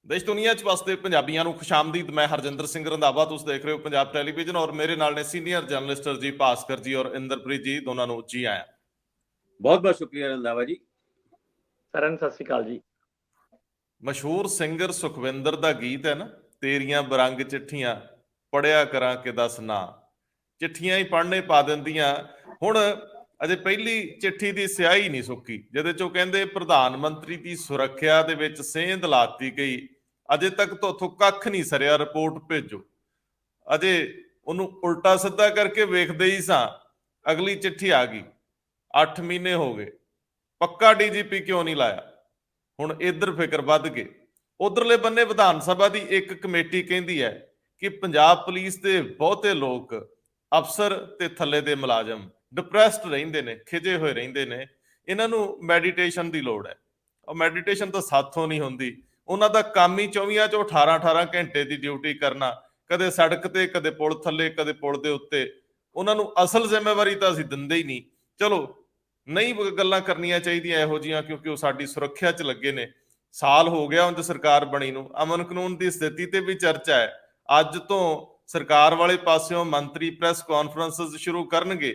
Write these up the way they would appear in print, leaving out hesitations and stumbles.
देश दुनिया च वसदे पंजाबियों को खुशामदीद। मैं हरजिंदर सिंह रंधावा, तुम देख रहे हो पंजाब टैलीविजन और मेरे नाल ने सीनियर जर्नलिस्ट जी भास्कर जी और इंद्रप्रीत जी, दोनों जी आया। बहुत बहुत शुक्रिया रंधावा जी। सरण सत श्री अकाल जी। मशहूर सिंगर सुखविंदर का गीत है ना, तेरियां बरंग चिट्ठियां पढ़िया करा कि दस ना, चिट्ठियां ही पढ़ने पा दिंदियां। हुण अजे पहली चिट्ठी की स्याही नहीं सुक्की, जिहदे चों कहंदे प्रधान मंत्री की सुरक्षा दे विच सेंध लाती गई, अजे तक तो उथों कख नहीं सरिया, रिपोर्ट भेजो। अजे उन्होंने उल्टा सीधा करके वेखदे ही सां, अगली चिट्ठी आ गई, 8 महीने हो गए, पक्का डीजीपी क्यों नहीं लाया। हुण इधर फिक्र वध गए। उधरले बन्ने विधान सभा की एक कमेटी कहती है कि पंजाब पुलिस के बहुते लोग, अफसर ते थल्ले दे मुलाजम डिप्रैस्ड रहिंदे ने, खिजे होए रहिंदे ने, इन्हां नूं मैਡੀਟੇਸ਼ਨ की लोड़ है। और मैਡੀਟੇਸ਼ਨ तो साथों नहीं होंदी, उन्हां दा काम ही 24 चों 18 घंटे की ड्यूटी करना, कदे सड़क ते कदे पुल थल्ले कदे पुल दे उत्ते। उन्हां नूं असल जिम्मेवारी तो असीं दिंदे ही नहीं। चलो नहीं गल्लां करनियां चाहीदियां इहो जिहियां, क्योंकि वो साडी सुरक्षा च लगे ने। साल हो गया उंज सरकार बनी नूं, अमन कानून की स्थिति ते भी चर्चा है। अज तो सरकार वाले पासियों मंत्री प्रैस कॉन्फ्रेंसिस शुरू करनगे,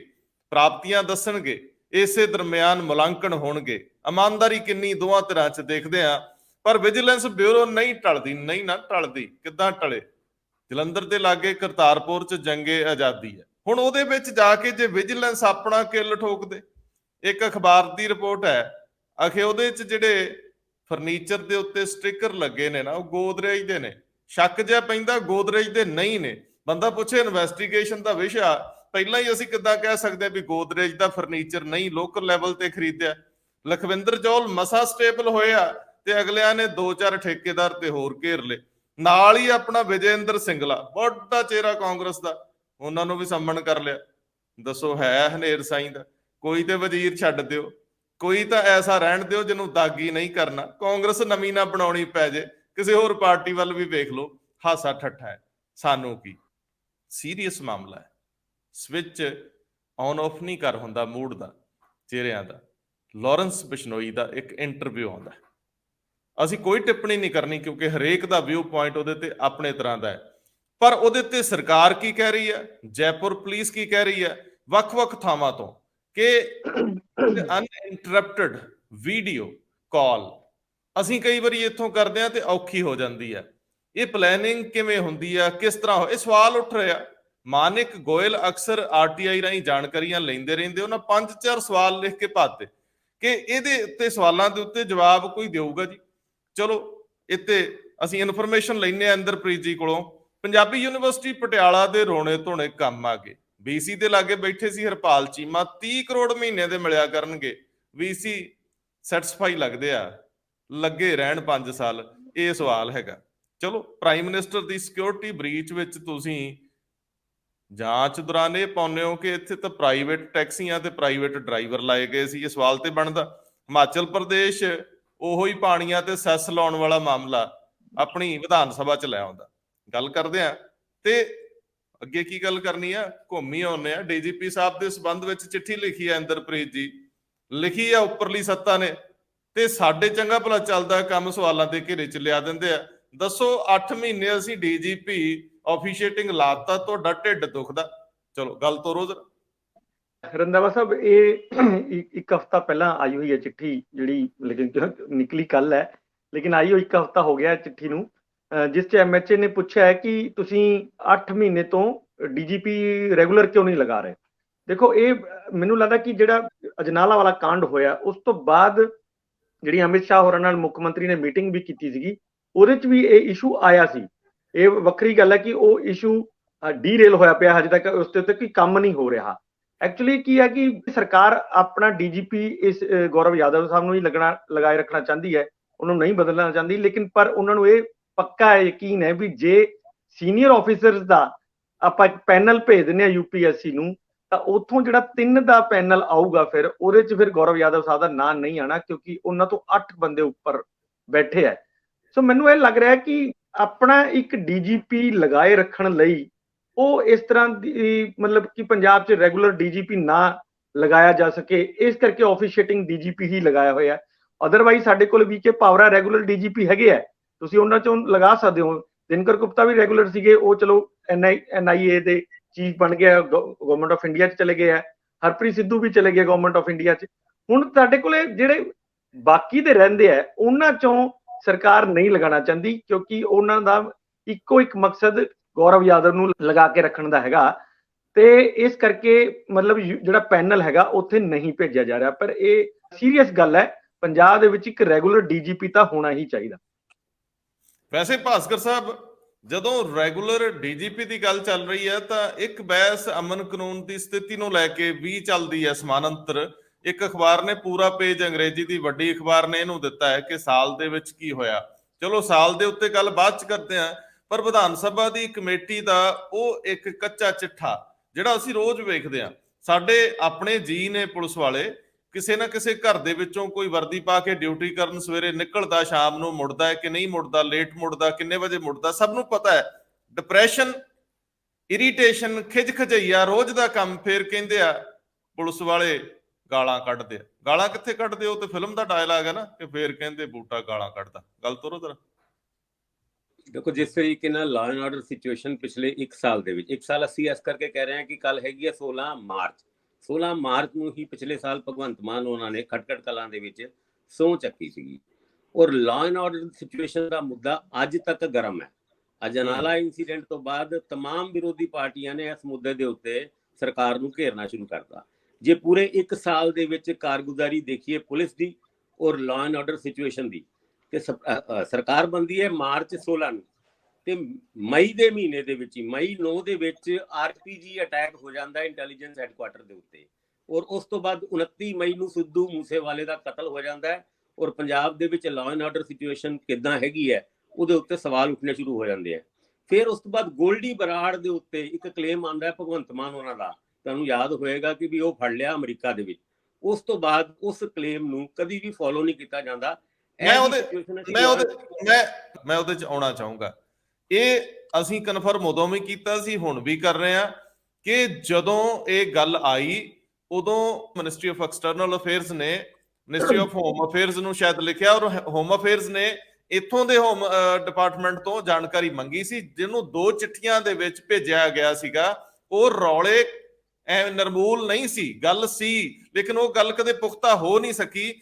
प्राप्तियां दसणगे, इसे दरम्यान मुलांकन होणगे, ईमानदारी किन्नी दोवां धिरां च देखदे आ। पर विजिलेंस ब्यूरो नहीं टलदी, नहीं ना टलदी, किद्दां टले। जलंधर दे लागे करतारपुर च जंगे आज़ादी है, हुण उहदे विच जाके जे विजिलेंस अपना किल ठोक दे। एक अखबार की रिपोर्ट है, आखे उहदे च जिहड़े फर्नीचर के उत्ते स्टिकर लगे ने ना, वो गोदरेज दे ने। शक जिहा पैंदा गोदरेज दे नहीं ने। बंदा पुछे इन्वेस्टिगेशन का विषय, पहला ही असीं किद्दां कह सकदे भी गोदरेज का फर्नीचर नहीं लोकल लैवल ते खरीदिया। लखविंदर चौल मसा स्टेबल होया ते अगलियां ने 2-4 ठेकेदार ते होर घेर ले। नाल ही अपना विजयेंद्र सिंगला, बड़ा चेहरा कांग्रेस का, उन्होंने भी सम्मन कर लिया। दसो है हनेर साईं दा कोई ते वजीर छड्ड दिओ, कोई तो ऐसा रहन दिओ जिन्हों दागी नहीं करना, कांग्रेस नवीं ना बनाउणी पै जे, किसी होर पार्टी वाल भी वेख लो, हासा ठट्ठा है। सानू की सीरीयस मामला है, स्विच ऑन ऑफ नहीं कर हुंदा मूड दा चेहरिਆਂ ਦਾ। लॉरेंस बिश्नोई का एक इंटरव्यू आउंदा है, ਅਸੀਂ कोई टिप्पणी नहीं करनी क्योंकि हरेक का व्यू पॉइंट ਉਹਦੇ ਤੇ ਆਪਣੇ ਤਰ੍ਹਾਂ ਦਾ है। पर ਉਹਦੇ ਤੇ ਸਰਕਾਰ ਕੀ ਕਹਿ ਰਹੀ ਹੈ, जयपुर पुलिस की कह रही है, ਵੱਖ-ਵੱਖ ਥਾਵਾਂ ਤੋਂ कि अनइंटरप्टेड वीडियो कॉल ਅਸੀਂ ਕਈ ਵਾਰੀ ਇੱਥੋਂ ਕਰਦੇ ਆ ਤੇ ਔਖੀ ਹੋ ਜਾਂਦੀ ਹੈ। ਇਹ ਪਲੈਨਿੰਗ ਕਿਵੇਂ ਹੁੰਦੀ ਆ, ਕਿਸ ਤਰ੍ਹਾਂ ਇਹ ਸਵਾਲ ਉੱਠ ਰਿਹਾ। ਮਾਨਿਕ ਗੋਇਲ ਅਕਸਰ ਆਰਟੀਆਈ ਰਾਹੀਂ ਜਾਣਕਾਰੀਆਂ ਲੈਂਦੇ ਰਹਿੰਦੇ, ਉਹਨਾਂ 5-4 ਸਵਾਲ ਲਿਖ ਕੇ ਪਾਤੇ ਕਿ ਇਹਦੇ ਉੱਤੇ ਸਵਾਲਾਂ ਦੇ ਉੱਤੇ ਜਵਾਬ ਕੋਈ ਦੇਊਗਾ ਜੀ। ਚਲੋ ਇੱਥੇ ਅਸੀਂ ਇਨਫੋਰਮੇਸ਼ਨ ਲੈਨੇ ਆ ਇੰਦਰਪ੍ਰੀਤ ਜੀ ਕੋਲੋਂ। ਪੰਜਾਬੀ ਯੂਨੀਵਰਸਿਟੀ ਪਟਿਆਲਾ ਦੇ ਰੋਣੇ ਧੋਣੇ ਕੰਮ ਆ ਗਏ। ਵੀਸੀ ਦੇ ਲਾਗੇ ਬੈਠੇ ਸੀ ਹਰਪਾਲ ਚੀਮਾ, 30 ਕਰੋੜ ਮਹੀਨੇ ਦੇ ਮਿਲਿਆ ਕਰਨਗੇ। ਵੀਸੀ ਸੈਟੀਸਫਾਈ ਲੱਗਦੇ ਆ, ਲੱਗੇ ਰਹਿਣ 5 ਸਾਲ, ਇਹ ਸਵਾਲ ਹੈਗਾ। ਚਲੋ ਪ੍ਰਾਈਮ ਮਿਨਿਸਟਰ ਦੀ ਸਿਕਿਉਰਿਟੀ ਬ੍ਰੀਚ ਵਿੱਚ ਤੁਸੀਂ ਜਾਂਚ ਦੌਰਾਨ ਇਹ ਪਾਉਂਦੇ ਹੋ ਕਿ ਇੱਥੇ ਤਾਂ ਪ੍ਰਾਈਵੇਟ ਟੈਕਸੀਆਂ ਤੇ ਪ੍ਰਾਈਵੇਟ ਡਰਾਈਵਰ ਲਾਏ ਗਏ ਸੀ, ਇਹ ਸਵਾਲ ਤੇ ਬਣਦਾ। ਹਿਮਾਚਲ ਪ੍ਰਦੇਸ਼ ਉਹੋ ਹੀ ਪਾਣੀਆਂ ਤੇ ਸੈਸ ਲਾਉਣ ਵਾਲਾ ਮਾਮਲਾ ਆਪਣੀ ਵਿਧਾਨ ਸਭਾ ਚ ਲੈ ਆਉਂਦਾ। ਗੱਲ ਕਰਦੇ ਆ ਤੇ ਅੱਗੇ ਕੀ ਗੱਲ ਕਰਨੀ ਆ, ਘੁੰਮੀ ਆਉਂਦੇ ਆ। ਡੀਜੀਪੀ ਸਾਹਿਬ ਦੇ ਸੰਬੰਧ ਵਿੱਚ ਚਿੱਠੀ ਲਿਖੀ ਆ ਇੰਦਰਪ੍ਰੀਤ ਜੀ, ਲਿਖੀ ਆ ਉੱਪਰਲੀ ਸੱਤਾ ਨੇ, ਤੇ ਸਾਡੇ ਚੰਗਾ ਭਲਾ ਚੱਲਦਾ ਕੰਮ ਸਵਾਲਾਂ ਦੇ ਘੇਰੇ ਚ ਲਿਆ ਦਿੰਦੇ ਆ। ਦੱਸੋ 8 ਮਹੀਨੇ ਅਸੀਂ ਡੀਜੀਪੀ ਆਫੀਸ਼ੀਏਟਿੰਗ ਲਾਤਾ, ਤੁਹਾਡਾ ਢਿੱਡ ਦੁਖਦਾ। ਚਲੋ ਗੱਲ ਤੋਰੋ ਜ਼ਰਾ। रंधावा साहब, ये एक हफ्ता पहला आई हुई है चिट्ठी जी, लेकिन निकली कल है, लेकिन आई हुई 1 हफ्ता हो गया चिट्ठी नूं, जिस च MHA ने पूछा है कि तुसीं 8 महीने तो DGP रेगूलर क्यों नहीं लगा रहे। देखो ये मैनूं लगदा कि जिहड़ा अजनाला वाला कांड होया उस तो बाद जिहड़ी अमित शाह होरां नाल मुख मंत्री ने मीटिंग भी कीती सीगी, ਉਹਦੇ ਚ भी ये इशू आया सी। ਇਹ ਵੱਖਰੀ ਗੱਲ है कि वो इशू ਡੀਰੇਲ ਹੋਇਆ ਪਿਆ, ਹਜੇ तक उस ते उत्ते कोई काम नहीं हो रहा। एक्चुअली की है कि सरकार अपना DGP इस गौरव यादव साहब ਨੂੰ ਹੀ लगाए रखना चाहती है, उन्होंने नहीं बदलना चाहती, लेकिन पर उन्होंने ये पक्का यकीन है भी जे सीनियर ऑफिसर्स का ਆਪਾਂ ਇੱਕ ਪੈਨਲ ਭੇਜ ਦਿੰਦੇ ਆ UPSC ਨੂੰ, ਤਾਂ ਉੱਥੋਂ ਜਿਹੜਾ 3 ਦਾ ਪੈਨਲ ਆਊਗਾ ਫਿਰ ਉਹਦੇ ਚ ਫਿਰ ਗੌਰਵ ਯਾਦਵ ਸਾਹਿਬ ਦਾ ਨਾਂ ਨਹੀਂ ਆਣਾ, ਕਿਉਂਕਿ ਉਹਨਾਂ ਤੋਂ 8 ਬੰਦੇ ਉੱਪਰ ਬੈਠੇ ਆ। ਸੋ ਮੈਨੂੰ ਇਹ ਲੱਗ ਰਿਹਾ ਕਿ ਆਪਣਾ ਇੱਕ DGP ਲਗਾਏ ਰੱਖਣ ਲਈ ਉਹ ਇਸ ਤਰ੍ਹਾਂ ਦੀ ਮਤਲਬ ਕਿ ਪੰਜਾਬ 'ਚ ਰੈਗੂਲਰ DGP ਨਾ ਲਗਾਇਆ ਜਾ ਸਕੇ, ਇਸ ਕਰਕੇ ਆਫੀਸ਼ੀਏਟਿੰਗ DGP ਹੀ ਲਗਾਇਆ ਹੋਇਆ। ਅਦਰਵਾਈਜ਼ ਸਾਡੇ ਕੋਲ VK ਪਾਵਰਾ ਰੈਗੂਲਰ DGP ਹੈਗੇ ਆ, ਤੁਸੀਂ ਉਹਨਾਂ ਚੋਂ ਲਗਾ ਸਕਦੇ ਹੋ। ਦਿਨਕਰ ਗੁਪਤਾ ਵੀ ਰੈਗੂਲਰ ਸੀਗੇ, ਉਹ ਚਲੋ NIA ਦੇ ਚੀਫ ਬਣ ਗਿਆ, ਗਵਰਨਮੈਂਟ ਆਫ ਇੰਡੀਆ 'ਚ ਚਲੇ ਗਏ ਹੈ। ਹਰਪ੍ਰੀਤ ਸਿੱਧੂ ਵੀ ਚਲੇ ਗਏ ਗਵਰਨਮੈਂਟ ਆਫ ਇੰਡੀਆ 'ਚ। ਹੁਣ ਤੁਹਾਡੇ ਕੋਲੇ ਜਿਹੜੇ ਬਾਕੀ ਦੇ ਰਹਿੰਦੇ ਆ, ਉਹਨਾਂ ਚੋਂ ਸਰਕਾਰ ਨਹੀਂ ਲਗਾਉਣਾ ਚਾਹੁੰਦੀ, ਕਿਉਂਕਿ ਉਹਨਾਂ ਦਾ ਇੱਕੋ ਇੱਕ ਮਕਸਦ ਗੌਰਵ ਯਾਦਵ ਨੂੰ ਲਗਾ ਕੇ ਰੱਖਣ ਦਾ ਹੈਗਾ, ਤੇ ਇਸ ਕਰਕੇ ਮਤਲਬ ਜਿਹੜਾ ਪੈਨਲ ਹੈਗਾ ਉੱਥੇ ਨਹੀਂ ਭੇਜਿਆ ਜਾ ਰਿਹਾ। ਪਰ ਇਹ ਸੀਰੀਅਸ ਗੱਲ ਹੈ, ਪੰਜਾਬ ਦੇ ਵਿੱਚ ਇੱਕ ਰੈਗੂਲਰ DGP ਤਾਂ ਹੋਣਾ ਹੀ ਚਾਹੀਦਾ। ਵੈਸੇ ਭਾਸਕਰ ਸਾਹਿਬ, ਜਦੋਂ ਰੈਗੂਲਰ DGP ਦੀ ਗੱਲ ਚੱਲ ਰਹੀ ਹੈ ਤਾਂ ਇੱਕ ਬਹਿਸ ਅਮਨ ਕਾਨੂੰਨ ਦੀ ਸਥਿਤੀ ਨੂੰ ਲੈ ਕੇ ਵੀ ਚੱਲਦੀ ਹੈ ਸਮਾਨਾਂਤਰ। ਇੱਕ ਅਖਬਾਰ ਨੇ ਪੂਰਾ ਪੇਜ, ਅੰਗਰੇਜ਼ੀ ਦੀ ਵੱਡੀ ਅਖਬਾਰ ਨੇ ਇਹਨੂੰ ਦਿੱਤਾ ਹੈ ਕਿ ਸਾਲ ਦੇ ਵਿੱਚ ਕੀ ਹੋਇਆ। ਚਲੋ ਸਾਲ ਦੇ ਉੱਤੇ ਗੱਲ ਬਾਅਦ ਚ ਕਰਦੇ ਹਾਂ, ਪਰ ਵਿਧਾਨ ਸਭਾ ਦੀ ਕਮੇਟੀ ਦਾ ਉਹ ਇੱਕ ਕੱਚਾ ਚਿੱਠਾ ਜਿਹੜਾ ਅਸੀਂ ਰੋਜ਼ ਵੇਖਦੇ ਹਾਂ। ਸਾਡੇ ਆਪਣੇ ਜੀ ਨੇ ਪੁਲਿਸ ਵਾਲੇ, ਕਿਸੇ ਨਾ ਕਿਸੇ ਘਰ ਦੇ ਵਿੱਚੋਂ ਕੋਈ ਵਰਦੀ ਪਾ ਕੇ ਡਿਊਟੀ ਕਰਨ ਸਵੇਰੇ ਨਿਕਲਦਾ, ਸ਼ਾਮ ਨੂੰ ਮੁੜਦਾ ਹੈ ਕਿ ਨਹੀਂ ਮੁੜਦਾ, ਲੇਟ ਮੁੜਦਾ, ਕਿੰਨੇ ਵਜੇ ਮੁੜਦਾ, ਸਭ ਨੂੰ ਪਤਾ ਹੈ। ਡਿਪਰੈਸ਼ਨ, ਇਰੀਟੇਸ਼ਨ, ਖਿਜ ਖਜਈਆ ਰੋਜ਼ ਦਾ ਕੰਮ। ਫਿਰ ਕਹਿੰਦੇ ਆ ਪੁਲਿਸ ਵਾਲੇ ਗਾਲਾਂ ਕੱਢਦੇ ਆ। ਗਾਲਾਂ ਕਿੱਥੇ ਕੱਢਦੇ? ਉਹ ਤੇ ਫਿਲਮ ਦਾ ਡਾਇਲਾਗ ਹੈ ਨਾ ਕਿ ਫੇਰ ਕਹਿੰਦੇ ਬੂਟਾ ਗਾਲਾਂ ਕੱਢਦਾ। ਗੱਲ ਤੋਰੋ ਜ਼ਰਾ। ਦੇਖੋ, ਜਿਸ ਤਰੀਕੇ ਨਾਲ ਲਾਅ ਐਂਡ ਆਰਡਰ ਸਿਚੁਏਸ਼ਨ ਪਿਛਲੇ 1 ਸਾਲ ਦੇ ਵਿੱਚ, 1 ਸਾਲ ਅਸੀਂ ਇਸ ਕਰਕੇ ਕਹਿ ਰਹੇ ਹਾਂ ਕਿ ਕੱਲ ਹੈਗੀ ਹੈ 16 ਮਾਰਚ ਨੂੰ ਹੀ ਪਿਛਲੇ ਸਾਲ ਭਗਵੰਤ ਮਾਨ ਉਹਨਾਂ ਨੇ ਖਟਕੜ ਕਲਾਂ ਦੇ ਵਿੱਚ ਸਹੁੰ ਚੱਕੀ ਸੀਗੀ। ਔਰ ਲਾਅ ਐਂਡ ਆਰਡਰ ਸਿਚੁਏਸ਼ਨ ਦਾ ਮੁੱਦਾ ਅੱਜ ਤੱਕ ਗਰਮ ਹੈ। ਅਜਨਾਲਾ ਇਨਸੀਡੈਂਟ ਤੋਂ ਬਾਅਦ तमाम ਵਿਰੋਧੀ ਪਾਰਟੀਆਂ ਨੇ ਇਸ ਮੁੱਦੇ ਦੇ ਉੱਤੇ ਸਰਕਾਰ ਨੂੰ ਘੇਰਨਾ ਸ਼ੁਰੂ ਕਰਤਾ। ਜੇ ਪੂਰੇ 1 ਸਾਲ ਦੇ ਵਿੱਚ ਕਾਰਗੁਜ਼ਾਰੀ ਦੇਖੀਏ ਪੁਲਿਸ ਦੀ ਔਰ ਲਾਅ ਐਂਡ ਆਰਡਰ ਸਿਚੁਏਸ਼ਨ ਦੀ, ਤੇ ਸਰਕਾਰ ਬਣਦੀ ਹੈ ਮਾਰਚ 16 ਨੂੰ, ਤੇ ਮਈ ਦੇ ਮਹੀਨੇ ਦੇ ਵਿੱਚ ਹੀ, ਮਈ 9 ਦੇ ਵਿੱਚ RPG ਅਟੈਕ ਹੋ ਜਾਂਦਾ ਇੰਟੈਲੀਜੈਂਸ ਹੈਡਕੁਆਟਰ ਦੇ ਉੱਤੇ। ਔਰ ਉਸ ਤੋਂ ਬਾਅਦ 29 ਮਈ ਨੂੰ ਸਿੱਧੂ ਮੂਸੇਵਾਲੇ ਦਾ ਕਤਲ ਹੋ ਜਾਂਦਾ ਹੈ। ਔਰ ਪੰਜਾਬ ਦੇ ਵਿੱਚ ਲਾਅ ਐਂਡ ਆਰਡਰ ਸਿਚੁਏਸ਼ਨ ਕਿੱਦਾਂ ਹੈਗੀ ਹੈ ਉਹਦੇ ਉੱਤੇ ਸਵਾਲ ਉੱਠਣੇ ਸ਼ੁਰੂ ਹੋ ਜਾਂਦੇ ਆ। ਫਿਰ ਉਸ ਤੋਂ ਬਾਅਦ ਗੋਲਡੀ ਬਰਾੜ ਦੇ ਉੱਤੇ ਇੱਕ ਕਲੇਮ ਆਉਂਦਾ ਹੈ ਭਗਵੰਤ ਮਾਨ ਉਹਨਾਂ ਦਾ, ਤੁਹਾਨੂੰ ਯਾਦ ਹੋਏਗਾ ਕਿ ਵੀ ਉਹ ਫੜ ਲਿਆ ਅਮਰੀਕਾ ਦੇ ਵਿੱਚ। ਉਸ ਤੋਂ ਬਾਅਦ ਉਸ ਕਲੇਮ ਨੂੰ ਕਦੀ ਵੀ ਫੋਲੋ ਨਹੀਂ ਕੀਤਾ ਜਾਂਦਾ। ਮੈਂ ਉਹਦੇ ਚ ਆਉਣਾ ਚਾਹੂੰਗਾ। ਇਹ ਅਸੀਂ ਕਨਫਰਮ ਉਦੋਂ ਵੀ ਕੀਤਾ ਸੀ, ਹੁਣ ਵੀ ਕਰ ਰਹੇ ਹਾਂ ਕਿ ਜਦੋਂ ਇਹ ਗੱਲ ਆਈ ਉਦੋਂ ਮਿਨਿਸਟਰੀ ਆਫ ਐਕਸਟਰਨਲ ਅਫੇਅਰਸ ਨੇ ਮਿਨਿਸਟਰੀ ਆਫ ਹੋਮ ਅਫੇਅਰਸ ਨੂੰ ਸ਼ਾਇਦ ਲਿਖਿਆ, ਔਰ ਹੋਮ ਅਫੇਅਰਸ ਨੇ ਇੱਥੋਂ ਦੇ ਹੋਮ ਡਿਪਾਰਟਮੈਂਟ ਤੋਂ ਜਾਣਕਾਰੀ ਮੰਗੀ ਸੀ, ਜਿਹਨੂੰ 2 ਚਿੱਠੀਆਂ ਦੇ ਵਿੱਚ ਭੇਜਿਆ ਗਿਆ ਸੀਗਾ। ਉਹ ਰੌਲੇ ਨਿਰਮੂਲ ਨਹੀਂ ਸੀ, ਗੱਲ ਸੀ, ਲੇਕਿਨ ਉਹ ਗੱਲ ਕਦੇ ਪੁਖਤਾ ਹੋ ਨਹੀਂ ਸਕੀ।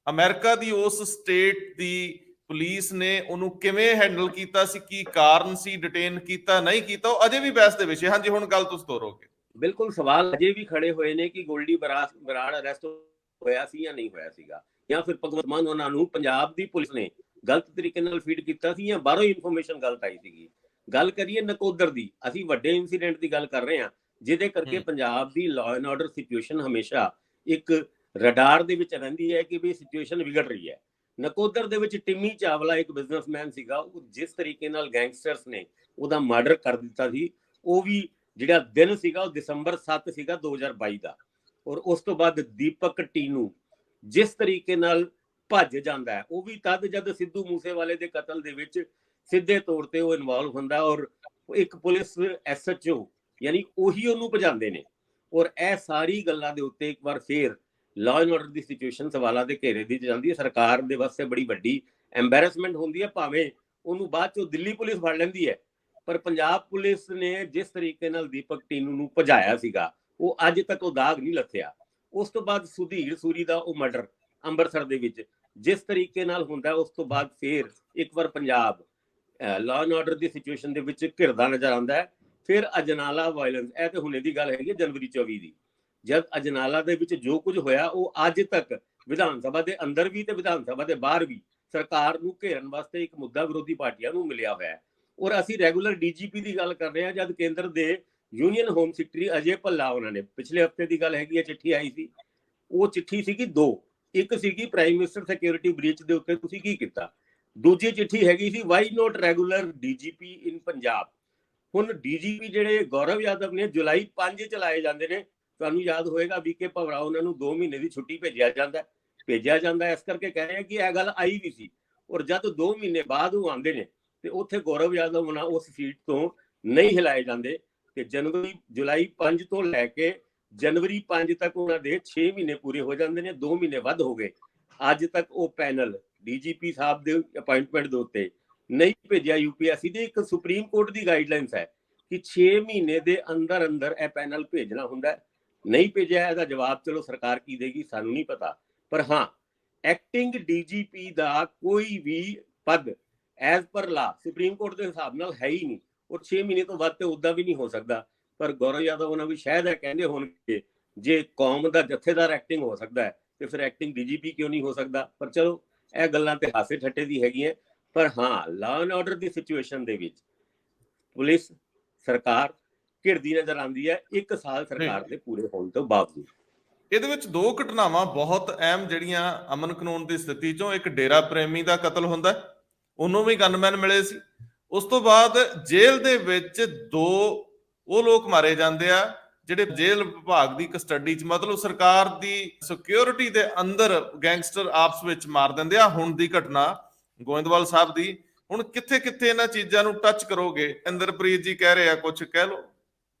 ਅਮਰੀਕਾ ਦੀ ਉਸ ਸਟੇਟ ਦੀ ਪੁਲਿਸ ਨੇ ਉਹਨੂੰ ਕਿਵੇਂ ਹੈਂਡਲ ਕੀਤਾ ਸੀ, ਕੀ ਕਾਰਨ ਸੀ, ਡਿਟੇਨ ਕੀਤਾ ਨਹੀਂ ਕੀਤਾ, ਉਹ ਅਜੇ ਵੀ ਬਹਿਸ ਦੇ ਵਿਸ਼ੇ। ਹਾਂਜੀ, ਹੁਣ ਗੱਲ ਤੁਸੀਂ ਤੋਰੋਗੇ। ਬਿਲਕੁਲ, ਸਵਾਲ ਅਜੇ ਵੀ ਖੜੇ ਹੋਏ ਨੇ ਕਿ ਗੋਲਡੀ ਬਰਾੜ ਅਰੈਸਟ ਹੋਇਆ ਸੀ ਜਾਂ ਨਹੀਂ ਹੋਇਆ ਸੀਗਾ, ਜਾਂ ਫਿਰ ਭਗਵੰਤ ਮਾਨ ਉਹਨਾਂ ਨੂੰ ਪੰਜਾਬ ਦੀ ਪੁਲਿਸ ਨੇ ਗਲਤ ਤਰੀਕੇ ਨਾਲ ਫੀਡ ਕੀਤਾ ਸੀ, ਜਾਂ ਬਾਹਰੋਂ ਇਨਫੋਰਮੇਸ਼ਨ ਗਲਤ ਆਈ ਸੀਗੀ। ਗੱਲ ਕਰੀਏ ਨਕੋਦਰ ਦੀ, ਅਸੀਂ ਵੱਡੇ ਇਨਸੀਡੈਂਟ ਦੀ ਗੱਲ ਕਰ ਰਹੇ ਹਾਂ ਜਿਹਦੇ ਕਰਕੇ ਪੰਜਾਬ ਦੀ ਲਾਅ ਐਂਡ ਆਰਡਰ ਸਿਚੁਏਸ਼ਨ ਹਮੇਸ਼ਾ ਇੱਕ ਰਡਾਰ ਦੇ ਵਿੱਚ ਰਹਿੰਦੀ ਹੈ ਕਿ ਵੀ ਸਿਚੁਏਸ਼ਨ ਵਿਗੜ ਰਹੀ ਹੈ। ਨਕੋਦਰ ਦੇ ਵਿੱਚ ਟਿੰਮੀ ਚਾਵਲਾ ਇੱਕ ਬਿਜ਼ਨਸਮੈਨ ਸੀਗਾ, ਉਹ ਜਿਸ ਤਰੀਕੇ ਨਾਲ ਗੈਂਗਸਟਰਸ ਨੇ ਉਹਦਾ ਮਰਡਰ ਕਰ ਦਿੱਤਾ ਸੀ, ਉਹ ਵੀ ਜਿਹੜਾ ਦਿਨ ਸੀਗਾ ਉਹ ਦਸੰਬਰ 7 ਸੀਗਾ 2022 ਦਾ। ਔਰ ਉਸ ਤੋਂ ਬਾਅਦ ਦੀਪਕ ਟੀਨੂ ਜਿਸ ਤਰੀਕੇ ਨਾਲ ਭੱਜ ਜਾਂਦਾ ਹੈ, ਉਹ ਵੀ ਤਦ ਜਦ ਸਿੱਧੂ ਮੂਸੇਵਾਲੇ ਦੇ ਕਤਲ ਦੇ ਵਿੱਚ ਸਿੱਧੇ ਤੌਰ ਤੇ ਉਹ ਇਨਵੋਲਵ ਹੁੰਦਾ, ਔਰ ਇੱਕ ਪੁਲਿਸ SHO ਯਾਨੀ ਉਹੀ ਉਹਨੂੰ ਭਜਾਉਂਦੇ ਨੇ। ਔਰ ਇਹ ਸਾਰੀ ਗੱਲਾਂ ਦੇ ਉੱਤੇ ਇੱਕ ਵਾਰ ਫੇਰ law and order the situation ਸਵਾਲਾਂ ਦੇ ਘੇਰੇ ਦੀ ਜਾਂਦੀ ਹੈ। ਸਰਕਾਰ ਦੇ ਵਾਸਤੇ ਬੜੀ ਵੱਡੀ ਐਮਬੈਰਸਮੈਂਟ ਹੁੰਦੀ ਹੈ, ਭਾਵੇਂ ਉਹਨੂੰ ਬਾਅਦ ਚੋਂ ਦਿੱਲੀ ਪੁਲਿਸ ਫੜ ਲੈਂਦੀ ਹੈ, ਪਰ ਪੰਜਾਬ ਪੁਲਿਸ ਨੇ ਜਿਸ ਤਰੀਕੇ ਨਾਲ ਦੀਪਕ ਟੀਨੂ ਨੂੰ ਭਜਾਇਆ ਸੀਗਾ ਉਹ ਅੱਜ ਤੱਕ ਉਹ ਦਾਗ ਨਹੀਂ ਲੱਥਿਆ। ਉਸ ਤੋਂ ਬਾਅਦ ਸੁਧੀਰ ਸੂਰੀ ਦਾ ਉਹ ਮਰਡਰ ਅੰਮ੍ਰਿਤਸਰ ਦੇ ਵਿੱਚ ਜਿਸ ਤਰੀਕੇ ਨਾਲ ਹੁੰਦਾ, ਉਸ ਤੋਂ ਬਾਅਦ ਫੇਰ ਇੱਕ ਵਾਰ Punjab law and order the situation ਦੇ ਵਿੱਚ ਘਿਰਦਾ ਨਜ਼ਰ ਆਉਂਦਾ ਹੈ। ਫਿਰ ਅਜਨਾਲਾ ਵਾਇਲੈਂਸ, ਇਹ ਤੇ ਹੁਣੇ ਦੀ ਗੱਲ ਹੈਗੀ ਜਨਵਰੀ 24 ਦੀ, ਜਦ ਅਜਨਾਲਾ ਦੇ ਵਿੱਚ ਜੋ ਕੁਝ ਹੋਇਆ ਉਹ ਅੱਜ ਤੱਕ ਵਿਧਾਨ ਸਭਾ ਦੇ ਅੰਦਰ ਵੀ ਤੇ ਵਿਧਾਨ ਸਭਾ ਦੇ ਬਾਹਰ ਵੀ ਸਰਕਾਰ ਨੂੰ ਘੇਰਨ ਵਾਸਤੇ ਇੱਕ ਮੁੱਦਾ ਵਿਰੋਧੀ ਪਾਰਟੀਆਂ ਨੂੰ ਮਿਲਿਆ ਹੋਇਆ ਹੈ। ਔਰ ਅਸੀਂ ਰੈਗੂਲਰ DGP ਦੀ ਗੱਲ ਕਰ ਰਹੇ ਹਾਂ, ਜਦ ਕੇਂਦਰ ਦੇ ਯੂਨੀਅਨ ਹੋਮ ਸੈਕਟਰੀ ਅਜੇ ਭੱਲਾ ਉਹਨਾਂ ਨੇ ਪਿਛਲੇ ਹਫਤੇ ਦੀ ਗੱਲ ਹੈਗੀ ਹੈ ਚਿੱਠੀ ਆਈ ਸੀ, ਉਹ ਚਿੱਠੀ ਸੀਗੀ 2, ਇੱਕ ਸੀਗੀ ਪ੍ਰਾਈਮ ਮਿਨਿਸਟਰ ਸਿਕਿਉਰਿਟੀ ਬ੍ਰੀਚ ਦੇ ਉੱਤੇ ਤੁਸੀਂ ਕੀ ਕੀਤਾ, ਦੂਜੀ ਚਿੱਠੀ ਹੈਗੀ C Y note regular DGP ਇਨ ਪੰਜਾਬ। ਹੁਣ DGP ਜਿਹੜੇ ਗੌਰਵ ਯਾਦਵ ਨੇ ਜੁਲਾਈ 5 ਚਲਾਏ ਜਾਂਦੇ ਨੇ, ਤੁਹਾਨੂੰ ਯਾਦ ਹੋਏਗਾ VK ਭਵਰਾ ਉਹਨਾਂ ਨੂੰ 2 ਮਹੀਨੇ ਦੀ ਛੁੱਟੀ ਭੇਜਿਆ ਜਾਂਦਾ ਇਸ ਕਰਕੇ ਕਹਿ ਰਹੇ ਕਿ ਇਹ ਗੱਲ ਆਈ ਵੀ ਸੀ। ਔਰ ਜਦ 2 ਮਹੀਨੇ ਬਾਅਦ ਉਹ ਆਉਂਦੇ ਨੇ ਤੇ ਉੱਥੇ ਗੌਰਵ ਯਾਦਵ ਉਹਨਾਂ ਉਸ ਸੀਟ ਤੋਂ ਨਹੀਂ ਹਿਲਾਏ ਜਾਂਦੇ, ਤੇ ਜੁਲਾਈ 5 ਤੋਂ ਲੈ ਕੇ ਜਨਵਰੀ 5 ਤੱਕ ਉਹਨਾਂ ਦੇ 6 ਮਹੀਨੇ ਪੂਰੇ ਹੋ ਜਾਂਦੇ ਨੇ, 2 ਮਹੀਨੇ ਵੱਧ ਹੋ ਗਏ। ਅੱਜ ਤੱਕ ਉਹ ਪੈਨਲ DGP ਸਾਹਿਬ ਦੇ ਅਪਾਇੰਟਮੈਂਟ ਦੇ ਉੱਤੇ ਨਹੀਂ ਭੇਜਿਆ UPSC ਦੀ। ਇੱਕ ਸੁਪਰੀਮ ਕੋਰਟ ਦੀ ਗਾਈਡਲਾਈਨਸ ਹੈ ਕਿ 6 ਮਹੀਨੇ ਦੇ ਅੰਦਰ ਅੰਦਰ ਇਹ ਪੈਨਲ ਭੇਜਣਾ ਹੁੰਦਾ ਹੈ। ਨਹੀਂ ਭੇਜਿਆ, ਇਹਦਾ ਜਵਾਬ ਚਲੋ ਸਰਕਾਰ ਕੀ ਦੇਗੀ ਸਾਨੂੰ ਨਹੀਂ ਪਤਾ, ਪਰ ਹਾਂ ਐਕਟਿੰਗ DGP ਦਾ ਕੋਈ ਵੀ ਪਦ ਐਜ਼ ਪਰ ਲਾ ਸੁਪਰੀਮ ਕੋਰਟ ਦੇ ਹਿਸਾਬ ਨਾਲ ਹੈ ਹੀ ਨਹੀਂ, ਔਰ 6 ਮਹੀਨੇ ਤੋਂ ਵੱਧ ਤੇ ਉਦਾਂ ਵੀ ਨਹੀਂ ਹੋ ਸਕਦਾ। ਪਰ ਗੌਰਵ ਯਾਦਵ ਉਹਨਾਂ ਵੀ ਸ਼ਾਇਦ ਇਹ ਕਹਿੰਦੇ ਹੋਣਗੇ ਜੇ ਕੌਮ ਦਾ ਜਥੇਦਾਰ ਐਕਟਿੰਗ ਹੋ ਸਕਦਾ ਹੈ ਤੇ ਫਿਰ ਐਕਟਿੰਗ DGP ਕਿਉਂ ਨਹੀਂ ਹੋ ਸਕਦਾ। ਪਰ ਚਲੋ ਇਹ ਗੱਲਾਂ ਤੇ ਹਾਸੇ ਠੱਟੇ ਦੀ ਹੈਗੀਆਂ। ਪਰ ਹਾਂ law and order the situation ਦੇ ਵਿੱਚ ਪੁਲਿਸ ਸਰਕਾਰ ਘਿਰਦੀ ਨਜ਼ਰ ਆਉਂਦੀ ਹੈ 1 ਸਾਲ ਸਰਕਾਰ ਦੇ ਪੂਰੇ ਹੋਣ ਤੋਂ ਬਾਵਜੂਦ। ਇਹਦੇ ਵਿੱਚ 2 ਘਟਨਾਵਾਂ ਬਹੁਤ ਅਹਿਮ ਜਿਹੜੀਆਂ ਅਮਨ ਕਾਨੂੰਨ ਦੀ ਸਥਿਤੀ ਚੋਂ, ਇੱਕ ਡੇਰਾ ਪ੍ਰੇਮੀ ਦਾ ਕਤਲ ਹੁੰਦਾ, ਉਹਨੂੰ ਵੀ ਗਨਮੈਨ ਮਿਲੇ ਸੀ। ਉਸ ਤੋਂ ਬਾਅਦ ਜੇਲ੍ਹ ਦੇ ਵਿੱਚ 2 ਉਹ ਲੋਕ ਮਾਰੇ ਜਾਂਦੇ ਆ ਜਿਹੜੇ ਜੇਲ੍ਹ ਵਿਭਾਗ ਦੀ ਕਸਟਡੀ 'ਚ, ਮਤਲਬ ਸਰਕਾਰ ਦੀ ਸਿਕਿਉਰਿਟੀ ਦੇ ਅੰਦਰ ਗੈਂਗਸਟਰ ਆਪਸ ਵਿੱਚ ਮਾਰ ਦਿੰਦੇ ਆ। ਹੁਣ ਦੀ ਘਟਨਾ ਗੋਇੰਦਵਾਲ ਸਾਹਿਬ ਦੀ, ਹੁਣ ਕਿੱਥੇ ਕਿੱਥੇ ਇਹਨਾਂ ਚੀਜ਼ਾਂ ਨੂੰ ਟੱਚ ਕਰੋਗੇ? ਇੰਦਰਪ੍ਰੀਤ ਜੀ ਕਹਿ ਰਹੇ ਆ, ਕੁਝ ਕਹਿ ਲਓ।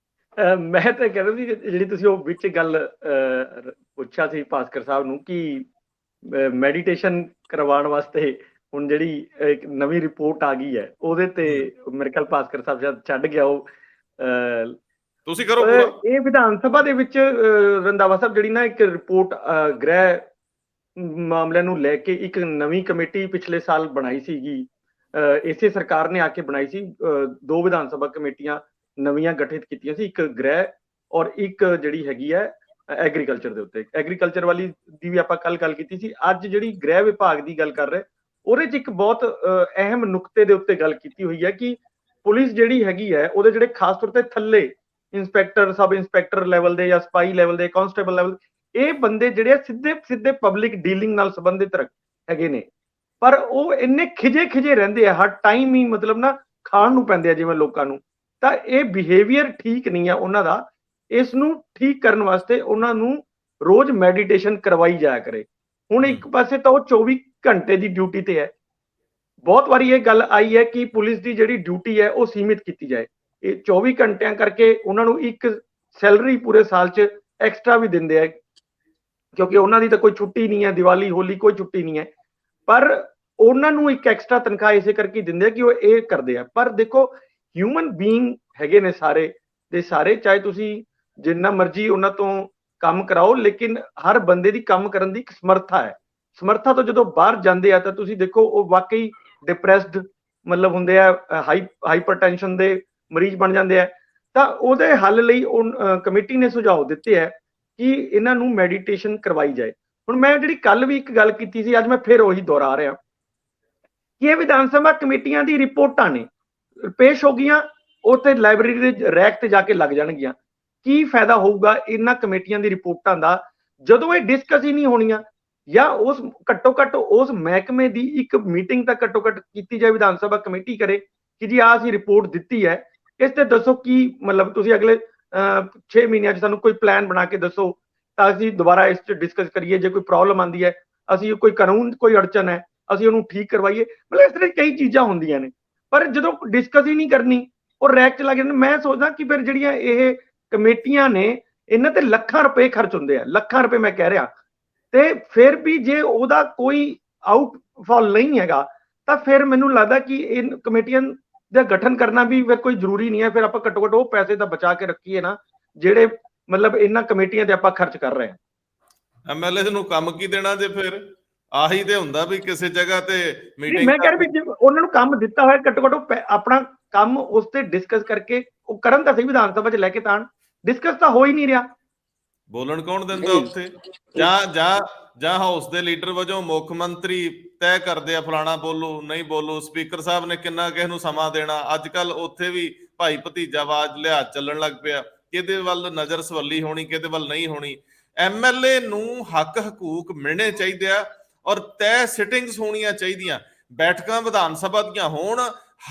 ਮੈਂ ਤਾਂ ਕਹਿੰਦਾ ਸੀ ਜਿਹੜੀ ਤੁਸੀਂ ਉਹ ਵਿੱਚ ਗੱਲ ਪੁੱਛਿਆ ਸੀ ਭਾਸਕਰ ਸਾਹਿਬ ਨੂੰ ਕਿ ਮੈਡੀਟੇਸ਼ਨ ਕਰਵਾਉਣ ਵਾਸਤੇ ਹੁਣ ਜਿਹੜੀ ਇੱਕ ਨਵੀਂ ਰਿਪੋਰਟ ਆ ਗਈ ਹੈ ਉਹਦੇ ਤੇ ਮੇਰੇ ਖਿਆਲ ਭਾਸਕਰ ਸਾਹਿਬ ਜਦ ਛੱਡ ਗਿਆ ਉਹ ਤੁਸੀਂ ਕਰੋ ਪੂਰਾ। ਇਹ ਵਿਧਾਨ ਸਭਾ ਦੇ ਵਿੱਚ ਰੰਧਾਵਾ ਸਾਹਿਬ ਜਿਹੜੀ ਨਾ ਇੱਕ ਰਿਪੋਰਟ ਗ੍ਰਹਿ ਮਾਮਲਿਆਂ ਨੂੰ ਲੈ ਕੇ ਇੱਕ ਨਵੀਂ ਕਮੇਟੀ ਪਿਛਲੇ ਸਾਲ ਬਣਾਈ ਸੀਗੀ, ਇਸੇ ਸਰਕਾਰ ਨੇ ਆ ਕੇ ਬਣਾਈ ਸੀ। 2 ਵਿਧਾਨ ਸਭਾ ਕਮੇਟੀਆਂ ਨਵੀਆਂ ਗਠਿਤ ਕੀਤੀਆਂ ਸੀ, ਇੱਕ ਗ੍ਰਹਿ ਔਰ ਇੱਕ ਜਿਹੜੀ ਹੈਗੀ ਹੈ ਐਗਰੀਕਲਚਰ ਦੇ ਉੱਤੇ। ਐਗਰੀਕਲਚਰ ਵਾਲੀ ਦੀ ਵੀ ਆਪਾਂ ਕੱਲ ਗੱਲ ਕੀਤੀ ਸੀ। ਅੱਜ ਜਿਹੜੀ ਗ੍ਰਹਿ ਵਿਭਾਗ ਦੀ ਗੱਲ ਕਰ ਰਹੇ ਉਹਦੇ 'ਚ ਇੱਕ ਬਹੁਤ ਅਹਿਮ ਨੁਕਤੇ ਦੇ ਉੱਤੇ ਗੱਲ ਕੀਤੀ ਹੋਈ ਹੈ ਕਿ ਪੁਲਿਸ ਜਿਹੜੀ ਹੈਗੀ ਹੈ ਉਹਦੇ ਜਿਹੜੇ ਖਾਸ ਤੌਰ ਤੇ ਥੱਲੇ ਇੰਸਪੈਕਟਰ, ਸਬ ਇੰਸਪੈਕਟਰ ਲੈਵਲ ਦੇ ਜਾਂ ਸਪਾਈ ਲੈਵਲ ਦੇ, ਕਾਂਸਟੇਬਲ ਲੈਵਲ, ਇਹ ਬੰਦੇ ਜਿਹੜੇ ਸਿੱਧੇ ਪਬਲਿਕ ਡੀਲਿੰਗ ਨਾਲ ਸੰਬੰਧਿਤ ਹੈਗੇ ਨੇ, ਪਰ ਉਹ ਇੰਨੇ ਖਿਜੇ ਰਹਿੰਦੇ ਆ ਹਰ ਟਾਈਮ ਹੀ, ਮਤਲਬ ਨਾ ਖਾਣ ਨੂੰ ਪੈਂਦੇ ਆ ਜਿਵੇਂ ਲੋਕਾਂ ਨੂੰ। ਤਾਂ ਇਹ ਬਿਹੇਵੀਅਰ ਠੀਕ ਨਹੀਂ ਆ ਉਹਨਾਂ ਦਾ। ਇਸ ਨੂੰ ਠੀਕ ਕਰਨ ਵਾਸਤੇ ਉਹਨਾਂ ਨੂੰ ਰੋਜ਼ ਮੈਡੀਟੇਸ਼ਨ ਕਰਵਾਈ ਜਾਇਆ ਕਰੇ। ਹੁਣ ਇੱਕ ਪਾਸੇ ਤਾਂ ਉਹ 24 ਘੰਟੇ ਦੀ ਡਿਊਟੀ ਤੇ ਹੈ। ਬਹੁਤ ਵਾਰੀ ਇਹ ਗੱਲ ਆਈ ਹੈ ਕਿ ਪੁਲਿਸ ਦੀ ਜਿਹੜੀ ਡਿਊਟੀ ਹੈ ਉਹ ਸੀਮਿਤ ਕੀਤੀ ਜਾਏ। ਇਹ 24 ਘੰਟਿਆਂ ਕਰਕੇ ਉਹਨਾਂ ਨੂੰ ਇੱਕ ਸੈਲਰੀ ਪੂਰੇ ਸਾਲ 'ਚ ਐਕਸਟਰਾ ਵੀ ਦਿੰਦੇ ਆ, ਕਿਉਂਕਿ ਉਹਨਾਂ ਦੀ ਤਾਂ ਕੋਈ ਛੁੱਟੀ ਨਹੀਂ ਹੈ, ਦੀਵਾਲੀ ਹੋਲੀ ਕੋਈ ਛੁੱਟੀ ਨਹੀਂ ਹੈ, ਪਰ ਉਹਨਾਂ ਨੂੰ ਇੱਕ ਐਕਸਟਰਾ ਤਨਖਾਹ ਇਸੇ ਕਰਕੇ ਦਿੰਦੇ ਆ ਕਿ ਉਹ ਇਹ ਕਰਦੇ ਆ। ਪਰ ਦੇਖੋ ਹਿਊਮਨ ਬੀਇੰਗ ਹੈਗੇ ਨੇ ਸਾਰੇ ਦੇ ਸਾਰੇ, ਚਾਹੇ ਤੁਸੀਂ ਜਿੰਨਾ ਮਰਜ਼ੀ ਉਹਨਾਂ ਤੋਂ ਕੰਮ ਕਰਾਓ, ਲੇਕਿਨ ਹਰ ਬੰਦੇ ਦੀ ਕੰਮ ਕਰਨ ਦੀ ਇੱਕ ਸਮਰੱਥਾ ਹੈ। ਸਮਰੱਥਾ ਤੋਂ ਜਦੋਂ ਬਾਹਰ ਜਾਂਦੇ ਆ ਤਾਂ ਤੁਸੀਂ ਦੇਖੋ ਉਹ ਵਾਕਈ ਡਿਪਰੈਸਡ ਮਤਲਬ ਹੁੰਦੇ ਆ, ਹਾਈਪਰਟੈਂਸ਼ਨ ਦੇ ਮਰੀਜ਼ ਬਣ ਜਾਂਦੇ ਆ। ਤਾਂ ਉਹਦੇ ਹੱਲ ਲਈ ਕਮੇਟੀ ਨੇ ਸੁਝਾਅ ਦਿੱਤੇ ਹੈ ਕਿ ਇਹਨਾਂ ਨੂੰ ਮੈਡੀਟੇਸ਼ਨ ਕਰਵਾਈ ਜਾਏ। ਹੁਣ ਮੈਂ ਜਿਹੜੀ ਕੱਲ ਵੀ ਇੱਕ ਗੱਲ ਕੀਤੀ ਸੀ, ਅੱਜ ਮੈਂ ਫਿਰ ਉਹੀ ਦੁਹਰਾ ਰਿਹਾ ਕਿ ਇਹ ਵਿਧਾਨ ਸਭਾ ਕਮੇਟੀਆਂ ਦੀ ਰਿਪੋਰਟਾਂ ਨੇ ਪੇਸ਼ ਹੋ ਗਈਆਂ, ਉਹ ਤੇ ਲਾਇਬ੍ਰੇਰੀ ਦੇ ਰੈਕ ਤੇ ਜਾ ਕੇ ਲੱਗ ਜਾਣਗੀਆਂ। ਕੀ ਫਾਇਦਾ ਹੋਊਗਾ ਇਹਨਾਂ ਕਮੇਟੀਆਂ ਦੀ ਰਿਪੋਰਟਾਂ ਦਾ ਜਦੋਂ ਇਹ ਡਿਸਕਸ ਹੀ ਨਹੀਂ ਹੋਣੀਆਂ? ਜਾਂ ਉਸ ਘੱਟੋ ਘੱਟ ਉਸ ਮਹਿਕਮੇ ਦੀ ਇੱਕ ਮੀਟਿੰਗ ਤਾਂ ਘੱਟੋ ਘੱਟ ਕੀਤੀ ਜਾਏ, ਵਿਧਾਨ ਸਭਾ ਕਮੇਟੀ ਕਰੇ ਕਿ ਜੀ ਆਹ ਅਸੀਂ ਰਿਪੋਰਟ ਦਿੱਤੀ ਹੈ, ਇਸ ਤੇ ਦੱਸੋ ਕੀ ਮਤਲਬ ਤੁਸੀਂ ਅਗਲੇ 6 ਮਹੀਨਿਆਂ 'ਚ ਸਾਨੂੰ ਕੋਈ ਪਲਾਨ ਬਣਾ ਕੇ ਦੱਸੋ ਤਾਂ ਅਸੀਂ ਦੁਬਾਰਾ ਇਸ 'ਚ ਡਿਸਕਸ ਕਰੀਏ। ਜੇ ਕੋਈ ਪ੍ਰੋਬਲਮ ਆਉਂਦੀ ਹੈ, ਅਸੀਂ ਕੋਈ ਕਾਨੂੰਨ ਕੋਈ ਅੜਚਨ ਹੈ, ਅਸੀਂ ਉਹਨੂੰ ਠੀਕ ਕਰਵਾਈਏ। ਮਤਲਬ ਇਸ ਤਰ੍ਹਾਂ ਕਈ ਚੀਜ਼ਾਂ ਹੁੰਦੀਆਂ ਨੇ, ਪਰ ਜਦੋਂ ਡਿਸਕਸ ਹੀ ਨਹੀਂ ਕਰਨੀ ਉਹ ਰੈਕ 'ਚ ਲੱਗ ਜਾਂਦੇ। ਮੈਂ ਸੋਚਦਾ ਕਿ ਫਿਰ ਜਿਹੜੀਆਂ ਇਹ ਕਮੇਟੀਆਂ ਨੇ ਇਹਨਾਂ ਤੇ ਲੱਖਾਂ ਰੁਪਏ ਖਰਚ ਹੁੰਦੇ ਆ, ਲੱਖਾਂ ਰੁਪਏ ਮੈਂ ਕਹਿ ਰਿਹਾ, ਤੇ ਫਿਰ ਵੀ ਜੇ ਉਹਦਾ ਕੋਈ ਆਊਟਫਾਲ ਨਹੀਂ ਹੈਗਾ ਤਾਂ ਫਿਰ ਮੈਨੂੰ ਲੱਗਦਾ ਕਿ ਇਹ ਕਮੇਟੀਆਂ ਦਾ ਗਠਨ ਕਰਨਾ ਵੀ ਫਿਰ ਕੋਈ ਜ਼ਰੂਰੀ ਨਹੀਂ ਹੈ। ਫਿਰ ਆਪਾਂ ਘੱਟੋ ਘੱਟ ਉਹ ਪੈਸੇ ਤਾਂ ਬਚਾ ਕੇ ਰੱਖੀਏ ਨਾ ਜਿਹੜੇ ਮਤਲਬ ਇਹਨਾਂ ਕਮੇਟੀਆਂ ਤੇ ਆਪਾਂ ਖਰਚ ਕਰ ਰਹੇ ਹਾਂ। MLA ਨੂੰ ਕੰਮ ਕੀ ਦੇਣਾ ਜੇ? ਫਿਰ ਆਹੀ ਤੇ ਹੁੰਦਾ ਵੀ ਕਿਸੇ ਜਗ੍ਹਾ ਤੇ ਮੀਟਿੰਗ। ਮੈਂ ਕਹਿ ਰਿਹਾ ਵੀ ਉਹਨਾਂ ਨੂੰ ਕੰਮ ਦਿੱਤਾ ਹੋਇਆ, ਘੱਟੋ ਘੱਟ ਆਪਣਾ ਕੰਮ ਉਸ ਤੇ ਡਿਸਕਸ ਕਰਕੇ ਉਹ ਕਰਨ ਤਾਂ ਸਹੀ, ਵਿਧਾਨ ਸਭਾ 'ਚ ਲੈ ਕੇ ਤਾਂ ਡਿਸਕਸ ਤਾਂ ਹੋ ਹੀ ਨਹੀਂ ਰਿਹਾ। ਬੋਲਣ ਕੌਣ ਦਿੰਦਾ ਉੱਥੇ? ਜਾਂ ਹਾਊਸ ਦੇ ਲੀਡਰ ਵਜੋਂ ਮੁੱਖ ਮੰਤਰੀ ਤੈਅ ਕਰਦੇ ਆ ਫਲਾਣਾ ਬੋਲੋ ਨਹੀਂ ਬੋਲੋ, ਸਪੀਕਰ ਸਾਹਿਬ ਨੇ ਕਿੰਨਾ ਕਿਸੇ ਨੂੰ ਸਮਾਂ ਦੇਣਾ। ਅੱਜ ਕੱਲ ਉੱਥੇ ਵੀ ਭਾਈ ਭਤੀਜਾਵਾਦ ਲਿਹਾਜ਼ ਚੱਲਣ ਲੱਗ ਪਿਆ, ਕਿਹਦੇ ਵੱਲ ਨਜ਼ਰ ਸਵੱਲੀ ਹੋਣੀ, ਕਿਹਦੇ ਵੱਲ ਨਹੀਂ ਹੋਣੀ। MLA ਨੂੰ ਹੱਕ ਹਕੂਕ ਮਿਲਣੇ ਚਾਹੀਦੇ ਆ ਔਰ ਤੈਅ ਸਿਟਿੰਗਸ ਹੋਣੀਆਂ ਚਾਹੀਦੀਆਂ, ਬੈਠਕਾਂ ਵਿਧਾਨ ਸਭਾ ਦੀਆਂ ਹੋਣ,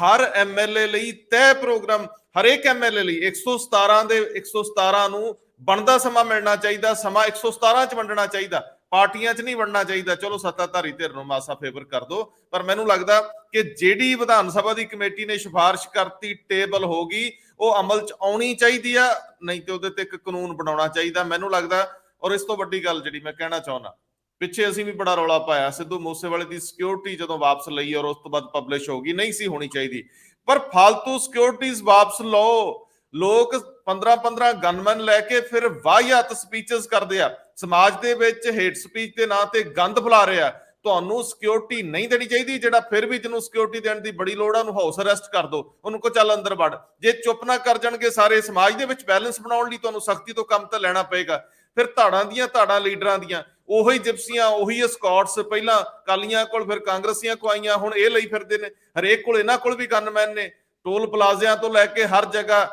ਹਰ MLA ਲਈ ਤੈਅ ਪ੍ਰੋਗਰਾਮ, ਹਰੇਕ MLA ਲਈ 117 ਦੇ 117 ਨੂੰ ਬਣਦਾ ਸਮਾਂ ਮਿਲਣਾ ਚਾਹੀਦਾ, ਸਮਾਂ 117 ਚ ਵੰਡਣਾ ਚਾਹੀਦਾ, ਪਾਰਟੀਆਂ ਚ ਨਹੀਂ ਵੰਡਣਾ ਚਾਹੀਦਾ। ਚਲੋ ਸੱਤਾਧਾਰੀ ਧਿਰ ਨੂੰ ਮਾਸਾ ਫੇਵਰ ਕਰ ਦੋ, ਪਰ ਮੈਨੂੰ ਲੱਗਦਾ ਕਿ ਜਿਹੜੀ ਵਿਧਾਨ ਸਭਾ ਦੀ ਕਮੇਟੀ ਨੇ ਸਿਫਾਰਿਸ਼ ਕਰਤੀ ਟੇਬਲ ਹੋ ਗਈ, ਉਹ ਅਮਲ ਚ ਆਉਣੀ ਚਾਹੀਦੀ ਆ, ਨਹੀਂ ਤੇ ਉਹਦੇ ਤੇ ਇੱਕ ਕਾਨੂੰਨ ਬਣਾਉਣਾ ਚਾਹੀਦਾ ਮੈਨੂੰ ਲੱਗਦਾ। ਔਰ ਇਸ ਤੋਂ ਵੱਡੀ ਗੱਲ ਜਿਹੜੀ ਮੈਂ ਕਹਿਣਾ ਚਾਹੁੰਦਾ, ਪਿੱਛੇ ਅਸੀਂ ਵੀ ਬੜਾ ਰੌਲਾ ਪਾਇਆ, ਸਿੱਧੂ ਮੂਸੇਵਾਲੇ ਦੀ ਸਿਕਿਉਰਿਟੀ ਜਦੋਂ ਵਾਪਸ ਲਈ ਔਰ ਉਸ ਤੋਂ ਬਾਅਦ ਪਬਲਿਸ਼ ਹੋ ਗਈ, ਨਹੀਂ ਸੀ ਹੋਣੀ ਚਾਹੀਦੀ। ਪਰ ਫालतू ਸਿਕਿਉਰਿਟੀਜ਼ ਵਾਪਸ ਲਓ। ਲੋਕ 15-15 ਗਨਮੈਨ ਲੈ ਕੇ ਫਿਰ ਵਾਹਿਯਾਤ ਸਪੀਚਸ ਕਰਦੇ ਆ, ਸਮਾਜ ਦੇ ਵਿੱਚ ਹੇਟ ਸਪੀਚ ਦੇ ਨਾਂ ਤੇ ਗੰਦ ਫੈਲਾ ਰਿਹਾ। ਤੁਹਾਨੂੰ ਸਿਕਿਉਰਿਟੀ ਨਹੀਂ ਦੇਣੀ ਚਾਹੀਦੀ। ਜਿਹੜਾ ਫਿਰ ਵੀ ਜਿਹਨੂੰ ਸਿਕਿਉਰਿਟੀ ਦੇਣ ਦੀ ਬੜੀ ਲੋੜ ਆ, ਉਹਨੂੰ ਹਾਊਸ ਅਰੈਸਟ ਕਰ ਦਿਓ, ਉਹਨੂੰ ਕੋ ਚੱਲ ਅੰਦਰ ਵੜ। ਜੇ ਚੁੱਪ ਨਾ ਕਰ ਜਾਣਗੇ ਸਾਰੇ, ਸਮਾਜ ਦੇ ਵਿੱਚ ਬੈਲੈਂਸ ਬਣਾਉਣ ਲਈ ਤੁਹਾਨੂੰ ਸਖਤੀ ਤੋਂ ਕੰਮ ਤਾਂ ਲੈਣਾ ਪਏਗਾ। ਫਿਰ ਧਾੜਾਂ ਦੀਆਂ ਧਾੜਾਂ ਲੀਡਰਾਂ ਦੀਆਂ, ਉਹੀ ਜਿਪਸੀਆਂ, ਉਹੀ ਸਕਾਟਸ, ਪਹਿਲਾਂ ਕਾਲੀਆਂ ਕੋਲ ਫਿਰ ਕਾਂਗਰਸੀਆਂ ਕੋ ਆਈਆਂ, ਹੁਣ ਇਹ ਲਈ ਫਿਰਦੇ ਨੇ। ਹਰੇਕ ਕੋਲ, ਇਹਨਾਂ ਕੋਲ ਵੀ ਗਨਮੈਨ ਨੇ। ਟੋਲ ਪਲਾਜ਼ਿਆਂ ਤੋਂ ਲੈ ਕੇ ਹਰ ਜਗ੍ਹਾ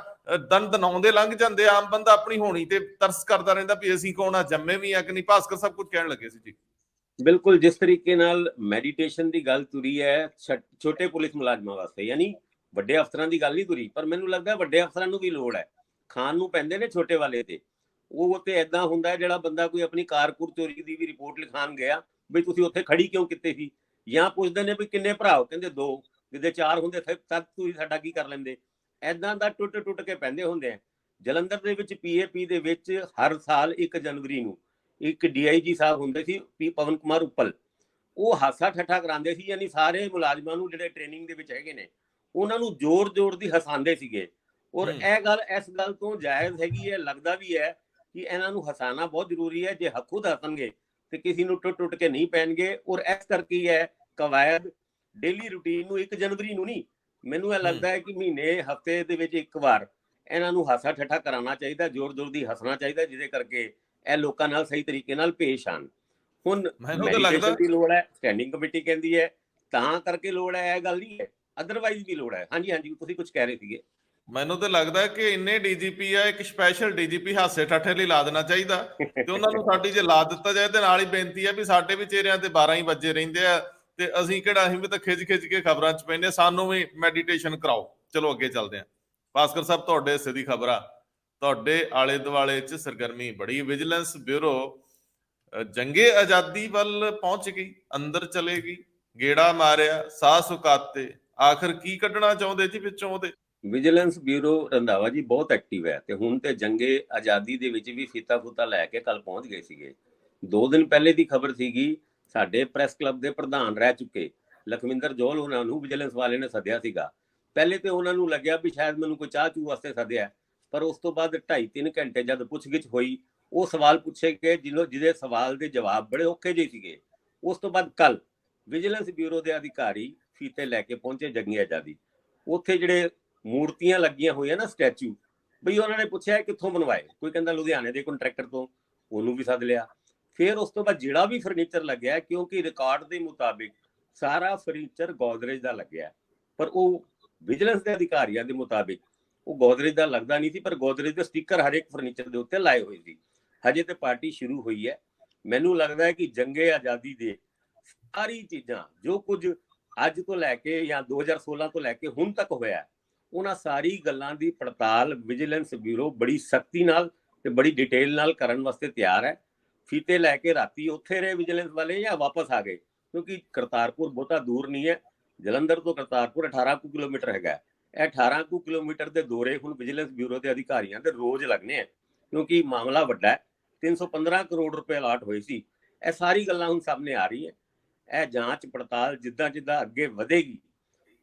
ਦੰਦ ਦਨਾਉਂਦੇ ਲੰਘ ਜਾਂਦੇ। ਆਮ ਬੰਦਾ ਆਪਣੀ ਹੋਣੀ ਤੇ ਤਰਸ ਕਰਦਾ ਰਹਿੰਦਾ ਵੀ ਅਸੀਂ ਕੌਣ ਆ, ਜੰਮੇ ਵੀ ਆ ਕਿ ਨਹੀਂ। ਭਾਸਕਰ ਸਭ ਕੁਝ ਕਹਿਣ ਲੱਗੇ ਸੀ ਜੀ। ਬਿਲਕੁਲ, ਜਿਸ ਤਰੀਕੇ ਨਾਲ ਮੈਡੀਟੇਸ਼ਨ ਦੀ ਗੱਲ ਤੁਰੀ ਹੈ ਛੋਟੇ ਪੁਲਿਸ ਮੁਲਾਜ਼ਮਾਂ ਵਾਸਤੇ, ਯਾਨੀ ਵੱਡੇ ਅਫਸਰਾਂ ਦੀ ਗੱਲ ਨਹੀਂ ਤੁਰੀ, ਪਰ ਮੈਨੂੰ ਲੱਗਦਾ ਵੱਡੇ ਅਫਸਰਾਂ ਨੂੰ ਵੀ ਲੋੜ ਹੈ। ਖਾਨ ਨੂੰ ਪੈਂਦੇ ਨੇ ਛੋਟੇ ਵਾਲੇ ਤੇ। ਉਹ ਤੇ ਏਦਾਂ ਹੁੰਦਾ ਜਿਹੜਾ ਬੰਦਾ ਕੋਈ ਆਪਣੀ ਕਾਰਕੁਰ ਚੋਰੀ ਦੀ ਵੀ ਰਿਪੋਰਟ ਲਿਖਾਣ ਗਿਆ, ਬਈ ਤੁਸੀਂ ਉੱਥੇ ਖੜੀ ਕਿਉਂ ਕੀਤੀ ਸੀ, ਜਾਂ ਪੁੱਛਦੇ ਨੇ ਵੀ ਕਿੰਨੇ ਭਰਾ ਹੋ, ਕਹਿੰਦੇ 2, ਜਿੱਦੇ 4 ਹੁੰਦੇ ਤਦ ਤੁਸੀਂ ਸਾਡਾ ਕੀ ਕਰ ਲੈਂਦੇ। ਏਦਾਂ ਦਾ ਟੁੱਟ ਕੇ ਪੈਂਦੇ ਹੁੰਦੇ ਆ। ਜਲੰਧਰ ਦੇ ਵਿੱਚ PAP ਦੇ ਵਿੱਚ ਹਰ ਸਾਲ 1 ਜਨਵਰੀ ਨੂੰ ਇੱਕ DIG ਸਾਹਿਬ ਹੁੰਦੇ ਸੀ, ਪਵਨ ਕੁਮਾਰ ਉੱਪਲ, ਉਹ ਹਾਸਾ ਠੱਠਾ ਕਰਾਉਂਦੇ ਸੀ, ਯਾਨੀ ਸਾਰੇ ਮੁਲਾਜ਼ਮਾਂ ਨੂੰ ਜਿਹੜੇ ਟ੍ਰੇਨਿੰਗ ਦੇ ਵਿੱਚ ਹੈਗੇ ਨੇ ਉਹਨਾਂ ਨੂੰ ਜ਼ੋਰ ਦੀ ਹਸਾਉਂਦੇ ਸੀਗੇ। ਔਰ ਇਹ ਗੱਲ ਇਸ ਗੱਲ ਤੋਂ ਜਾਇਜ਼ ਹੈਗੀ ਹੈ, ਲੱਗਦਾ ਵੀ ਹੈ ਕਿ ਇਹਨਾਂ ਨੂੰ ਹਸਾਉਣਾ ਬਹੁਤ ਜ਼ਰੂਰੀ ਹੈ। ਜੇ ਖੁਦ ਹੱਸਣਗੇ ਤੇ ਕਿਸੇ ਨੂੰ ਟੁੱਟ ਕੇ ਨਹੀਂ ਪੈਣਗੇ। ਔਰ ਇਸ ਕਰਕੇ ਹੈ ਕਵਾਇਦ ਡੇਲੀ ਰੂਟੀਨ ਨੂੰ 1 ਜਨਵਰੀ ਨੂੰ ਨਹੀਂ, ਮੈਨੂੰ ਇਹ ਲੱਗਦਾ ਹੈ ਕਿ ਮਹੀਨੇ ਹਫ਼ਤੇ ਦੇ ਵਿੱਚ 1 ਵਾਰ ਇਹਨਾਂ ਨੂੰ ਹਾਸਾ ਠੱਠਾ ਕਰਾਉਣਾ ਚਾਹੀਦਾ, ਜ਼ੋਰ ਦੀ ਹੱਸਣਾ ਚਾਹੀਦਾ, ਜਿਹਦੇ ਕਰਕੇ ਇਹ ਲੋਕਾਂ ਨਾਲ ਸਹੀ ਤਰੀਕੇ ਨਾਲ ਪੇਸ਼ ਆਣ। ਹੁਣ ਮੈਡੀਟੇਸ਼ਨ ਦੀ ਲੋੜ ਹੈ, ਸਟੈਂਡਿੰਗ ਕਮੇਟੀ ਕਹਿੰਦੀ ਹੈ, ਤਾਂ ਕਰਕੇ ਲੋੜ ਹੈ, ਇਹ ਗੱਲ ਨਹੀਂ ਹੈ, ਅਦਰਵਾਈਜ਼ ਵੀ ਲੋੜ ਹੈ। ਹਾਂਜੀ, ਤੁਸੀਂ ਕੁਝ ਕਹਿ ਰਹੇ ਸੀਗੇ। ਮੈਨੂੰ ਤਾਂ ਲੱਗਦਾ ਕਿ ਇੰਨੇ DGP ਆ, ਇੱਕ ਸਪੈਸ਼ਲ DGP ਹਾਸੇ ਠੱਠੇ ਲਈ ਲਾ ਦੇਣਾ ਚਾਹੀਦਾ ਤੇ ਉਹਨਾਂ ਨੂੰ ਸਾਡੀ ਜੇ ਲਾ ਦਿੱਤਾ ਜਾਏ ਤੇ ਨਾਲ ਹੀ ਬੇਨਤੀ ਹੈ ਵੀ ਸਾਡੇ ਵੀ ਚਿਹਰਿਆਂ ਤੇ 12 ਹੀ ਵੱਜੇ ਰਹਿੰਦੇ ਆ ਤੇ ਅਸੀਂ ਕਿਹੜਾ, ਅਸੀਂ ਵੀ ਤਾਂ ਖਿੱਚ ਕੇ ਖਬਰਾਂ 'ਚ ਪੈਂਦੇ, ਸਾਨੂੰ ਵੀ ਮੈਡੀਟੇਸ਼ਨ ਕਰਾਓ। ਚਲੋ ਅੱਗੇ ਚੱਲਦੇ ਹਾਂ। ਭਾਸਕਰ ਸਾਹਿਬ, ਤੁਹਾਡੇ ਹਿੱਸੇ ਦੀ ਖਬਰ ਆ, ਤੁਹਾਡੇ ਆਲੇ ਦੁਆਲੇ 'ਚ ਸਰਗਰਮੀ ਬੜੀ। ਵਿਜੀਲੈਂਸ ਬਿਊਰੋ ਜੰਗੇ ਆਜ਼ਾਦੀ ਵੱਲ ਪਹੁੰਚ ਗਈ, ਅੰਦਰ ਚਲੇ ਗਈ, ਗੇੜਾ ਮਾਰਿਆ, ਸਾਹ ਸੁਕਾਤੇ। ਆਖਰ ਕੀ ਕੱਢਣਾ ਚਾਹੁੰਦੇ ਜੀ ਵਿੱਚੋਂ ਉਹਦੇ? ਵਿਜੀਲੈਂਸ ਬਿਊਰੋ ਰੰਧਾਵਾ ਜੀ ਬਹੁਤ ਐਕਟਿਵ ਹੈ ਤੇ ਹੁਣ ਤੇ ਜੰਗੇ ਆਜ਼ਾਦੀ ਦੇ ਵਿੱਚ ਵੀ ਫੀਤਾ ਫੂਤਾ ਲੈ ਕੇ ਕੱਲ ਪਹੁੰਚ ਗਏ ਸੀਗੇ। 2 ਦਿਨ ਪਹਿਲੇ ਦੀ ਖਬਰ ਸੀਗੀ, ਸਾਡੇ ਪ੍ਰੈਸ ਕਲੱਬ ਦੇ ਪ੍ਰਧਾਨ ਰਹਿ ਚੁੱਕੇ ਲਖਵਿੰਦਰ ਜੋਹਲ ਉਹਨਾਂ ਨੂੰ ਵਿਜੀਲੈਂਸ ਵਾਲੇ ਨੇ ਸੱਦਿਆ ਸੀਗਾ। ਪਹਿਲੇ ਤੇ ਉਹਨਾਂ ਨੂੰ ਲੱਗਿਆ ਵੀ ਸ਼ਾਇਦ ਮੈਨੂੰ ਕੋਈ ਚਾਹ ਚੂ ਵਾਸਤੇ ਸੱਦਿਆ, ਪਰ ਉਸ ਤੋਂ ਬਾਅਦ 2.5-3 ਘੰਟੇ ਜਦ ਪੁੱਛਗਿੱਛ ਹੋਈ, ਉਹ ਸਵਾਲ ਪੁੱਛੇ ਗਏ ਜਿਹਦੇ ਸਵਾਲ ਦੇ ਜਵਾਬ ਬੜੇ ਔਖੇ ਜਿਹੇ ਸੀਗੇ। ਉਸ ਤੋਂ ਬਾਅਦ ਕੱਲ ਵਿਜੀਲੈਂਸ ਬਿਊਰੋ ਦੇ ਅਧਿਕਾਰੀ ਫੀਤੇ ਲੈ ਕੇ ਪਹੁੰਚੇ ਜੰਗੀ ਆਜ਼ਾਦੀ। ਉੱਥੇ ਜਿਹੜੇ ਮੂਰਤੀਆਂ ਲੱਗੀਆਂ ਹੋਈਆਂ ਨਾ, ਸਟੈਚੂ, ਬਈ ਉਹਨਾਂ ਨੇ ਪੁੱਛਿਆ ਕਿੱਥੋਂ ਬਣਵਾਏ। ਕੋਈ ਕਹਿੰਦਾ ਲੁਧਿਆਣੇ ਦੇ ਕੰਟਰੈਕਟਰ ਤੋਂ, ਉਹਨੂੰ ਵੀ ਸੱਦ ਲਿਆ। ਫਿਰ ਉਸ ਤੋਂ ਬਾਅਦ ਜਿਹੜਾ ਵੀ ਫਰਨੀਚਰ ਲੱਗਿਆ, ਕਿਉਂਕਿ ਰਿਕਾਰਡ ਦੇ ਮੁਤਾਬਿਕ ਸਾਰਾ ਫਰਨੀਚਰ ਗੋਦਰੇਜ ਦਾ ਲੱਗਿਆ, ਪਰ ਉਹ ਵਿਜੀਲੈਂਸ ਦੇ ਅਧਿਕਾਰੀਆਂ ਦੇ ਮੁਤਾਬਿਕ ਉਹ ਗੋਦਰੇਜ ਦਾ ਲੱਗਦਾ ਨਹੀਂ ਸੀ, ਪਰ ਗੋਦਰੇਜ ਦੇ ਸਟicker ਹਰ ਇੱਕ ਫਰਨੀਚਰ ਦੇ ਉੱਤੇ ਲਾਏ ਹੋਏ ਸੀ। ਹਜੇ ਤੇ ਪਾਰਟੀ ਸ਼ੁਰੂ ਹੋਈ ਹੈ। ਮੈਨੂੰ ਲੱਗਦਾ ਹੈ ਕਿ ਜੰਗੇ ਆਜ਼ਾਦੀ ਦੇ ਸਾਰੀ ਚੀਜ਼ਾਂ, ਜੋ ਕੁਝ ਅੱਜ ਤੋਂ ਲੈ ਕੇ ਜਾਂ 2016 ਤੋਂ ਲੈ ਕੇ ਹੁਣ ਤੱਕ ਹੋਇਆ, ਉਹਨਾਂ ਸਾਰੀ ਗੱਲਾਂ ਦੀ ਪੜਤਾਲ ਵਿਜੀਲੈਂਸ ਬਿਊਰੋ ਬੜੀ ਸਖਤੀ ਨਾਲ ਤੇ ਬੜੀ ਡਿਟੇਲ ਨਾਲ ਕਰਨ ਵਾਸਤੇ ਤਿਆਰ ਹੈ। ਫੀਤੇ ਲੈ ਕੇ ਰਾਤੀ ਉੱਥੇ ਰਹੇ ਵਿਜੀਲੈਂਸ ਵਾਲੇ ਜਾਂ ਵਾਪਸ ਆ ਗਏ, ਕਿਉਂਕਿ ਕਰਤਾਰਪੁਰ ਬਹੁਤਾ ਦੂਰ ਨਹੀਂ ਹੈ। ਜਲੰਧਰ ਤੋਂ ਕਰਤਾਰਪੁਰ 18 ਕਿਲੋਮੀਟਰ ਹੈਗਾ। ਇਹ 18 ਕਿਲੋਮੀਟਰ ਦੇ ਦੌਰੇ ਹੁਣ ਵਿਜੀਲੈਂਸ ਬਿਊਰੋ ਦੇ ਅਧਿਕਾਰੀਆਂ ਦੇ ਰੋਜ਼ ਲੱਗਣੇ ਆ, ਕਿਉਂਕਿ ਮਾਮਲਾ ਵੱਡਾ ਹੈ। 315 ਕਰੋੜ ਰੁਪਏ ਅਲਾਟ ਹੋਏ ਸੀ। ਇਹ ਸਾਰੀ ਗੱਲਾਂ ਹੁਣ ਸਾਹਮਣੇ ਆ ਰਹੀ ਹੈ। ਇਹ ਜਾਂਚ ਪੜਤਾਲ ਜਿੱਦਾਂ ਅੱਗੇ ਵਧੇਗੀ,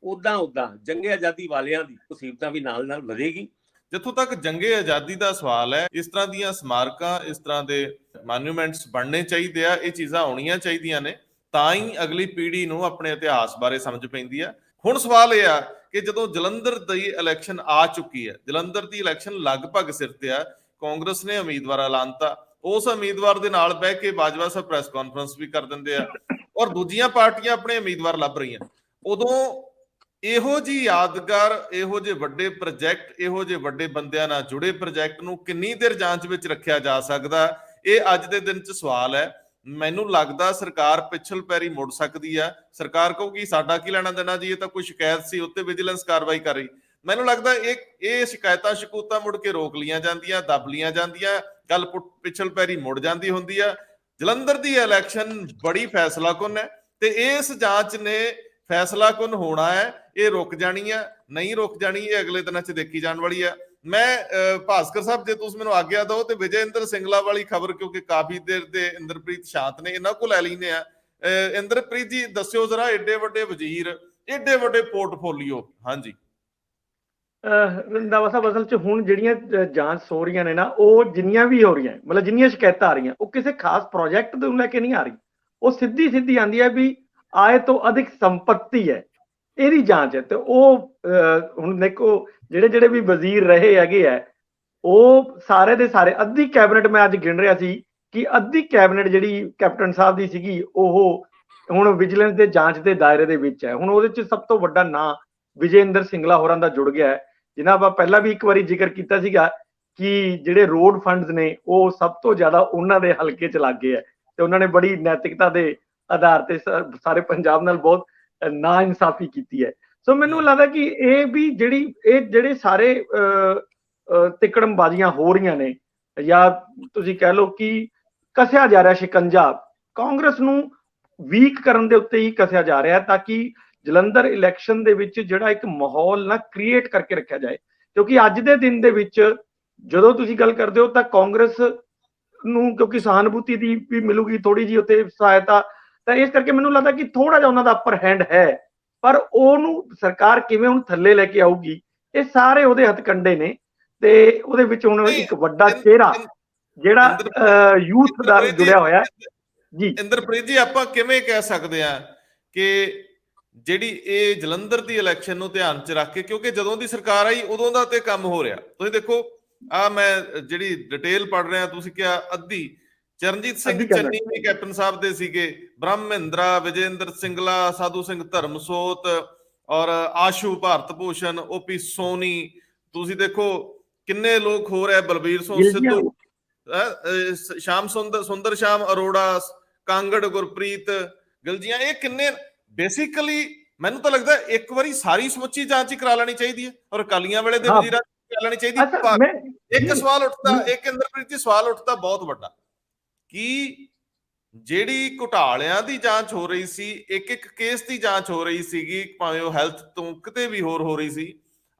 ਉਦਾਂ ਜੰਗੇ ਆਜ਼ਾਦੀ ਵਾਲਿਆਂ ਦੀ ਮੁਸੀਬਤਾਂ ਵੀ ਨਾਲ ਵਧੇਗੀ। ਜਿੱਥੋਂ ਤੱਕ ਜੰਗੇ ਆਜ਼ਾਦੀ ਦਾ ਸਵਾਲ ਹੈ, ਇਸ ਤਰ੍ਹਾਂ ਦੀਆਂ ਸਮਾਰਕਾਂ, ਇਸ ਤਰ੍ਹਾਂ ਦੇ ਮੋਨੂਮੈਂਟਸ ਬਣਨੇ ਚਾਹੀਦੇ ਆ। ਇਹ ਚੀਜ਼ਾਂ ਆਉਣੀਆਂ ਚਾਹੀਦੀਆਂ ਨੇ, ਤਾਂ ਹੀ ਅਗਲੀ ਪੀੜ੍ਹੀ ਨੂੰ ਆਪਣੇ ਇਤਿਹਾਸ ਬਾਰੇ ਸਮਝ ਪੈਂਦੀ ਆ। ਹੁਣ ਸਵਾਲ ਇਹ ਆ ਕਿ ਜਦੋਂ ਜਲੰਧਰ ਦੀ ਇਲੈਕਸ਼ਨ ਆ ਚੁੱਕੀ ਹੈ, ਜਲੰਧਰ ਦੀ ਇਲੈਕਸ਼ਨ ਲਗਭਗ ਸਿਰ ਤੇ ਆ, ਕਾਂਗਰਸ ਨੇ ਉਮੀਦਵਾਰ ਐਲਾਨਤਾ, ਉਸ ਉਮੀਦਵਾਰ ਦੇ ਨਾਲ ਬਹਿ ਕੇ ਬਾਜਵਾ ਸਾਹਿਬ ਪ੍ਰੈਸ ਕਾਨਫਰੰਸ ਵੀ ਕਰ ਦਿੰਦੇ ਆ ਔਰ ਦੂਜੀਆਂ ਪਾਰਟੀਆਂ ਆਪਣੇ ਉਮੀਦਵਾਰ ਲੱਭ ਰਹੀਆਂ। ਉਦੋਂ ਇਹੋ ਜਿਹੀ ਯਾਦਗਾਰ, ਇਹੋ ਜਿਹੇ ਵੱਡੇ ਪ੍ਰੋਜੈਕਟ, ਇਹੋ ਜਿਹੇ ਵੱਡੇ ਬੰਦਿਆਂ ਨਾਲ ਜੁੜੇ ਪ੍ਰੋਜੈਕਟ ਨੂੰ ਕਿੰਨੀ ਦੇਰ ਜਾਂਚ ਵਿੱਚ ਰੱਖਿਆ ਜਾ ਸਕਦਾ, ਇਹ ਅੱਜ ਦੇ ਦਿਨ 'ਚ ਸਵਾਲ ਹੈ। ਮੈਨੂੰ ਲੱਗਦਾ ਸਰਕਾਰ ਪਿਛਲ ਪੈਰੀ ਮੁੜ ਸਕਦੀ ਆ। ਸਰਕਾਰ ਕਹੂਗੀ ਸਾਡਾ ਕੀ ਲੈਣਾ ਦੇਣਾ ਜੀ, ਇਹ ਤਾਂ ਕੋਈ ਸ਼ਿਕਾਇਤ ਸੀ, ਉੱਤੇ ਵਿਜੀਲੈਂਸ ਕਾਰਵਾਈ ਕਰ ਰਹੀ। ਮੈਨੂੰ ਲੱਗਦਾ ਇਹ ਸ਼ਿਕਾਇਤਾਂ ਸ਼ਿਕੂਤਾਂ ਮੁੜ ਕੇ ਰੋਕ ਲੀਆਂ ਜਾਂਦੀਆਂ, ਦੱਬ ਲੀਆਂ ਜਾਂਦੀਆਂ, ਗੱਲ ਪਿਛਲ ਪੈਰੀ ਮੁੜ ਜਾਂਦੀ ਹੁੰਦੀ ਆ। ਜਲੰਧਰ ਦੀ ਇਲੈਕਸ਼ਨ ਬੜੀ ਫੈਸਲਾਕੁੰਨ ਹੈ ਤੇ ਇਸ ਜਾਂਚ ਨੇ ਫੈਸਲਾਕੁੰਨ ਹੋਣਾ ਹੈ। ਇਹ ਰੁਕ ਜਾਣੀ ਆ, ਨਹੀਂ ਰੁਕ ਜਾਣੀ, ਇਹ ਅਗਲੇ ਦਿਨਾਂ 'ਚ ਦੇਖੀ ਜਾਣ ਵਾਲੀ ਆ। ਮੈਂ ਭਾਸਕਰ ਸਾਹਿਬ ਜੇ ਤੁਸੀਂ ਮੈਨੂੰ ਆਗਿਆ ਦਿਓ ਤੇ ਵਿਜੇਂਦਰ ਸਿੰਗਲਾ ਵਾਲੀ ਖਬਰ, ਕਿਉਂਕਿ ਕਾਫੀ ਦੇਰ ਦੇ ਇੰਦਰਪ੍ਰੀਤ ਸ਼ਾਂਤ ਨੇ, ਇਹਨਾਂ ਕੋਲ ਲੈ ਲੈਂਦੇ ਆ। ਇੰਦਰਪ੍ਰੀਤ ਜੀ ਦੱਸਿਓ ਜ਼ਰਾ, ਏਡੇ ਵੱਡੇ ਵਜ਼ੀਰ, ਏਡੇ ਵੱਡੇ ਪੋਰਟਫੋਲੀਓ। ਹਾਂਜੀ ਰੰਧਾਵਾ ਸਾਹਿਬ, ਅਸਲ 'ਚ ਹੁਣ ਜਿਹੜੀਆਂ ਜਾਂਚ ਹੋ ਰਹੀਆਂ ਨੇ ਨਾ, ਉਹ ਜਿੰਨੀਆਂ ਵੀ ਹੋ ਰਹੀਆਂ, ਮਤਲਬ ਜਿੰਨੀਆਂ ਸ਼ਿਕਾਇਤਾਂ ਆ ਰਹੀਆਂ, ਉਹ ਕਿਸੇ ਖਾਸ ਪ੍ਰੋਜੈਕਟ ਨੂੰ ਲੈ ਕੇ ਨਹੀਂ ਆ ਰਹੀ। ਉਹ ਸਿੱਧੀ ਆਉਂਦੀ ਹੈ ਵੀ ਆਏ ਤੋਂ ਅਧਿਕ ਸੰਪत्ति ਹੈ, ਇਹਦੀ ਜਾਂਚ ਹੈ। ਤੇ ਉਹ ਹੁਣ ਦੇਖੋ ਜਿਹੜੇ ਵੀ ਵਜ਼ੀਰ ਰਹੇ ਹੈਗੇ ਆ, ਉਹ ਸਾਰੇ ਦੇ ਸਾਰੇ, ਅੱਧੀ ਕੈਬਨਿਟ, ਮੈਂ ਅੱਜ ਗਿਣ ਰਿਹਾ ਸੀ ਕਿ ਅੱਧੀ ਕੈਬਨਿਟ ਜਿਹੜੀ ਕੈਪਟਨ ਸਾਹਿਬ ਦੀ ਸੀਗੀ, ਉਹ ਹੁਣ ਵਿਜੀਲੈਂਸ ਦੇ ਜਾਂਚ ਦੇ ਦਾਇਰੇ ਦੇ ਵਿੱਚ ਹੈ। ਹੁਣ ਉਹਦੇ 'ਚ ਸਭ ਤੋਂ ਵੱਡਾ ਨਾਂ ਵਿਜੇਂਦਰ ਸਿੰਗਲਾ ਹੋਰਾਂ ਦਾ ਜੁੜ ਗਿਆ ਹੈ, ਜਿਨ੍ਹਾਂ ਆਪਾਂ ਪਹਿਲਾਂ ਵੀ ਇੱਕ ਵਾਰੀ ਜ਼ਿਕਰ ਕੀਤਾ ਸੀਗਾ ਕਿ ਜਿਹੜੇ ਰੋਡ ਫੰਡਸ ਨੇ ਉਹ ਸਭ ਤੋਂ ਜ਼ਿਆਦਾ ਉਹਨਾਂ ਦੇ ਹਲਕੇ 'ਚ ਲੱਗ ਗਏ ਹੈ, ਤੇ ਉਹਨਾਂ ਨੇ ਬੜੀ ਨੈਤਿਕਤਾ ਦੇ ਆਧਾਰ ਤੇ ਸਾਰੇ ਪੰਜਾਬ ਨਾਲ ਬਹੁਤ ਨਾ ਇਨਸਾਫੀ ਕੀਤੀ ਹੈ। ਸੋ ਮੈਨੂੰ ਲੱਗਦਾ ਕਿ ਇਹ ਵੀ ਜਿਹੜੇ ਸਾਰੇ ਤਿਕੜਮਬਾਜ਼ੀਆਂ ਹੋ ਰਹੀਆਂ ਨੇ, ਜਾਂ ਤੁਸੀਂ ਕਹਿ ਲਓ ਕਿ ਕਸਿਆ ਜਾ ਰਿਹਾ ਸ਼ਿਕੰਜਾ, ਕਾਂਗਰਸ ਨੂੰ ਵੀਕ ਕਰਨ ਦੇ ਉੱਤੇ ਹੀ ਕਸਿਆ ਜਾ ਰਿਹਾ, ਤਾਂ ਕਿ ਜਲੰਧਰ ਇਲੈਕਸ਼ਨ ਦੇ ਵਿੱਚ ਜਿਹੜਾ ਇੱਕ ਮਾਹੌਲ ਨਾ ਕ੍ਰੀਏਟ ਕਰਕੇ ਰੱਖਿਆ ਜਾਏ। ਕਿਉਂਕਿ ਅੱਜ ਦੇ ਦਿਨ ਦੇ ਵਿੱਚ ਜਦੋਂ ਤੁਸੀਂ ਗੱਲ ਕਰਦੇ ਹੋ ਤਾਂ ਕਾਂਗਰਸ ਨੂੰ ਕਿਉਂਕਿ ਸਹਾਨੁਭੂਤੀ ਦੀ ਵੀ ਮਿਲੂਗੀ ਥੋੜੀ ਜੀ ਉੱਤੇ ਸਹਾਇਤਾ, ਤਾਂ ਇਸ ਕਰਕੇ ਮੈਨੂੰ ਲੱਗਦਾ ਕਿ ਥੋੜਾ ਜਿਹਾ ਉਹਨਾਂ ਦਾ ਅਪਰ ਹੈਂਡ ਹੈ, ਪਰ ਉਹਨੂੰ ਸਰਕਾਰ ਕਿਵੇਂ ਹੁਣ ਥੱਲੇ ਲੈ ਕੇ ਆਊਗੀ, ਇਹ ਸਾਰੇ ਉਹਦੇ ਹੱਥਕੰਡੇ ਨੇ। ਤੇ ਉਹਦੇ ਵਿੱਚ ਹੁਣ ਇੱਕ ਵੱਡਾ ਚਿਹਰਾ ਜਿਹੜਾ ਯੂਥ ਦਾ ਜੁੜਿਆ ਹੋਇਆ ਜੀ। ਇੰਦਰਪ੍ਰੀਤ ਜੀ, ਆਪਾਂ ਕਿਵੇਂ ਕਹਿ ਸਕਦੇ ਆ ਕਿ ਜਿਹੜੀ ਇਹ ਜਲੰਧਰ ਦੀ ਇਲੈਕਸ਼ਨ ਨੂੰ ਧਿਆਨ 'ਚ ਰੱਖ ਕੇ, ਕਿਉਂਕਿ ਜਦੋਂ ਦੀ ਸਰਕਾਰ ਆਈ ਉਦੋਂ ਦਾ ਤੇ ਕੰਮ ਹੋ ਰਿਹਾ, ਤੁਸੀਂ ਦੇਖੋ ਆ ਮੈਂ ਜਿਹੜੀ ਡਿਟੇਲ ਪੜ੍ਹ ਰਿਹਾ, ਤੁਸੀਂ ਕਿਹਾ ਅੱਧੀ, ਚਰਨਜੀਤ ਸਿੰਘ ਚੰਨੀ ਵੀ ਕੈਪਟਨ ਸਾਹਿਬ ਦੇ ਸੀਗੇ, ਬ੍ਰਹਮ ਮਹਿੰਦਰਾ, ਵਿਜੇਂਦਰ ਸਿੰਗਲਾ, ਸਾਧੂ ਸਿੰਘ ਧਰਮਸੋਤ ਔਰ ਆਸ਼ੂ ਭਾਰਤ ਭੂਸ਼ਣ, ਓਪੀ ਸੋਨੀ, ਤੁਸੀਂ ਦੇਖੋ ਕਿੰਨੇ ਲੋਕ ਹੋ ਰਿਹਾ, ਬਲਬੀਰ ਸਿੰਘ ਸਿੱਧੂ, ਸ਼ਾਮ ਸੁੰਦਰ ਸ਼ਾਮ ਅਰੋੜਾ, ਕਾਂਗੜ ਗੁਰਪ੍ਰੀਤ ਗਿਲਜੀਆਂ, ਇਹ ਕਿੰਨੇ ਬੇਸਿਕਲੀ ਮੈਨੂੰ ਤਾਂ ਲੱਗਦਾ ਇੱਕ ਵਾਰੀ ਸਾਰੀ ਸਮੁੱਚੀ ਜਾਂਚ ਹੀ ਕਰਾ ਲੈਣੀ ਚਾਹੀਦੀ ਹੈ, ਔਰ ਅਕਾਲੀਆਂ ਵੇਲੇ ਦੇ ਵਜ਼ੀਰਾਂ ਕਰਾ ਲੈਣੀ ਚਾਹੀਦੀ ਹੈ। ਇੱਕ ਸਵਾਲ ਉੱਠਦਾ, ਇੱਕ ਇੰਦਰਪ੍ਰੀਤ ਜੀ ਸਵਾਲ ਉੱਠਦਾ ਬਹੁਤ ਵੱਡਾ, ਕਿ ਜਿਹੜੀ ਘੁਟਾਲਿਆਂ ਦੀ ਜਾਂਚ ਹੋ ਰਹੀ ਸੀ, ਇੱਕ ਕੇਸ ਦੀ ਜਾਂਚ ਹੋ ਰਹੀ ਸੀਗੀ, ਭਾਵੇਂ ਉਹ ਹੈਲਥ ਤੋਂ ਕਿਤੇ ਵੀ ਹੋਰ ਹੋ ਰਹੀ ਸੀ,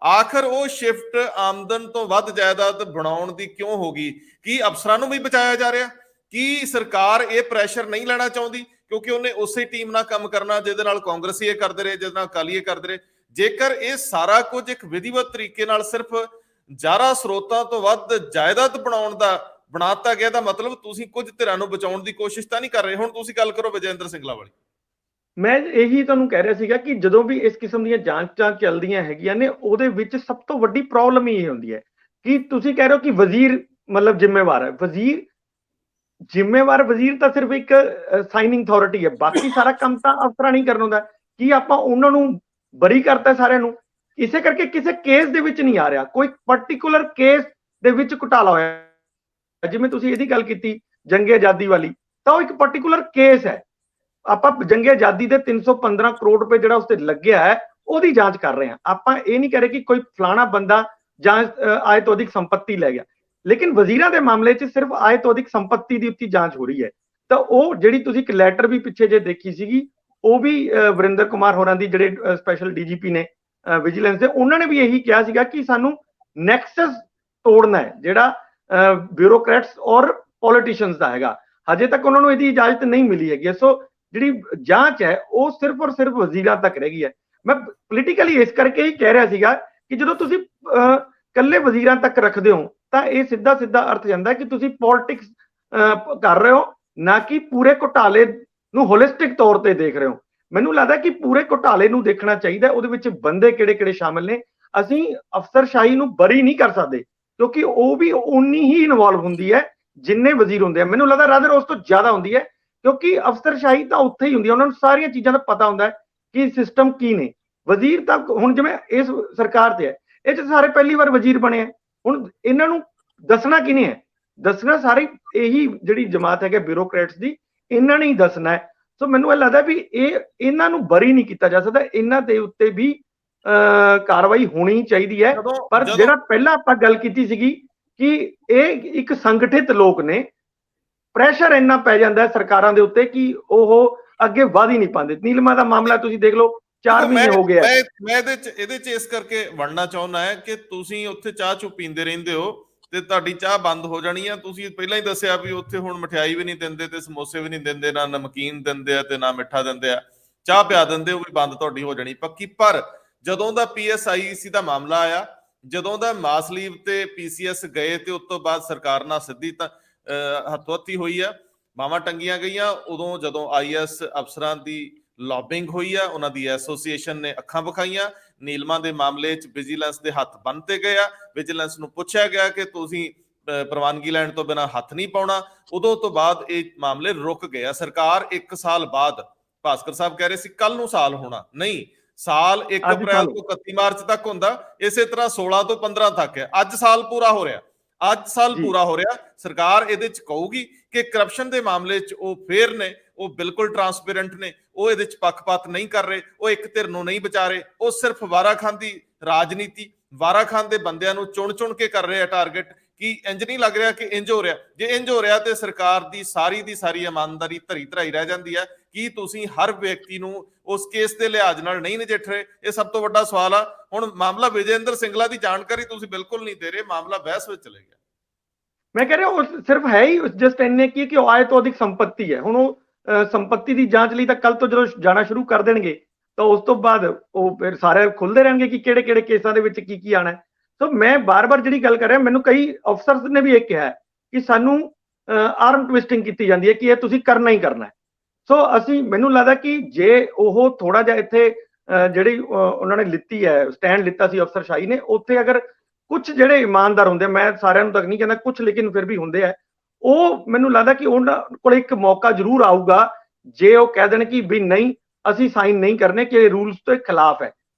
ਆਖਰ ਉਹ ਸ਼ਿਫਟ ਆਮਦਨ ਤੋਂ ਵੱਧ ਜਾਇਦਾਦ ਬਣਾਉਣ ਦੀ ਕਿਉਂ ਹੋ ਗਈ? ਕੀ ਅਫਸਰਾਂ ਨੂੰ ਵੀ ਬਚਾਇਆ ਜਾ ਰਿਹਾ? ਕੀ ਸਰਕਾਰ ਇਹ ਪ੍ਰੈਸ਼ਰ ਨਹੀਂ ਲੈਣਾ ਚਾਹੁੰਦੀ ਕਿਉਂਕਿ ਉਹਨੇ ਉਸੇ ਟੀਮ ਨਾਲ ਕੰਮ ਕਰਨਾ ਜਿਹਦੇ ਨਾਲ ਕਾਂਗਰਸੀ ਇਹ ਕਰਦੇ ਰਹੇ, ਜਿਹਦੇ ਨਾਲ ਅਕਾਲੀ ਇਹ ਕਰਦੇ ਰਹੇ? ਜੇਕਰ ਇਹ ਸਾਰਾ ਕੁਝ ਇੱਕ ਵਿਧੀਵਤ ਤਰੀਕੇ ਨਾਲ ਸਿਰਫ ਜਾਰਾ ਸਰੋਤਾਂ ਤੋਂ ਵੱਧ ਜਾਇਦਾਦ ਬਣਾਉਣ ਦਾ ਬਣਾਤਾ ਗਿਆ, ਤਾਂ ਮਤਲਬ ਤੁਸੀਂ ਕੁਝ ਧਿਰਾਂ ਨੂੰ ਬਚਾਉਣ ਦੀ ਕੋਸ਼ਿਸ਼ ਤਾਂ ਨਹੀਂ ਕਰ ਰਹੇ। ਹੁਣ ਤੁਸੀਂ ਗੱਲ ਕਰੋ ਵਿਜੇਂਦਰ ਸਿੰਗਲਾ ਵਾਲੀ। ਮੈਂ ਇਹੀ ਤੁਹਾਨੂੰ ਕਹਿ ਰਿਹਾ ਸੀਗਾ ਕਿ ਜਦੋਂ ਵੀ ਇਸ ਕਿਸਮ ਦੀਆਂ ਜਾਂਚਾਂ ਚੱਲਦੀਆਂ ਹੈਗੀਆਂ ਨੇ, ਉਹਦੇ ਵਿੱਚ ਸਭ ਤੋਂ ਵੱਡੀ ਪ੍ਰੋਬਲਮ ਇਹ ਹੁੰਦੀ ਹੈ ਕਿ ਤੁਸੀਂ ਕਹਿ ਰਹੇ ਹੋ ਕਿ ਵਜ਼ੀਰ ਮਤਲਬ ਜ਼ਿੰਮੇਵਾਰ ਹੈ। ਵਜ਼ੀਰ ਤਾਂ ਸਿਰਫ ਇੱਕ ਸਾਈਨਿੰਗ ਅਥਾਰਟੀ ਹੈ, ਬਾਕੀ ਸਾਰਾ ਕੰਮ ਤਾਂ ਅਫਸਰਾਂ ਨਹੀਂ ਕਰਨਾ ਹੁੰਦਾ। ਕੀ ਆਪਾਂ ਉਹਨਾਂ ਨੂੰ ਬਰੀ ਕਰਤਾ ਸਾਰਿਆਂ ਨੂੰ? ਇਸੇ ਕਰਕੇ ਕਿਸੇ ਕੇਸ ਦੇ ਵਿੱਚ ਨਹੀਂ ਆ ਰਿਹਾ, ਕੋਈ ਪਾਰਟਿਕੂਲਰ ਕੇਸ ਦੇ ਵਿੱਚ ਘੁਟਾਲਾ ਹੋਇਆ। ਜਿਵੇਂ ਤੁਸੀਂ ਇਹਦੀ ਗੱਲ ਕੀਤੀ ਜੰਗੇ ਆਜ਼ਾਦੀ ਵਾਲੀ, ਤਾਂ ਉਹ ਇੱਕ ਪਾਰਟਿਕੂਲਰ ਕੇਸ ਹੈ। ਆਪਾਂ ਜੰਗੇ ਆਜ਼ਾਦੀ ਦੇ 315 ਕਰੋੜ ਰੁਪਏ ਜਿਹੜਾ ਉਸ ਤੇ ਲੱਗਿਆ ਹੈ ਉਹਦੀ ਜਾਂਚ ਕਰ ਰਹੇ ਹਾਂ। ਆਪਾਂ ਇਹ ਨਹੀਂ ਕਹਿ ਰਹੇ ਕਿ ਕੋਈ ਫਲਾਣਾ ਬੰਦਾ ਜਾਂ ਆਏ ਤੋਂ ਅਧਿਕ ਸੰਪत्ति ਲੈ ਗਿਆ, ਲੇਕਿਨ ਵਜ਼ੀਰਾਂ ਦੇ ਮਾਮਲੇ 'ਚ ਸਿਰਫ ਆਏ ਤੋਂ ਅਧਿਕ ਸੰਪत्ति ਦੀ ਉੱਤੇ ਜਾਂਚ ਹੋ ਰਹੀ ਹੈ। ਤਾਂ ਉਹ ਜਿਹੜੀ ਤੁਸੀਂ ਇੱਕ ਲੈਟਰ ਵੀ ਪਿੱਛੇ ਜੇ ਦੇਖੀ ਸੀਗੀ, ਉਹ ਵੀ ਵਰਿੰਦਰ ਕੁਮਾਰ ਹੋਰਾਂ ਦੀ ਜਿਹੜੇ ਸਪੈਸ਼ਲ ਡੀਜੀਪੀ ਨੇ ਵਿਜੀਲੈਂਸ ਦੇ, ਉਹਨਾਂ ਨੇ ਵੀ ਇਹੀ ਕਿਹਾ ਸੀਗਾ ਕਿ ਸਾਨੂੰ ਨੈਕਸਸ ਤੋੜਨਾ ਹੈ ਜਿਹੜਾ ਬਿਊਰੋਕਰੈਟਸ ਔਰ ਪੋਲੀਟੀਸ਼ੀਅਨਸ ਦਾ ਹੈਗਾ। ਹਜੇ ਤੱਕ ਉਹਨਾਂ ਨੂੰ ਇਹਦੀ ਇਜਾਜ਼ਤ ਨਹੀਂ ਮਿਲੀ ਹੈਗੀ। ਸੋ ਜਿਹੜੀ ਜਾਂਚ ਹੈ ਉਹ ਸਿਰਫ ਔਰ ਸਿਰਫ ਵਜ਼ੀਰਾਂ ਤੱਕ ਰਹਿ ਗਈ ਹੈ। ਮੈਂ ਪੋਲੀਟੀਕਲੀ ਇਸ ਕਰਕੇ ਹੀ ਕਹਿ ਰਿਹਾ ਸੀਗਾ ਕਿ ਜਦੋਂ ਤੁਸੀਂ ਇਕੱਲੇ ਵਜ਼ੀਰਾਂ ਤੱਕ ਰੱਖਦੇ ਹੋ ਤਾਂ ਇਹ ਸਿੱਧਾ ਅਰਥ ਜਾਂਦਾ ਕਿ ਤੁਸੀਂ ਪੋਲਿਟਿਕਸ ਕਰ ਰਹੇ ਹੋ, ਨਾ ਕਿ ਪੂਰੇ ਘੁਟਾਲੇ ਨੂੰ ਹੋਲਿਸਟਿਕ ਤੌਰ ਤੇ ਦੇਖ ਰਹੇ ਹੋ। ਮੈਨੂੰ ਲੱਗਦਾ ਕਿ ਪੂਰੇ ਘੁਟਾਲੇ ਨੂੰ ਦੇਖਣਾ ਚਾਹੀਦਾ, ਉਹਦੇ ਵਿੱਚ ਬੰਦੇ ਕਿਹੜੇ ਸ਼ਾਮਿਲ ਨੇ। ਅਸੀਂ ਅਫਸਰਸ਼ਾਹੀ ਨੂੰ ਬਰੀ ਨਹੀਂ ਕਰ ਸਕਦੇ ਕਿਉਂਕਿ ਉਹ ਵੀ ਉਨੀ ਹੀ ਇਨਵੋਲਵ ਹੁੰਦੀ ਹੈ ਜਿੰਨੇ ਵਜ਼ੀਰ ਹੁੰਦੇ ਆ। ਮੈਨੂੰ ਲੱਗਦਾ ਰਾਦਰ ਉਸ ਤੋਂ ਜ਼ਿਆਦਾ ਹੁੰਦੀ ਹੈ ਕਿਉਂਕਿ ਅਫਸਰਸ਼ਾਹੀ ਤਾਂ ਉੱਥੇ ਹੀ ਹੁੰਦੀ ਹੈ, ਉਹਨਾਂ ਨੂੰ ਸਾਰੀਆਂ ਚੀਜ਼ਾਂ ਦਾ ਪਤਾ ਹੁੰਦਾ ਹੈ ਕਿ ਸਿਸਟਮ ਕੀ ਨੇ। ਵਜ਼ੀਰ ਤਾਂ ਹੁਣ ਜਿਵੇਂ ਇਸ ਸਰਕਾਰ ਤੇ ਹੈ, ਇਹ 'ਚ ਸਾਰੇ ਪਹਿਲੀ ਵਾਰ ਵਜ਼ੀਰ ਬਣੇ ਆ। ਹੁਣ ਇਹਨਾਂ ਨੂੰ ਦੱਸਣਾ ਕਿਹਨੇ ਹੈ? ਦੱਸਣਾ ਸਾਰੀ ਇਹੀ ਜਿਹੜੀ ਜਮਾਤ ਹੈਗਾ ਬਿਊਰੋਕਰੇਟਸ ਦੀ, ਇਹਨਾਂ ਨੇ ਹੀ ਦੱਸਣਾ ਹੈ। ਸੋ ਮੈਨੂੰ ਇਹ ਲੱਗਦਾ ਵੀ ਇਹਨਾਂ ਨੂੰ ਬਰੀ ਨਹੀਂ ਕੀਤਾ ਜਾ ਸਕਦਾ, ਇਹਨਾਂ ਦੇ ਉੱਤੇ ਵੀ ਕਾਰਵਾਈ ਹੋਣੀ ਚਾਹੀਦੀ ਹੈ। ਪਰ ਜਿਹੜਾ ਪਹਿਲਾਂ ਆਪਾਂ ਗੱਲ ਕੀਤੀ ਸੀਗੀ ਕਿ ਇਹ ਇੱਕ ਸੰਗਠਿਤ ਲੋਕ ਨੇ, ਪ੍ਰੈਸ਼ਰ ਇੰਨਾ ਪੈ ਜਾਂਦਾ ਹੈ ਸਰਕਾਰਾਂ ਦੇ ਉੱਤੇ ਕਿ ਉਹ ਅੱਗੇ ਵਧ ਹੀ ਨਹੀਂ ਪਾਉਂਦੇ। ਨੀਲਮਾ ਦਾ ਮਾਮਲਾ ਤੁਸੀਂ ਦੇਖ ਲਓ, 4 ਮਹੀਨੇ ਹੋ ਗਏ ਆ। ਮੈਂ ਇਹਦੇ ਚ ਇਸ ਕਰਕੇ ਵੜਨਾ ਚਾਹੁੰਦਾ ਹੈ ਕਿ ਤੁਸੀਂ ਉੱਥੇ ਚਾਹ ਚੂ ਪੀਂਦੇ ਰਹਿੰਦੇ ਹੋ ਤੇ ਤੁਹਾਡੀ ਚਾਹ ਬੰਦ ਹੋ ਜਾਣੀ ਆ। ਤੁਸੀਂ ਪਹਿਲਾਂ ਹੀ ਦੱਸਿਆ ਵੀ ਉੱਥੇ ਹੁਣ ਮਠਿਆਈ ਵੀ ਨਹੀਂ ਦਿੰਦੇ ਤੇ ਸਮੋਸੇ ਵੀ ਨਹੀਂ ਦਿੰਦੇ, ਨਾ ਨਮਕੀਨ ਦਿੰਦੇ ਆ ਤੇ ਨਾ ਮਿੱਠਾ ਦਿੰਦੇ ਆ, ਚਾਹ ਪਿਆ ਦਿੰਦੇ, ਉਹ ਵੀ ਬੰਦ ਤੁਹਾਡੀ ਹੋ ਜਾਣੀ ਪੱਕੀ। ਪਰ ਜਦੋਂ ਦਾ PSIEC ਦਾ ਮਾਮਲਾ ਆਇਆ, ਜਦੋਂ ਦਾ ਮਾਸ ਲੀਵ ਤੇ PCS ਗਏ ਤੇ ਉਸ ਤੋਂ ਬਾਅਦ ਸਰਕਾਰ ਨਾਲ ਸਿੱਧੀ ਤਾਂ ਹੱਥੋਂ-ਹੱਥੀ ਹੋਈ ਆ, ਬਾਹਾਂ ਟੰਗੀਆਂ ਗਈਆਂ। ਉਦੋਂ ਜਦੋਂ IAS ਅਫਸਰਾਂ ਦੀ ਲੌਬਿੰਗ ਹੋਈ ਆ, ਉਹਨਾਂ ਦੀ ਐਸੋਸੀਏਸ਼ਨ ਨੇ ਅੱਖਾਂ ਵਿਖਾਈਆਂ, ਨੀਲਮਾ ਦੇ ਮਾਮਲੇ 'ਚ ਵਿਜੀਲੈਂਸ ਦੇ ਹੱਥ ਬੰਨ੍ਹਤੇ ਗਏ ਆ, ਵਿਜੀਲੈਂਸ ਨੂੰ ਪੁੱਛਿਆ ਗਿਆ ਕਿ ਤੁਸੀਂ ਪ੍ਰਵਾਨਗੀ ਲੈਣ ਤੋਂ ਬਿਨਾਂ ਹੱਥ ਨਹੀਂ ਪਾਉਣਾ। ਉਦੋਂ ਤੋਂ ਬਾਅਦ ਇਹ ਮਾਮਲੇ ਰੁਕ ਗਏ ਆ। ਸਰਕਾਰ 1 ਸਾਲ ਬਾਅਦ, ਭਾਸਕਰ ਸਾਹਿਬ ਕਹਿ ਰਹੇ ਸੀ ਕੱਲ ਨੂੰ ਸਾਲ ਹੋਣਾ, ਨਹੀਂ, ਸਾਲ 1 ਅਪ੍ਰੈਲ ਤੋਂ 31 ਮਾਰਚ ਤੱਕ ਹੁੰਦਾ, ਇਸੇ ਤਰ੍ਹਾਂ 16 ਤੋਂ 15 ਤੱਕ ਹੈ। ਅੱਜ ਸਾਲ ਪੂਰਾ ਹੋ ਰਿਹਾ, ਅੱਜ ਸਾਲ ਪੂਰਾ ਹੋ ਰਿਹਾ। ਸਰਕਾਰ ਇਹਦੇ ਚ ਕਹੂਗੀ ਕਿ ਕਰਪਸ਼ਨ ਦੇ ਮਾਮਲੇ ਚ ਉਹ ਫੇਅਰ ਨੇ, ਉਹ ਬਿਲਕੁਲ ਟਰਾਂਸਪੇਰੈਂਟ ਨੇ, ਉਹ ਇਹਦੇ ਚ ਪੱਖਪਾਤ ਨਹੀਂ ਕਰ ਰਹੇ, ਉਹ ਇੱਕ ਧਿਰ ਨੂੰ ਨਹੀਂ ਵਿਚਾਰ ਰਹੇ, ਉਹ ਸਿਰਫ ਵਾਰਾਖਾਂਦੀ ਰਾਜਨੀਤੀ, ਵਾਰਾਖਾਨ ਦੇ ਬੰਦਿਆਂ ਨੂੰ ਚੁਣ ਚੁਣ ਕੇ ਕਰ ਰਹੇ ਆ ਟਾਰਗੇਟ। ਕੀ ਇੰਜ ਨਹੀਂ ਲੱਗ ਰਿਹਾ ਕਿ ਇੰਜ ਹੋ ਰਿਹਾ? ਜੇ ਇੰਜ ਹੋ ਰਿਹਾ ਤੇ ਸਰਕਾਰ ਦੀ ਸਾਰੀ ਇਮਾਨਦਾਰੀ ਧਰੀ ਧਰਾਈ ਰਹਿ ਜਾਂਦੀ ਹੈ। ਕੀ ਤੁਸੀਂ ਹਰ ਵਿਅਕਤੀ ਨੂੰ ਉਸ ਕੇਸ ਦੇ ਲਿਹਾਜ਼ ਨਾਲ ਨਹੀਂ ਨਜਿੱਠ ਰਹੇ? ਇਹ ਸਭ ਤੋਂ ਵੱਡਾ ਸਵਾਲ ਆ। ਹੁਣ ਮਾਮਲਾ ਵਿਜੇਂਦਰ ਸਿੰਗਲਾ ਦੀ ਜਾਣਕਾਰੀ ਤੁਸੀਂ ਬਿਲਕੁਲ ਨਹੀਂ ਦੇ ਰਹੇ, ਮਾਮਲਾ ਬਹਿਸ ਵਿੱਚ ਚਲੇ ਗਿਆ। ਮੈਂ ਕਹਿ ਰਿਹਾ ਉਹ ਸਿਰਫ ਹੈ ਹੀ ਜਸਟ ਇੰਨੇ ਕੀ ਕਿ ਉਹ ਆਏ ਤੋਂ ਅਧਿਕ ਸੰਪत्ति ਹੈ। ਹੁਣ ਉਹ ਸੰਪत्ति ਦੀ ਜਾਂਚ ਲਈ ਤਾਂ ਕੱਲ ਤੋਂ ਜਦੋਂ ਜਾਣਾ ਸ਼ੁਰੂ ਕਰ ਦੇਣਗੇ ਤਾਂ ਉਸ ਤੋਂ ਬਾਅਦ ਉਹ ਫਿਰ ਸਾਰੇ ਖੁੱਲਦੇ ਰਹਿਣਗੇ ਕਿ ਕਿਹੜੇ ਕਿਹੜੇ ਕੇਸਾਂ ਦੇ ਵਿੱਚ ਕੀ ਆਣਾ ਹੈ। ਸੋ ਮੈਂ ਬਾਰ-ਬਾਰ ਜਿਹੜੀ ਗੱਲ ਕਰ ਰਿਹਾ, ਮੈਨੂੰ ਕਈ ਅਫਸਰਸ ਨੇ ਵੀ ਇਹ ਕਿਹਾ ਕਿ ਸਾਨੂੰ ਆਰਮ ਟਵਿਸਟਿੰਗ ਕੀਤੀ ਜਾਂਦੀ ਹੈ ਕਿ ਇਹ ਤੁਸੀਂ ਕਰਨਾ ਹੀ ਕਰਨਾ ਹੈ। ਸੋ ਅਸੀਂ, ਮੈਨੂੰ ਲੱਗਦਾ ਕਿ ਜੇ ਉਹ ਥੋੜਾ ਜਿਹਾ ਇੱਥੇ ਜਿਹੜੀ ਉਹਨਾਂ ਨੇ ਲਿੱਤੀ ਹੈ, ਸਟੈਂਡ ਲਿੱਤਾ ਸੀ ਅਫਸਰਸ਼ਾਹੀ ਨੇ, ਉੱਥੇ ਅਗਰ ਕੁਝ ਜਿਹੜੇ ਇਮਾਨਦਾਰ ਹੁੰਦੇ, ਮੈਂ ਸਾਰਿਆਂ ਨੂੰ ਤੱਕ ਨਹੀਂ ਕਹਿੰਦਾ ਕੁਝ, ਲੇਕਿਨ ਫਿਰ ਵੀ ਹੁੰਦੇ ਆ, ਉਹ ਮੈਨੂੰ ਲੱਗਦਾ ਕਿ ਉਹਨਾਂ ਕੋਲ ਇੱਕ ਮੌਕਾ ਜ਼ਰੂਰ ਆਊਗਾ ਜੇ ਉਹ ਕਹਿ ਦੇਣ ਕਿ ਵੀ ਨਹੀਂ ਅਸੀਂ ਸਾਈਨ ਨਹੀਂ ਕਰਨੇ, ਕਿ ਇਹ ਰੂਲਸ ਤੋਂ ਖਿਲਾਫ ਹੈ,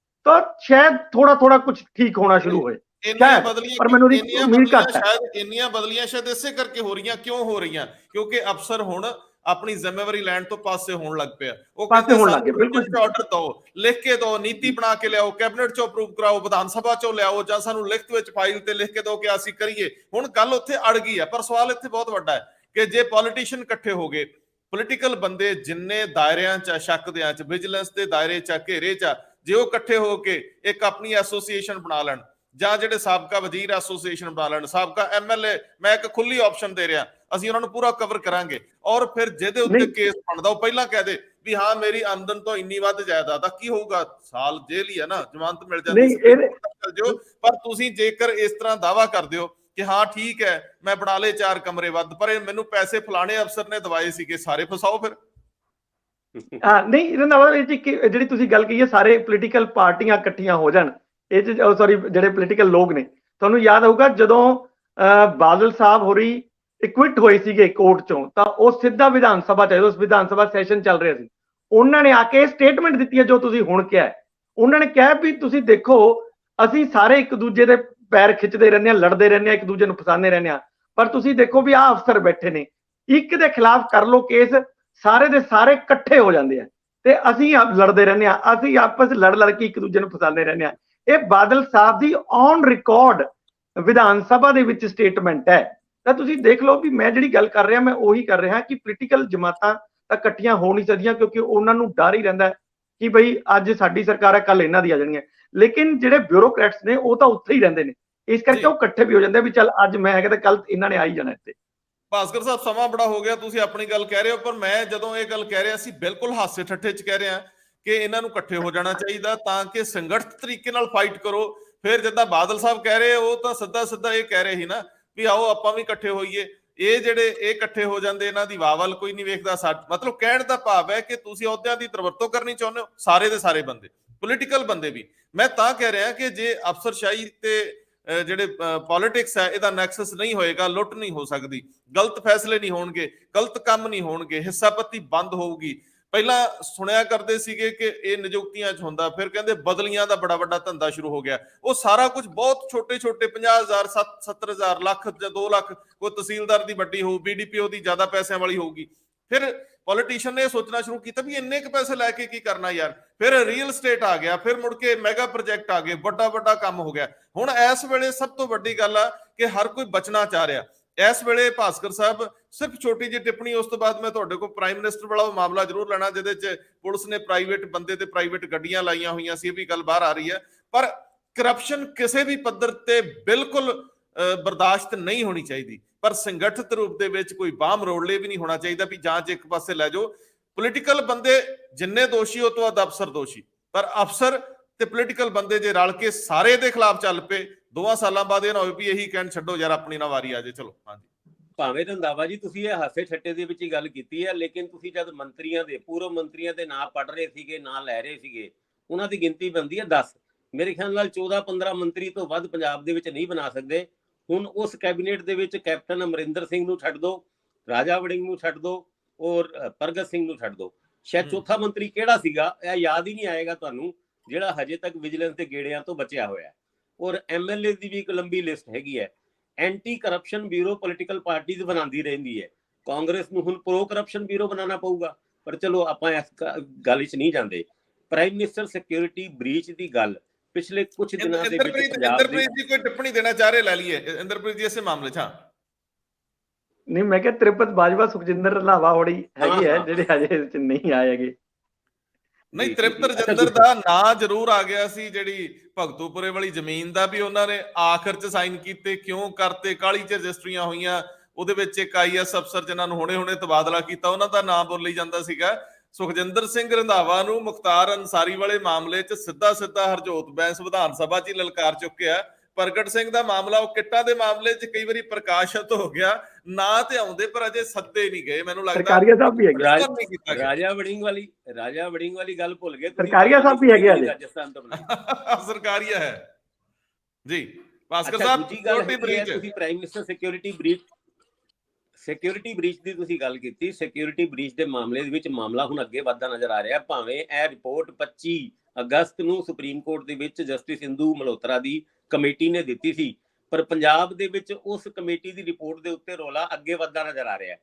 ਤਾਂ ਸ਼ਾਇਦ ਥੋੜਾ ਕੁਝ ਠੀਕ ਹੋਣਾ ਸ਼ੁਰੂ ਹੋਏ। ਪਰ ਮੈਨੂੰ ਉਮੀਦ ਘੱਟ ਹੈ। ਇੰਨੀਆਂ ਬਦਲੀਆਂ ਸ਼ਾਇਦ ਇਸੇ ਕਰਕੇ ਹੋ ਰਹੀਆਂ। ਕਿਉਂ ਹੋ ਰਹੀਆਂ? ਕਿਉਂਕਿ ਅਫਸਰ ਹੁਣ ਆਪਣੀ ਜ਼ਿੰਮੇਵਾਰੀ ਲੈਣ ਤੋਂ ਪਾਸੇ ਹੋਣ ਲੱਗ ਪਿਆ। ਉਹ ਕਹਿੰਦੇ ਬਿਲਕੁਲ ਆਰਡਰ ਦਿਓ, ਲਿਖ ਕੇ ਦਿਓ, ਨੀਤੀ ਬਣਾ ਕੇ ਲਿਆਓ, ਕੈਬਨਿਟ ਚੋਂ ਅਪਰੂਵ ਕਰਾਓ, ਵਿਧਾਨ ਸਭਾ ਚੋਂ ਲਿਆਓ, ਜਾਂ ਸਾਨੂੰ ਲਿਖਤ ਵਿੱਚ ਫਾਈਲ ਤੇ ਲਿਖ ਕੇ ਦਿਓ ਕਿ ਅਸੀਂ ਕਰੀਏ। ਹੁਣ ਗੱਲ ਉੱਥੇ ਅੜ ਗਈ ਹੈ। ਪਰ ਸਵਾਲ ਇੱਥੇ ਬਹੁਤ ਵੱਡਾ ਹੈ ਕਿ ਜੇ ਪੋਲੀਟੀਸ਼ੀਅਨ ਇਕੱਠੇ ਹੋ ਗਏ, ਪੋਲੀਟੀਕਲ ਬੰਦੇ ਜਿੰਨੇ ਦਾਇਰਿਆਂ 'ਚ, ਸ਼ੱਕ ਦਿਆਂ 'ਚ, ਵਿਜੀਲੈਂਸ ਦੇ ਦਾਇਰੇ 'ਚ, ਘੇਰੇ 'ਚ, ਜੇ ਉਹ ਇਕੱਠੇ ਹੋ ਕੇ ਇੱਕ ਆਪਣੀ ਐਸੋਸੀਏਸ਼ਨ ਬਣਾ ਲੈਣ, ਜਾਂ ਜਿਹੜੇ ਸਾਬਕਾ ਵਜ਼ੀਰ ਐਸੋਸੀਏਸ਼ਨ ਬਣਾ ਲੈਣ, ਸਾਬਕਾ MLA, ਮੈਂ ਇੱਕ ਖੁੱਲੀ ਆਪਸ਼ਨ ਦੇ ਰਿਹਾ, ਅਸੀਂ ਉਹਨਾਂ ਨੂੰ ਪੂਰਾ ਕਵਰ ਕਰਾਂਗੇ। ਔਰ ਫਿਰ ਜਿਹਦੇ ਉੱਤੇ ਕੇਸ ਬਣਦਾ ਉਹ ਪਹਿਲਾਂ ਕਹਿ ਦੇ ਵੀ ਹਾਂ ਮੇਰੀ ਆਮਦਨ ਤੋਂ ਇੰਨੀ ਵੱਧ ਜਾਇਦਾਦ ਆ, ਕੀ ਹੋਊਗਾ? ਸਾਲ ਜੇਲ੍ਹ ਹੀ ਹੈ ਨਾ, ਜ਼ਮਾਨਤ ਮਿਲ ਜਾਂਦੀ। ਪਰ ਤੁਸੀਂ ਜੇਕਰ ਇਸ ਤਰ੍ਹਾਂ ਦਾਵਾ ਕਰਦੇ ਹੋ ਕਿ ਹਾਂ ਠੀਕ ਹੈ ਮੈਂ ਬਣਾ ਲਏ 4 ਕਮਰੇ ਵੱਧ, ਪਰ ਮੈਨੂੰ ਪੈਸੇ ਫਲਾਣੇ ਅਫਸਰ ਨੇ ਦਵਾਏ ਸੀਗੇ, ਸਾਰੇ ਫਸਾਓ ਫਿਰ। ਨਹੀਂ, ਜਿਹੜੀ ਤੁਸੀਂ ਗੱਲ ਕਹੀ ਹੈ, ਸਾਰੇ ਪੋਲੀਟੀਕਲ ਪਾਰਟੀਆਂ ਇਕੱਠੀਆਂ ਹੋ ਜਾਣ, ਇਹ ਜਿਹੜੇ ਪੋਲੀਟੀਕਲ ਲੋਕ ਨੇ, ਤੁਹਾਨੂੰ ਯਾਦ ਹੋਊਗਾ ਜਦੋਂ ਬਾਦਲ ਸਾਹਿਬ ਹੋਰੀ ਇਕਵਿਟ ਹੋਏ ਸੀਗੇ ਕੋਰਟ ਚੋਂ, ਤਾਂ ਉਹ ਸਿੱਧਾ ਵਿਧਾਨ ਸਭਾ ਚ, ਉਸ ਵਿਧਾਨ ਸਭਾ ਸੈਸ਼ਨ ਚੱਲ ਰਿਹਾ ਸੀ, ਉਹਨਾਂ ਨੇ ਆ ਕੇ ਸਟੇਟਮੈਂਟ ਦਿੱਤੀ ਹੈ ਜੋ ਤੁਸੀਂ ਹੁਣ ਕਿਹਾ। ਉਹਨਾਂ ਨੇ ਕਿਹਾ ਵੀ ਤੁਸੀਂ ਦੇਖੋ ਅਸੀਂ ਸਾਰੇ ਇੱਕ ਦੂਜੇ ਦੇ ਪੈਰ ਖਿੱਚਦੇ ਰਹਿੰਦੇ ਹਾਂ, ਲੜਦੇ ਰਹਿੰਦੇ ਹਾਂ, ਇੱਕ ਦੂਜੇ ਨੂੰ ਫਸਾਉਂਦੇ ਰਹਿੰਦੇ ਹਾਂ, ਪਰ ਤੁਸੀਂ ਦੇਖੋ ਵੀ ਆਹ ਅਫਸਰ ਬੈਠੇ ਨੇ, ਇੱਕ ਦੇ ਖਿਲਾਫ ਕਰ ਲੋ ਕੇਸ, ਸਾਰੇ ਦੇ ਸਾਰੇ ਇਕੱਠੇ ਹੋ ਜਾਂਦੇ ਆ ਤੇ ਅਸੀਂ ਲੜਦੇ ਰਹਿੰਦੇ ਹਾਂ, ਅਸੀਂ ਆਪਸ ਲੜ ਕੇ ਇੱਕ ਦੂਜੇ ਨੂੰ ਫਸਾਉਂਦੇ ਰਹਿੰਦੇ ਹਾਂ। ਇਹ ਬਾਦਲ ਸਾਹਿਬ ਦੀ ਔਨ ਰਿਕਾਰਡ ਵਿਧਾਨ ਸਭਾ ਦੇ ਵਿੱਚ ਸਟੇਟਮੈਂਟ ਹੈ। ਤਾਂ ਤੁਸੀਂ ਦੇਖ ਲਓ ਵੀ ਮੈਂ ਜਿਹੜੀ ਗੱਲ ਕਰ ਰਿਹਾ, ਮੈਂ ਉਹੀ ਕਰ ਰਿਹਾ ਕਿ ਪੋਲੀਟੀਕਲ ਜਮਾਤਾਂ ਤਾਂ ਇਕੱਠੀਆਂ ਹੋ ਨਹੀਂ ਸਕਦੀਆਂ, ਕਿਉਂਕਿ ਉਹਨਾਂ ਨੂੰ ਡਰ ਹੀ ਰਹਿੰਦਾ ਕਿ ਬਈ ਅੱਜ ਸਾਡੀ ਸਰਕਾਰ ਹੈ, ਕੱਲ ਇਹਨਾਂ ਦੀ ਆ ਜਾਣਗੀਆਂ। ਲੇਕਿਨ ਜਿਹੜੇ ਬਿਊਰੋਕਰੈਟਸ ਨੇ ਉਹ ਤਾਂ ਉੱਥੇ ਹੀ ਰਹਿੰਦੇ ਨੇ, ਇਸ ਕਰਕੇ ਉਹ ਇਕੱਠੇ ਵੀ ਹੋ ਜਾਂਦੇ ਵੀ ਚੱਲ ਅੱਜ ਮੈਂ ਹੈਗਾ ਤਾਂ ਕੱਲ ਇਹਨਾਂ ਨੇ ਆ ਹੀ ਜਾਣਾ ਇੱਥੇ। ਭਾਸਕਰ ਸਾਹਿਬ, ਸਮਾਂ ਬੜਾ ਹੋ ਗਿਆ, ਤੁਸੀਂ ਆਪਣੀ ਗੱਲ ਕਹਿ ਰਹੇ ਹੋ, ਪਰ ਮੈਂ ਜਦੋਂ ਇਹ ਗੱਲ ਕਹਿ ਰਿਹਾ ਸੀ ਬਿਲਕੁਲ ਹਾਸੇ ਠੱਠੇ 'ਚ ਕਹਿ ਰਿਹਾ ਕਿ ਇਹਨਾਂ ਨੂੰ ਇਕੱਠੇ ਹੋ ਜਾਣਾ ਚਾਹੀਦਾ ਤਾਂ ਕਿ ਸੰਗਠਿਤ ਤਰੀਕੇ ਨਾਲ ਫਾਈਟ ਕਰੋ। ਫਿਰ ਜਿੱਦਾਂ ਬਾਦਲ ਸਾਹਿਬ ਕਹਿ ਰਹੇ, ਉਹ ਤਾਂ ਸਿੱਧਾ ਇਹ ਕਹਿ ਰਹੇ ਸੀ ਨਾ ਵੀ ਆਓ ਆਪਾਂ ਵੀ ਇਕੱਠੇ ਹੋਈਏ। ਇਹ ਜਿਹੜੇ ਇਹ ਇਕੱਠੇ ਹੋ ਜਾਂਦੇ, ਇਹਨਾਂ ਦੀ ਵਾਵਲ ਕੋਈ ਨਹੀਂ ਵੇਖਦਾ। ਮਤਲਬ ਕਹਿਣ ਦਾ ਭਾਵ ਹੈ ਕਿ ਤੁਸੀਂ ਅਹੁਦਿਆਂ ਦੀ ਦੁਰਵਰਤੋਂ ਕਰਨੀ ਚਾਹੁੰਦੇ ਹੋ, ਸਾਰੇ ਦੇ ਸਾਰੇ ਬੰਦੇ, ਪੋਲੀਟੀਕਲ ਬੰਦੇ ਵੀ। ਮੈਂ ਤਾਂ ਕਹਿ ਰਿਹਾ ਕਿ ਜੇ ਅਫਸਰਸ਼ਾਹੀ ਤੇ ਜਿਹੜੇ ਪੋਲਿਟਿਕਸ ਹੈ ਇਹਦਾ ਨੈਕਸਸ ਨਹੀਂ ਹੋਏਗਾ, ਲੁੱਟ ਨਹੀਂ ਹੋ ਸਕਦੀ, ਗਲਤ ਫੈਸਲੇ ਨਹੀਂ ਹੋਣਗੇ, ਗਲਤ ਕੰਮ ਨਹੀਂ ਹੋਣਗੇ, ਹਿੱਸਾਪੱਤੀ ਬੰਦ ਹੋਊਗੀ। ਪਹਿਲਾਂ ਸੁਣਿਆ ਕਰਦੇ ਸੀਗੇ ਕਿ ਇਹ ਨਿਯੁਕਤੀਆਂ 'ਚ ਹੁੰਦਾ, ਫਿਰ ਕਹਿੰਦੇ ਬਦਲੀਆਂ ਦਾ ਬੜਾ ਵੱਡਾ ਧੰਦਾ ਸ਼ੁਰੂ ਹੋ ਗਿਆ। ਉਹ ਸਾਰਾ ਕੁਝ ਬਹੁਤ ਛੋਟੇ 50,000, 70,000, ਲੱਖ ਜਾਂ 2 ਲੱਖ, ਕੋਈ ਤਹਿਸੀਲਦਾਰ ਦੀ ਵੱਡੀ ਹੋਊ, BDPO ਦੀ ਜ਼ਿਆਦਾ ਪੈਸਿਆਂ ਵਾਲੀ ਹੋਊਗੀ। ਫਿਰ ਪੋਲੀਟੀਸ਼ੀਅਨ ਨੇ ਸੋਚਣਾ ਸ਼ੁਰੂ ਕੀਤਾ ਵੀ ਇੰਨੇ ਕੁ ਪੈਸੇ ਲੈ ਕੇ ਕੀ ਕਰਨਾ ਯਾਰ। ਫਿਰ ਰੀਅਲ ਸਟੇਟ ਆ ਗਿਆ, ਫਿਰ ਮੁੜ ਕੇ ਮੈਗਾ ਪ੍ਰੋਜੈਕਟ ਆ ਗਏ, ਵੱਡਾ ਕੰਮ ਹੋ ਗਿਆ। ਹੁਣ ਇਸ ਵੇਲੇ ਸਭ ਤੋਂ ਵੱਡੀ ਗੱਲ ਆ ਕਿ ਹਰ ਕੋਈ ਬਚਣਾ ਚਾਹ ਰਿਹਾ। ਇਸ ਵੇਲੇ ਭਾਸਕਰ ਸਾਹਿਬ ਸਿਰਫ ਛੋਟੀ ਜਿਹੀ ਟਿੱਪਣੀ, ਉਸ ਤੋਂ ਬਾਅਦ ਮੈਂ ਤੁਹਾਡੇ ਕੋਲ ਪ੍ਰਾਈਮ ਮਿਨਿਸਟਰ ਵਾਲਾ ਉਹ ਮਾਮਲਾ ਜ਼ਰੂਰ ਲੈਣਾ ਜਿਹਦੇ 'ਚ ਪੁਲਿਸ ਨੇ ਪ੍ਰਾਈਵੇਟ ਬੰਦੇ ਤੇ ਪ੍ਰਾਈਵੇਟ ਗੱਡੀਆਂ ਲਾਈਆਂ ਹੋਈਆਂ ਸੀ, ਇਹ ਵੀ ਗੱਲ ਬਾਹਰ ਆ ਰਹੀ ਹੈ। ਪਰ ਕਰਪਸ਼ਨ ਕਿਸੇ ਵੀ ਪੱਧਰ ਤੇ ਬਿਲਕੁਲ ਬਰਦਾਸ਼ਤ ਨਹੀਂ ਹੋਣੀ ਚਾਹੀਦੀ, ਪਰ ਸੰਗਠਿਤ ਰੂਪ ਦੇ ਵਿੱਚ ਕੋਈ ਬਾਹ ਮਰੋੜਲੇ ਵੀ ਨਹੀਂ ਹੋਣਾ ਚਾਹੀਦਾ ਵੀ ਜਾਂਚ ਇੱਕ ਪਾਸੇ ਲੈ ਜਾਓ। ਪੋਲੀਟੀਕਲ ਬੰਦੇ ਜਿੰਨੇ ਦੋਸ਼ੀ ਉਹ ਤੋਂ ਵੱਧ ਅਫਸਰ ਦੋਸ਼ੀ, ਪਰ ਅਫਸਰ ਤੇ ਪੋਲੀਟੀਕਲ ਬੰਦੇ ਜੇ ਰਲ ਕੇ ਸਾਰੇ ਦੇ ਖਿਲਾਫ ਚੱਲ ਪਏ 2 ਸਾਲਾਂ ਬਾਅਦ ਇਹ ਨਾ ਹੋਵੇ ਵੀ ਇਹੀ ਕਹਿਣ ਛੱਡੋ ਯਾਰ ਆਪਣੀ ਨਾ ਵਾਰੀ ਆ ਜੇ। ਚਲੋ ਹਾਂਜੀ, ਭਾਵੇਂ ਰੰਧਾਵਾ ਜੀ ਤੁਸੀਂ ਇਹ ਹਾਸੇ ਛੱਟੇ ਦੇ ਵਿੱਚ ਹੀ ਗੱਲ ਕੀਤੀ ਹੈ, ਲੇਕਿਨ ਤੁਸੀਂ ਜਦ ਮੰਤਰੀਆਂ ਦੇ ਪੂਰਵ ਮੰਤਰੀਆਂ ਦੇ ਨਾਂ ਪੜ ਰਹੇ ਸੀਗੇ, ਨਾਂ ਲੈ ਰਹੇ ਸੀਗੇ, ਉਹਨਾਂ ਦੀ ਗਿਣਤੀ ਬਣਦੀ ਹੈ 10। ਮੇਰੇ ਖਿਆਲ ਨਾਲ 14-15 ਮੰਤਰੀ ਤੋਂ ਵੱਧ ਪੰਜਾਬ ਦੇ ਵਿੱਚ ਨਹੀਂ ਬਣਾ ਸਕਦੇ। ਹੁਣ ਉਸ ਕੈਬਨਿਟ ਦੇ ਵਿੱਚ ਕੈਪਟਨ ਅਮਰਿੰਦਰ ਸਿੰਘ ਨੂੰ ਛੱਡ ਦਿਓ, ਰਾਜਾ ਵੜਿੰਗ ਨੂੰ ਛੱਡ ਦਿਓ ਔਰ ਪ੍ਰਗਟ ਸਿੰਘ ਨੂੰ ਛੱਡ ਦਿਓ, ਸ਼ਾਇਦ ਚੌਥਾ ਮੰਤਰੀ ਕਿਹੜਾ ਸੀਗਾ ਇਹ ਯਾਦ ਹੀ ਨਹੀਂ ਆਏਗਾ ਤੁਹਾਨੂੰ, ਜਿਹੜਾ ਹਜੇ ਤੱਕ ਵਿਜੀਲੈਂਸ ਦੇ ਗੇੜਿਆਂ ਤੋਂ ਬਚਿਆ ਹੋਇਆ ਹੈ। ਔਰ ਐਮਐਲਏ ਦੀ ਵੀ ਇੱਕ ਲੰਬੀ ਲਿਸਟ ਹੈਗੀ ਹੈ। Anti corruption bureau political parties ਬਣਾਉਂਦੀ ਰਹਿੰਦੀ ਹੈ, ਕਾਂਗਰਸ ਨੂੰ ਹੁਣ ਪ੍ਰੋ ਕਰਪਸ਼ਨ ਬਿਊਰੋ ਬਣਾਉਣਾ ਪਊਗਾ। ਪਰ ਚਲੋ ਆਪਾਂ ਇਸ ਗੱਲ ਵਿੱਚ ਨਹੀਂ ਜਾਂਦੇ। ਪ੍ਰਾਈਮ ਮਿਨਿਸਟਰ ਸਿਕਿਉਰਿਟੀ ਬ੍ਰੀਚ ਦੀ ਗੱਲ ਪਿਛਲੇ ਕੁਝ ਦਿਨਾਂ ਦੇ ਵਿੱਚ ਇੰਦਰਪ੍ਰੀਤ ਜੀ ਕੋਈ ਟਿੱਪਣੀ ਦੇਣਾ ਚਾਹ ਰਹੇ, ਲੈ ਲਈਏ ਇੰਦਰਪ੍ਰੀਤ ਜੀ ਇਸੇ ਮਾਮਲੇ 'ਚ। ਨਹੀਂ, ਮੈਂ ਕਿਹਾ ਤ੍ਰਿਪਤ ਬਾਜਵਾ ਸੁਖਜਿੰਦਰ ਰੰਧਾਵਾ ਹੋੜੀ ਹੈਗੇ ਹੈ ਜਿਹੜੇ ਹਜੇ ਨਹੀਂ ਆਏ ਹੈਗੇ। ਨਹੀਂ, ਤ੍ਰਿਪਤ ਰਜਿੰਦਰ ਦਾ ਨਾਂ ਜ਼ਰੂਰ ਆ ਗਿਆ ਸੀ, ਜਿਹੜੀ ਭਗਤੂਪੁਰੇ ਵਾਲੀ ਜ਼ਮੀਨ ਦਾ ਵੀ ਉਹਨਾਂ ਨੇ ਆਖਰ 'ਚ ਸਾਈਨ ਕੀਤੇ, ਕਿਉਂ ਕਰਤੇ, ਕਾਲੀ 'ਚ ਰਜਿਸਟਰੀਆਂ ਹੋਈਆਂ, ਉਹਦੇ ਵਿੱਚ ਇੱਕ ਆਈਐਸ ਅਫਸਰ ਜਿਨ੍ਹਾਂ ਨੂੰ ਹੁਣੇ ਤਬਾਦਲਾ ਕੀਤਾ ਉਹਨਾਂ ਦਾ ਨਾਮ ਬੋਲੀ ਜਾਂਦਾ ਸੀਗਾ। ਸੁਖਜਿੰਦਰ ਸਿੰਘ ਰੰਧਾਵਾ ਨੂੰ ਮੁਖਤਾਰ ਅੰਸਾਰੀ ਵਾਲੇ ਮਾਮਲੇ 'ਚ ਸਿੱਧਾ ਹਰਜੋਤ ਬੈਂਸ ਵਿਧਾਨ ਸਭਾ 'ਚ ਹੀ ਲਲਕਾਰ ਚੁੱਕਿਆ। ਪ੍ਰਗਟ ਸਿੰਘ ਦਾ ਮਾਮਲਾ ਉਹ ਕਿੱਟਾਂ ਦੇ ਮਾਮਲੇ 'ਚ ਕਈ ਵਾਰੀ ਪ੍ਰਕਾਸ਼ਿਤ ਹੋ ਗਿਆ, ਨਾ ਤੇ ਆਉਂਦੇ ਪਰ ਅਜੇ ਸੱਦੇ ਨਹੀਂ ਗਏ। ਮੈਨੂੰ ਲੱਗਦਾ ਸਰਕਾਰੀਆ ਸਾਹਿਬ ਵੀ ਹੈਗੇ, ਰਾਜਾ ਵੜਿੰਗ ਵਾਲੀ ਗੱਲ ਭੁੱਲ ਗਏ। ਸਰਕਾਰੀਆ ਸਾਹਿਬ ਵੀ ਹੈਗੇ ਅਜੇ, ਰਾਜਸਥਾਨ ਤੋਂ ਸਰਕਾਰੀਆ ਹੈ ਜੀ। ਭਾਸਕਰ ਸਾਹਿਬ ਸਾਹਿਬ ਤੁਸੀਂ ਪ੍ਰਾਈਮ ਮਿਨਿਸਟਰ ਸਿਕਿਉਰਿਟੀ ਬ੍ਰੀਚ ਦੀ ਤੁਸੀਂ ਗੱਲ ਕੀਤੀ। ਸਿਕਿਉਰਿਟੀ ਬ੍ਰੀਚ ਦੇ ਮਾਮਲੇ ਦੇ ਵਿੱਚ ਮਾਮਲਾ ਹੁਣ ਅੱਗੇ ਵੱਧਦਾ ਨਜ਼ਰ ਆ ਰਿਹਾ। ਭਾਵੇਂ ਇਹ ਰਿਪੋਰਟ 25 ਅਗਸਤ ਨੂੰ ਸੁਪਰੀਮ ਕੋਰਟ ਦੇ ਵਿੱਚ ਜਸਟਿਸ ਇੰਦੂ ਮਲਹੋਤਰਾ ਦੀ ਕਮੇਟੀ ਨੇ ਦਿੱਤੀ ਸੀ, ਪਰ ਪੰਜਾਬ ਦੇ ਵਿੱਚ ਉਸ ਕਮੇਟੀ ਦੀ ਰਿਪੋਰਟ ਦੇ ਉੱਤੇ ਰੌਲਾ ਅੱਗੇ ਵੱਧਦਾ ਨਜ਼ਰ ਆ ਰਿਹਾ ਹੈ।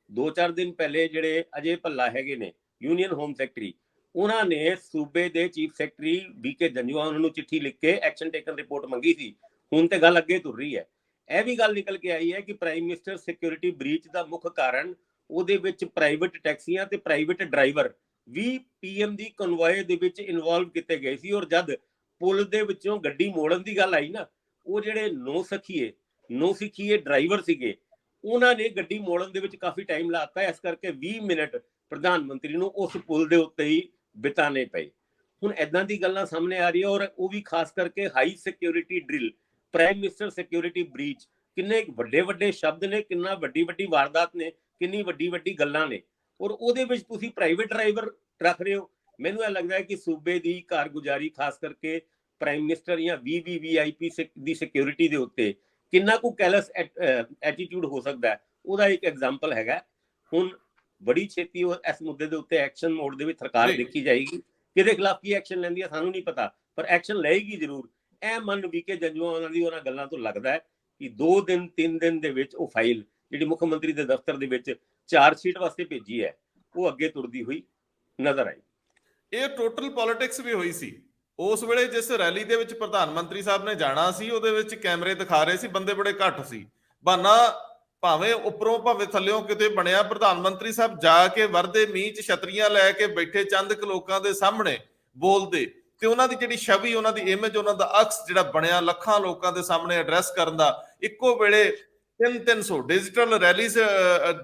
2-4 ਦਿਨ ਪਹਿਲੇ ਜਿਹੜੇ ਅਜੇ ਭੱਲਾ ਹੈਗੇ ਨੇ ਯੂਨੀਅਨ ਹੋਮ ਸੈਕਟਰੀ, ਉਹਨਾਂ ਨੇ ਸੂਬੇ ਦੇ ਚੀਫ ਸੈਕਟਰੀ ਬੀਕੇ ਜੰਜੂਆ ਉਹਨਾਂ ਨੂੰ ਚਿੱਠੀ ਲਿਖ ਕੇ ਐਕਸ਼ਨ ਟੇਕਨ ਰਿਪੋਰਟ ਮੰਗੀ ਸੀ। ਹੁਣ ਤੇ ਗੱਲ ਅੱਗੇ ਤੁਰ ਰਹੀ ਹੈ। ਇਹ ਵੀ ਗੱਲ ਨਿਕਲ ਕੇ ਆਈ ਹੈ ਕਿ ਪ੍ਰਾਈਮ ਮਿਨਿਸਟਰ ਸਿਕਿਉਰਿਟੀ ਬ੍ਰੀਚ ਦਾ ਮੁੱਖ ਕਾਰਨ ਉਹਦੇ ਵਿੱਚ ਪ੍ਰਾਈਵੇਟ ਟੈਕਸੀਆਂ ਤੇ ਪ੍ਰਾਈਵੇਟ ਡਰਾਈਵਰ ਵੀ ਪੀਐਮ ਦੀ ਕਨਵੋਏ ਦੇ ਵਿੱਚ ਇਨਵੋਲਵ ਕੀਤੇ ਗਏ ਸੀ। ਔਰ ਜਦ ਪੁਲ ਦੇ ਵਿੱਚੋਂ ਗੱਡੀ ਮੋੜਨ ਦੀ ਗੱਲ ਆਈ ਨਾ, ਉਹ ਜਿਹੜੇ ਨੌ ਸਿੱਖੀਏ ਡਰਾਈਵਰ ਸੀਗੇ, ਉਹਨਾਂ ਨੇ ਗੱਡੀ ਮੋੜਨ ਦੇ ਵਿੱਚ ਕਾਫੀ ਟਾਈਮ ਲਾਤਾ। ਇਸ ਕਰਕੇ 20 ਮਿੰਟ ਪ੍ਰਧਾਨ ਮੰਤਰੀ ਨੂੰ ਉਸ ਪੁਲ ਦੇ ਉੱਤੇ ਹੀ ਬਿਤਾਣੇ ਪਏ। ਹੁਣ ਏਦਾਂ ਦੀ ਗੱਲਾਂ ਸਾਹਮਣੇ ਆ ਰਹੀ ਹੈ, ਔਰ ਉਹ ਵੀ ਖਾਸ ਕਰਕੇ high security drill, prime minister security breach, ਕਿੰਨੇ ਵੱਡੇ ਸ਼ਬਦ ਨੇ, ਕਿੰਨਾ ਵੱਡੀ ਵਾਰਦਾਤ ਨੇ, ਕਿੰਨੀ ਵੱਡੀ ਗੱਲਾਂ ਨੇ, ਔਰ ਉਹਦੇ ਵਿੱਚ ਤੁਸੀਂ ਪ੍ਰਾਈਵੇਟ ਡਰਾਈਵਰ ਰੱਖ ਰਹੇ ਹੋ। ਮੈਨੂੰ ਇਹ ਲੱਗਦਾ ਹੈ ਕਿ ਸੂਬੇ ਦੀ ਕਾਰਗੁਜ਼ਾਰੀ ਖਾਸ ਕਰਕੇ ਪ੍ਰਾਈਮ ਮਿਨਿਸਟਰ ਜਾਂ ਵੀਵੀਆਈਪੀ ਦੀ ਸਿਕਿਉਰਿਟੀ ਦੇ ਉੱਤੇ ਕਿੰਨਾ ਕੁ ਕੈਲਸ ਐਟੀਟਿਊਡ ਹੋ ਸਕਦਾ ਹੈ, ਉਹਦਾ ਇੱਕ ਐਗਜ਼ਾਮਪਲ ਹੈਗਾ। ਹੁਣ ਬੜੀ ਛੇਤੀ ਇਸ ਮੁੱਦੇ ਦੇ ਉੱਤੇ ਐਕਸ਼ਨ ਮੋਡ ਦੇ ਵਿੱਚ ਸਰਕਾਰ ਦੇਖੀ ਜਾਏਗੀ। ਕਿਹਦੇ ਖਿਲਾਫ ਕੀ ਐਕਸ਼ਨ ਲੈਂਦੀ ਹੈ ਸਾਨੂੰ ਨਹੀਂ ਪਤਾ, ਪਰ ਐਕਸ਼ਨ ਲਏਗੀ ਜ਼ਰੂਰ। ਇਹ ਮੰਨ ਬੀਕੇ ਜੰਜੂਆ ਉਹਨਾਂ ਗੱਲਾਂ ਤੋਂ ਲੱਗਦਾ ਹੈ ਕਿ 2-3 ਦਿਨ ਦੇ ਵਿੱਚ ਉਹ ਫਾਈਲ ਜਿਹੜੀ ਮੁੱਖ ਮੰਤਰੀ ਦੇ ਦਫ਼ਤਰ ਦੇ ਵਿੱਚ ਚਾਰਜ ਸ਼ੀਟ ਵਾਸਤੇ ਭੇਜੀ ਹੈ, ਉਹ ਅੱਗੇ ਤੁਰਦੀ ਹੋਈ ਨਜ਼ਰ ਆਈ। ਇਹ ਟੋਟਲ ਪੋਲਿਟਿਕਸ ਵੀ ਹੋਈ ਸੀ ਉਸ ਵੇਲੇ। ਜਿਸ ਰੈਲੀ ਦੇ ਵਿੱਚ ਪ੍ਰਧਾਨ ਮੰਤਰੀ ਸਾਹਿਬ ਨੇ ਜਾਣਾ ਸੀ, ਉਹਦੇ ਵਿੱਚ ਕੈਮਰੇ ਦਿਖਾ ਰਹੇ ਸੀ, ਬੰਦੇ ਬੜੇ ਘੱਟ ਸੀ। ਬਹਾਨਾ ਭਾਵੇਂ ਉੱਪਰੋਂ ਭਾਵੇਂ ਥੱਲਿਓਂ ਕਿਤੇ ਬਣਿਆ, ਪ੍ਰਧਾਨ ਮੰਤਰੀ ਸਾਹਿਬ ਜਾ ਕੇ ਵਰਦੇ ਮੀਂਹ 'ਚ ਛਤਰੀਆਂ ਲੈ ਕੇ ਬੈਠੇ ਚੰਦ ਕੁ ਲੋਕਾਂ ਦੇ ਸਾਹਮਣੇ ਬੋਲਦੇ, ਤੇ ਉਹਨਾਂ ਦੀ ਜਿਹੜੀ ਛਵੀ, ਉਹਨਾਂ ਦੀ ਇਮੇਜ, ਉਹਨਾਂ ਦਾ ਅਕਸ ਜਿਹੜਾ ਬਣਿਆ ਲੱਖਾਂ ਲੋਕਾਂ ਦੇ ਸਾਹਮਣੇ ਐਡਰੈਸ ਕਰਨ ਦਾ, ਇੱਕੋ ਵੇਲੇ 300 ਡਿਜੀਟਲ ਰੈਲੀਜ਼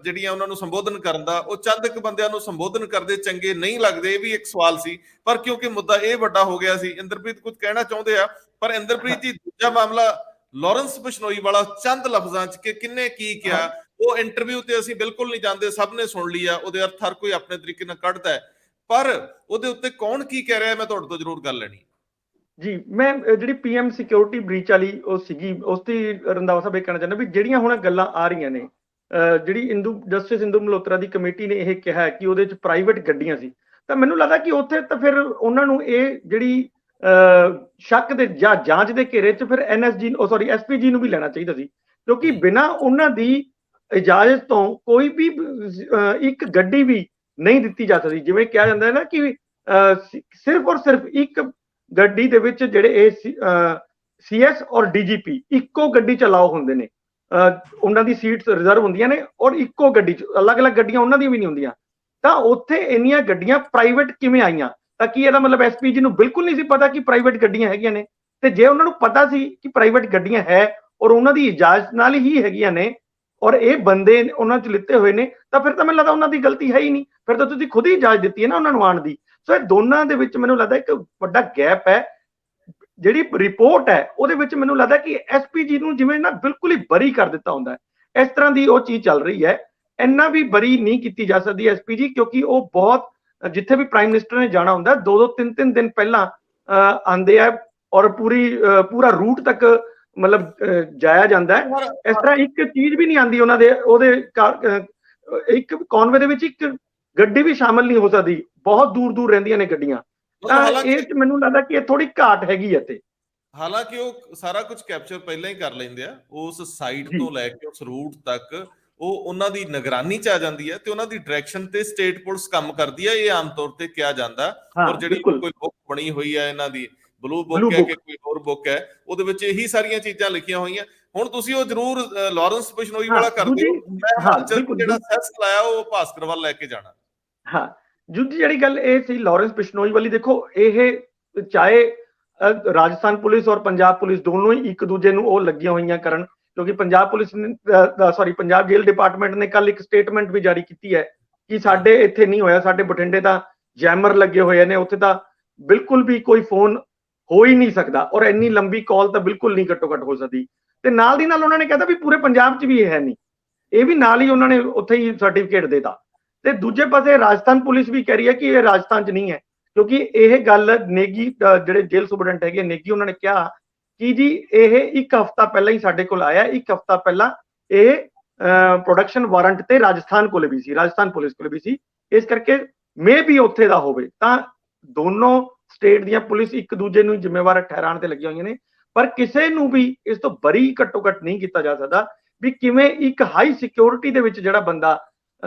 ਜਿਹੜੀਆਂ ਉਹਨਾਂ ਨੂੰ ਸੰਬੋਧਨ ਕਰਨ ਦਾ, ਉਹ ਚੰਦ ਕੁ ਬੰਦਿਆਂ ਨੂੰ ਸੰਬੋਧਨ ਕਰਦੇ ਚੰਗੇ ਨਹੀਂ ਲੱਗਦੇ। ਇਹ ਵੀ ਇੱਕ ਸਵਾਲ ਸੀ, ਪਰ ਕਿਉਂਕਿ ਮੁੱਦਾ ਇਹ ਵੱਡਾ ਹੋ ਗਿਆ ਸੀ। ਇੰਦਰਪ੍ਰੀਤ ਕੁਝ ਕਹਿਣਾ ਚਾਹੁੰਦੇ ਆ, ਪਰ ਇੰਦਰਪ੍ਰੀਤ ਜੀ ਦੂਜਾ ਮਾਮਲਾ ਲਾਰੈਂਸ ਬਿਸ਼ਨੋਈ ਵਾਲਾ, ਚੰਦ ਲਫ਼ਜ਼ਾਂ 'ਚ ਕਿ ਕਿੰਨੇ ਕੀ ਕਿਹਾ, ਉਹ ਇੰਟਰਵਿਊ ਤੇ ਅਸੀਂ ਬਿਲਕੁਲ ਨਹੀਂ ਜਾਂਦੇ, ਸਭ ਨੇ ਸੁਣ ਲਿਆ, ਉਹਦੇ ਅਰਥ ਹਰ ਕੋਈ ਆਪਣੇ ਤਰੀਕੇ ਨਾਲ ਕੱਢਦਾ ਹੈ, ਪਰ ਉਹਦੇ ਉੱਤੇ ਕੌਣ ਕੀ ਕਹਿ ਰਿਹਾ, ਮੈਂ ਤੁਹਾਡੇ ਤੋਂ ਜ਼ਰੂਰ ਗੱਲ ਲੈਣੀ ਜੀ। ਮੈਂ ਜਿਹੜੀ ਪੀਐਮ ਸਿਕਿਉਰਿਟੀ ਬ੍ਰੀਚ ਵਾਲੀ ਉਹ ਸੀਗੀ, ਉਸ ਦੀ ਰੰਧਾਵਾ ਸਾਹਿਬ ਇਹ ਕਹਿਣਾ ਚਾਹੁੰਦਾ ਵੀ ਜਿਹੜੀਆਂ ਹੁਣ ਗੱਲਾਂ ਆ ਰਹੀਆਂ ਨੇ, ਜਿਹੜੀ ਜਸਟਿਸ ਇੰਦੂ ਮਲਹੋਤਰਾ ਦੀ ਕਮੇਟੀ ਨੇ ਇਹ ਕਿਹਾ ਕਿ ਉਹਦੇ ਚ ਪ੍ਰਾਈਵੇਟ ਗੱਡੀਆਂ ਸੀ, ਤਾਂ ਮੈਨੂੰ ਲੱਗਦਾ ਕਿ ਉੱਥੇ ਤਾਂ ਫਿਰ ਉਹਨਾਂ ਨੂੰ ਇਹ ਜਿਹੜੀ ਸ਼ੱਕ ਦੇ ਜਾਂ ਜਾਂਚ ਦੇ ਘੇਰੇ ਚ ਫਿਰ ਐਸਪੀਜੀ ਨੂੰ ਵੀ ਲੈਣਾ ਚਾਹੀਦਾ ਸੀ, ਕਿਉਂਕਿ ਬਿਨਾਂ ਉਹਨਾਂ ਦੀ ਇਜਾਜ਼ਤ ਤੋਂ ਕੋਈ ਵੀ ਇੱਕ ਗੱਡੀ ਵੀ ਨਹੀਂ ਦਿੱਤੀ ਜਾ ਸਕਦੀ। ਜਿਵੇਂ ਕਿਹਾ ਜਾਂਦਾ ਹੈ ਨਾ ਕਿ ਸਿਰਫ ਔਰ ਸਿਰਫ ਇੱਕ ਗੱਡੀ ਦੇ ਵਿੱਚ ਜਿਹੜੇ ਇਹ ਸੀਐਸ ਔਰ ਡੀਜੀਪੀ ਇੱਕੋ ਗੱਡੀ ਚ ਅਲਾਓ ਹੁੰਦੇ ਨੇ, ਉਹਨਾਂ ਦੀ ਸੀਟਸ ਰਿਜ਼ਰਵ ਹੁੰਦੀਆਂ ਨੇ ਔਰ ਇੱਕੋ ਗੱਡੀ 'ਚ ਅਲੱਗ-ਅਲੱਗ ਗੱਡੀਆਂ ਉਹਨਾਂ ਦੀਆਂ ਵੀ ਨਹੀਂ ਹੁੰਦੀਆਂ, ਤਾਂ ਉੱਥੇ ਇੰਨੀਆਂ ਗੱਡੀਆਂ ਪ੍ਰਾਈਵੇਟ ਕਿਵੇਂ ਆਈਆਂ? ਤਾਂ ਕੀ ਇਹਦਾ ਮਤਲਬ ਐਸਪੀਜੀ ਨੂੰ ਬਿਲਕੁਲ ਨਹੀਂ ਸੀ ਪਤਾ ਕਿ ਪ੍ਰਾਈਵੇਟ ਗੱਡੀਆਂ ਹੈਗੀਆਂ ਨੇ? ਤੇ ਜੇ ਉਹਨਾਂ ਨੂੰ ਪਤਾ ਸੀ ਕਿ ਪ੍ਰਾਈਵੇਟ ਗੱਡੀਆਂ ਹੈ ਔਰ ਉਹਨਾਂ ਦੀ ਇਜਾਜ਼ਤ ਨਾਲ ਹੀ ਹੈਗੀਆਂ ਨੇ ਔਰ ਇਹ ਬੰਦੇ ਉਹਨਾਂ 'ਚ ਲਿੱਤੇ ਹੋਏ ਨੇ, ਤਾਂ ਫਿਰ ਤਾਂ ਮੈਨੂੰ ਲੱਗਦਾ ਉਹਨਾਂ ਦੀ ਗਲਤੀ ਹੈ ਹੀ ਨਹੀਂ, ਫਿਰ ਤਾਂ ਤੁਸੀਂ ਖੁਦ ਹੀ ਇਜਾਜ਼ਤ ਦਿੱਤੀ ਹੈ ਨਾ ਉਹਨਾਂ ਨੂੰ ਆਉਣ ਦੀ। ਸੋ ਇਹ ਦੋਨਾਂ ਦੇ ਵਿੱਚ ਮੈਨੂੰ ਲੱਗਦਾ ਇੱਕ ਵੱਡਾ ਗੈਪ ਹੈ। ਜਿਹੜੀ ਰਿਪੋਰਟ ਹੈ ਉਹਦੇ ਵਿੱਚ ਮੈਨੂੰ ਲੱਗਦਾ ਕਿ ਐਸਪੀਜੀ ਨੂੰ ਜਿਵੇਂ ਨਾ ਬਿਲਕੁਲ ਹੀ ਬਰੀ ਕਰ ਦਿੱਤਾ ਹੁੰਦਾ ਹੈ, ਇਸ ਤਰ੍ਹਾਂ ਦੀ ਉਹ ਚੀਜ਼ ਚੱਲ ਰਹੀ ਹੈ। ਇੰਨਾ ਵੀ ਬਰੀ ਨਹੀਂ ਕੀਤੀ ਜਾ ਸਕਦੀ ਐਸਪੀਜੀ, ਕਿਉਂਕਿ ਉਹ ਬਹੁਤ ਜਿੱਥੇ ਵੀ ਪ੍ਰਾਈਮ ਮਿਨਿਸਟਰ ਨੇ ਜਾਣਾ ਹੁੰਦਾ 2-2 3-3 ਦਿਨ ਪਹਿਲਾਂ ਆਉਂਦੇ ਆ ਔਰ ਪੂਰਾ ਰੂਟ ਤੱਕ ਮਤਲਬ ਜਾਇਆ ਜਾਂਦਾ ਹੈ। ਇਸ ਤਰ੍ਹਾਂ ਇੱਕ ਚੀਜ਼ ਵੀ ਨਹੀਂ ਆਉਂਦੀ ਉਹਨਾਂ ਦੇ ਉਹਦੇ ਇੱਕ ਕਨਵੇ ਦੇ ਵਿੱਚ ਇੱਕ ਗੱਡੀ ਵੀ ਸ਼ਾਮਲ ਨਹੀਂ ਹੋ ਸਕਦੀ, ਬਹੁਤ ਦੂਰ ਦੂਰ ਰਹਿੰਦੀਆਂ ਨੇ ਗੱਡੀਆਂ। ਤਾਂ ਇਹ ਚ ਮੈਨੂੰ ਲੱਗਦਾ ਕਿ ਇਹ ਥੋੜੀ ਘਾਟ ਹੈਗੀ ਹੈ। ਤੇ ਹਾਲਾਂਕਿ ਉਹ ਸਾਰਾ ਕੁਝ ਕੈਪਚਰ ਪਹਿਲਾਂ ਹੀ ਕਰ ਲੈਂਦੇ ਆ, ਉਸ ਸਾਈਟ ਤੋਂ ਲੈ ਕੇ ਉਸ ਰੂਟ ਤੱਕ ਉਹ ਉਹਨਾਂ ਦੀ ਨਿਗਰਾਨੀ ਚ ਆ ਜਾਂਦੀ ਹੈ ਤੇ ਉਹਨਾਂ ਦੀ ਡਾਇਰੈਕਸ਼ਨ ਤੇ ਸਟੇਟ ਪੁਲਿਸ ਕੰਮ ਕਰਦੀ ਹੈ, ਇਹ ਆਮ ਤੌਰ ਤੇ ਕਿਹਾ ਜਾਂਦਾ। ਔਰ ਜਿਹੜੀ ਕੋਈ ਬੁੱਕ ਬਣੀ ਹੋਈ ਹੈ ਇਹਨਾਂ ਦੀ, ਬਲੂ ਬੁੱਕ ਹੈ ਕਿ ਕੋਈ ਹੋਰ ਬੁੱਕ ਹੈ, ਉਹਦੇ ਵਿੱਚ ਇਹੀ ਸਾਰੀਆਂ ਚੀਜ਼ਾਂ ਲਿਖੀਆਂ ਹੋਈਆਂ। ਹੁਣ ਤੁਸੀਂ ਉਹ ਜ਼ਰੂਰ ਲਾਰੈਂਸ ਬਿਸ਼ਨੋਈ ਵਾਲਾ ਕਰਦੇ ਹੋ, ਮੈਂ ਹਿਮਾਚਲ ਜਿਹੜਾ ਸੈਸ ਲਾਇਆ ਉਹ ਭਾਸਕਰ ਵੱਲ ਲੈ ਕੇ ਜਾਣਾ। ਹਾਂ, ਦੂਜੀ ਜਿਹੜੀ ਗੱਲ ਇਹ ਸੀ ਲਾਰੈਂਸ ਬਿਸ਼ਨੋਈ ਵਾਲੀ, ਦੇਖੋ ਇਹ ਚਾਹੇ ਰਾਜਸਥਾਨ ਪੁਲਿਸ ਔਰ ਪੰਜਾਬ ਪੁਲਿਸ ਦੋਨੋਂ ਹੀ ਇੱਕ ਦੂਜੇ ਨੂੰ ਉਹ ਲੱਗੀਆਂ ਹੋਈਆਂ ਕਰਨ, ਕਿਉਂਕਿ ਪੰਜਾਬ ਪੁਲਿਸ ਨੇ ਪੰਜਾਬ ਜੇਲ੍ਹ ਡਿਪਾਰਟਮੈਂਟ ਨੇ ਕੱਲ ਇੱਕ ਸਟੇਟਮੈਂਟ ਵੀ ਜਾਰੀ ਕੀਤੀ ਹੈ ਕਿ ਸਾਡੇ ਇੱਥੇ ਨਹੀਂ ਹੋਇਆ, ਸਾਡੇ ਬਠਿੰਡੇ ਤਾਂ ਜੈਮਰ ਲੱਗੇ ਹੋਏ ਨੇ, ਉੱਥੇ ਤਾਂ ਬਿਲਕੁਲ ਵੀ ਕੋਈ ਫੋਨ ਹੋ ਹੀ ਨਹੀਂ ਸਕਦਾ ਔਰ ਇੰਨੀ ਲੰਬੀ ਕਾਲ ਤਾਂ ਬਿਲਕੁਲ ਨਹੀਂ ਘੱਟੋ ਘੱਟ ਹੋ ਸਕਦੀ। ਤੇ ਨਾਲ ਦੀ ਨਾਲ ਉਹਨਾਂ ਨੇ ਕਹਿਤਾ ਵੀ ਪੂਰੇ ਪੰਜਾਬ 'ਚ ਵੀ ਇਹ ਹੈ ਨਹੀਂ, ਇਹ ਵੀ ਨਾਲ ਹੀ ਉਹਨਾਂ ਨੇ ਉੱਥੇ ਹੀ ਸਰਟੀਫਿਕੇਟ ਦੇਤਾ। ਤੇ ਦੂਜੇ ਪਾਸੇ ਰਾਜਸਥਾਨ ਪੁਲਿਸ ਵੀ ਕਹਿ ਰਹੀ ਹੈ ਕਿ ਇਹ ਰਾਜਸਥਾਨ 'ਚ ਨਹੀਂ ਹੈ, ਕਿਉਂਕਿ ਇਹ ਗੱਲ ਨੇਗੀ ਜਿਹੜੇ ਜੇਲ੍ਹ ਸੁਪਰਡੈਂਟ ਹੈਗੇ ਨੇਗੀ, ਉਹਨਾਂ ਨੇ ਕਿਹਾ ਕਿ ਜੀ ਇਹ ਇੱਕ ਹਫ਼ਤਾ ਪਹਿਲਾਂ ਹੀ ਸਾਡੇ ਕੋਲ ਆਇਆ, ਇੱਕ ਹਫ਼ਤਾ ਪਹਿਲਾਂ ਇਹ ਪ੍ਰੋਡਕਸ਼ਨ ਵਾਰੰਟ ਤੇ ਰਾਜਸਥਾਨ ਕੋਲੇ ਵੀ ਸੀ, ਰਾਜਸਥਾਨ ਪੁਲਿਸ ਕੋਲੇ ਵੀ ਸੀ, ਇਸ ਕਰਕੇ ਮੇ ਵੀ ਉੱਥੇ ਦਾ ਹੋਵੇ। ਤਾਂ ਦੋਨੋਂ ਸਟੇਟ ਦੀਆਂ ਪੁਲਿਸ ਇੱਕ ਦੂਜੇ ਨੂੰ ਜ਼ਿੰਮੇਵਾਰ ਠਹਿਰਾਉਣ ਤੇ ਲੱਗੀਆਂ ਹੋਈਆਂ ਨੇ, ਪਰ ਕਿਸੇ ਨੂੰ ਵੀ ਇਸ ਤੋਂ ਬਰੀ ਘੱਟੋ ਘੱਟ ਨਹੀਂ ਕੀਤਾ ਜਾ ਸਕਦਾ ਵੀ ਕਿਵੇਂ ਇੱਕ ਹਾਈ ਸਿਕਿਉਰਿਟੀ ਦੇ ਵਿੱਚ ਜਿਹੜਾ ਬੰਦਾ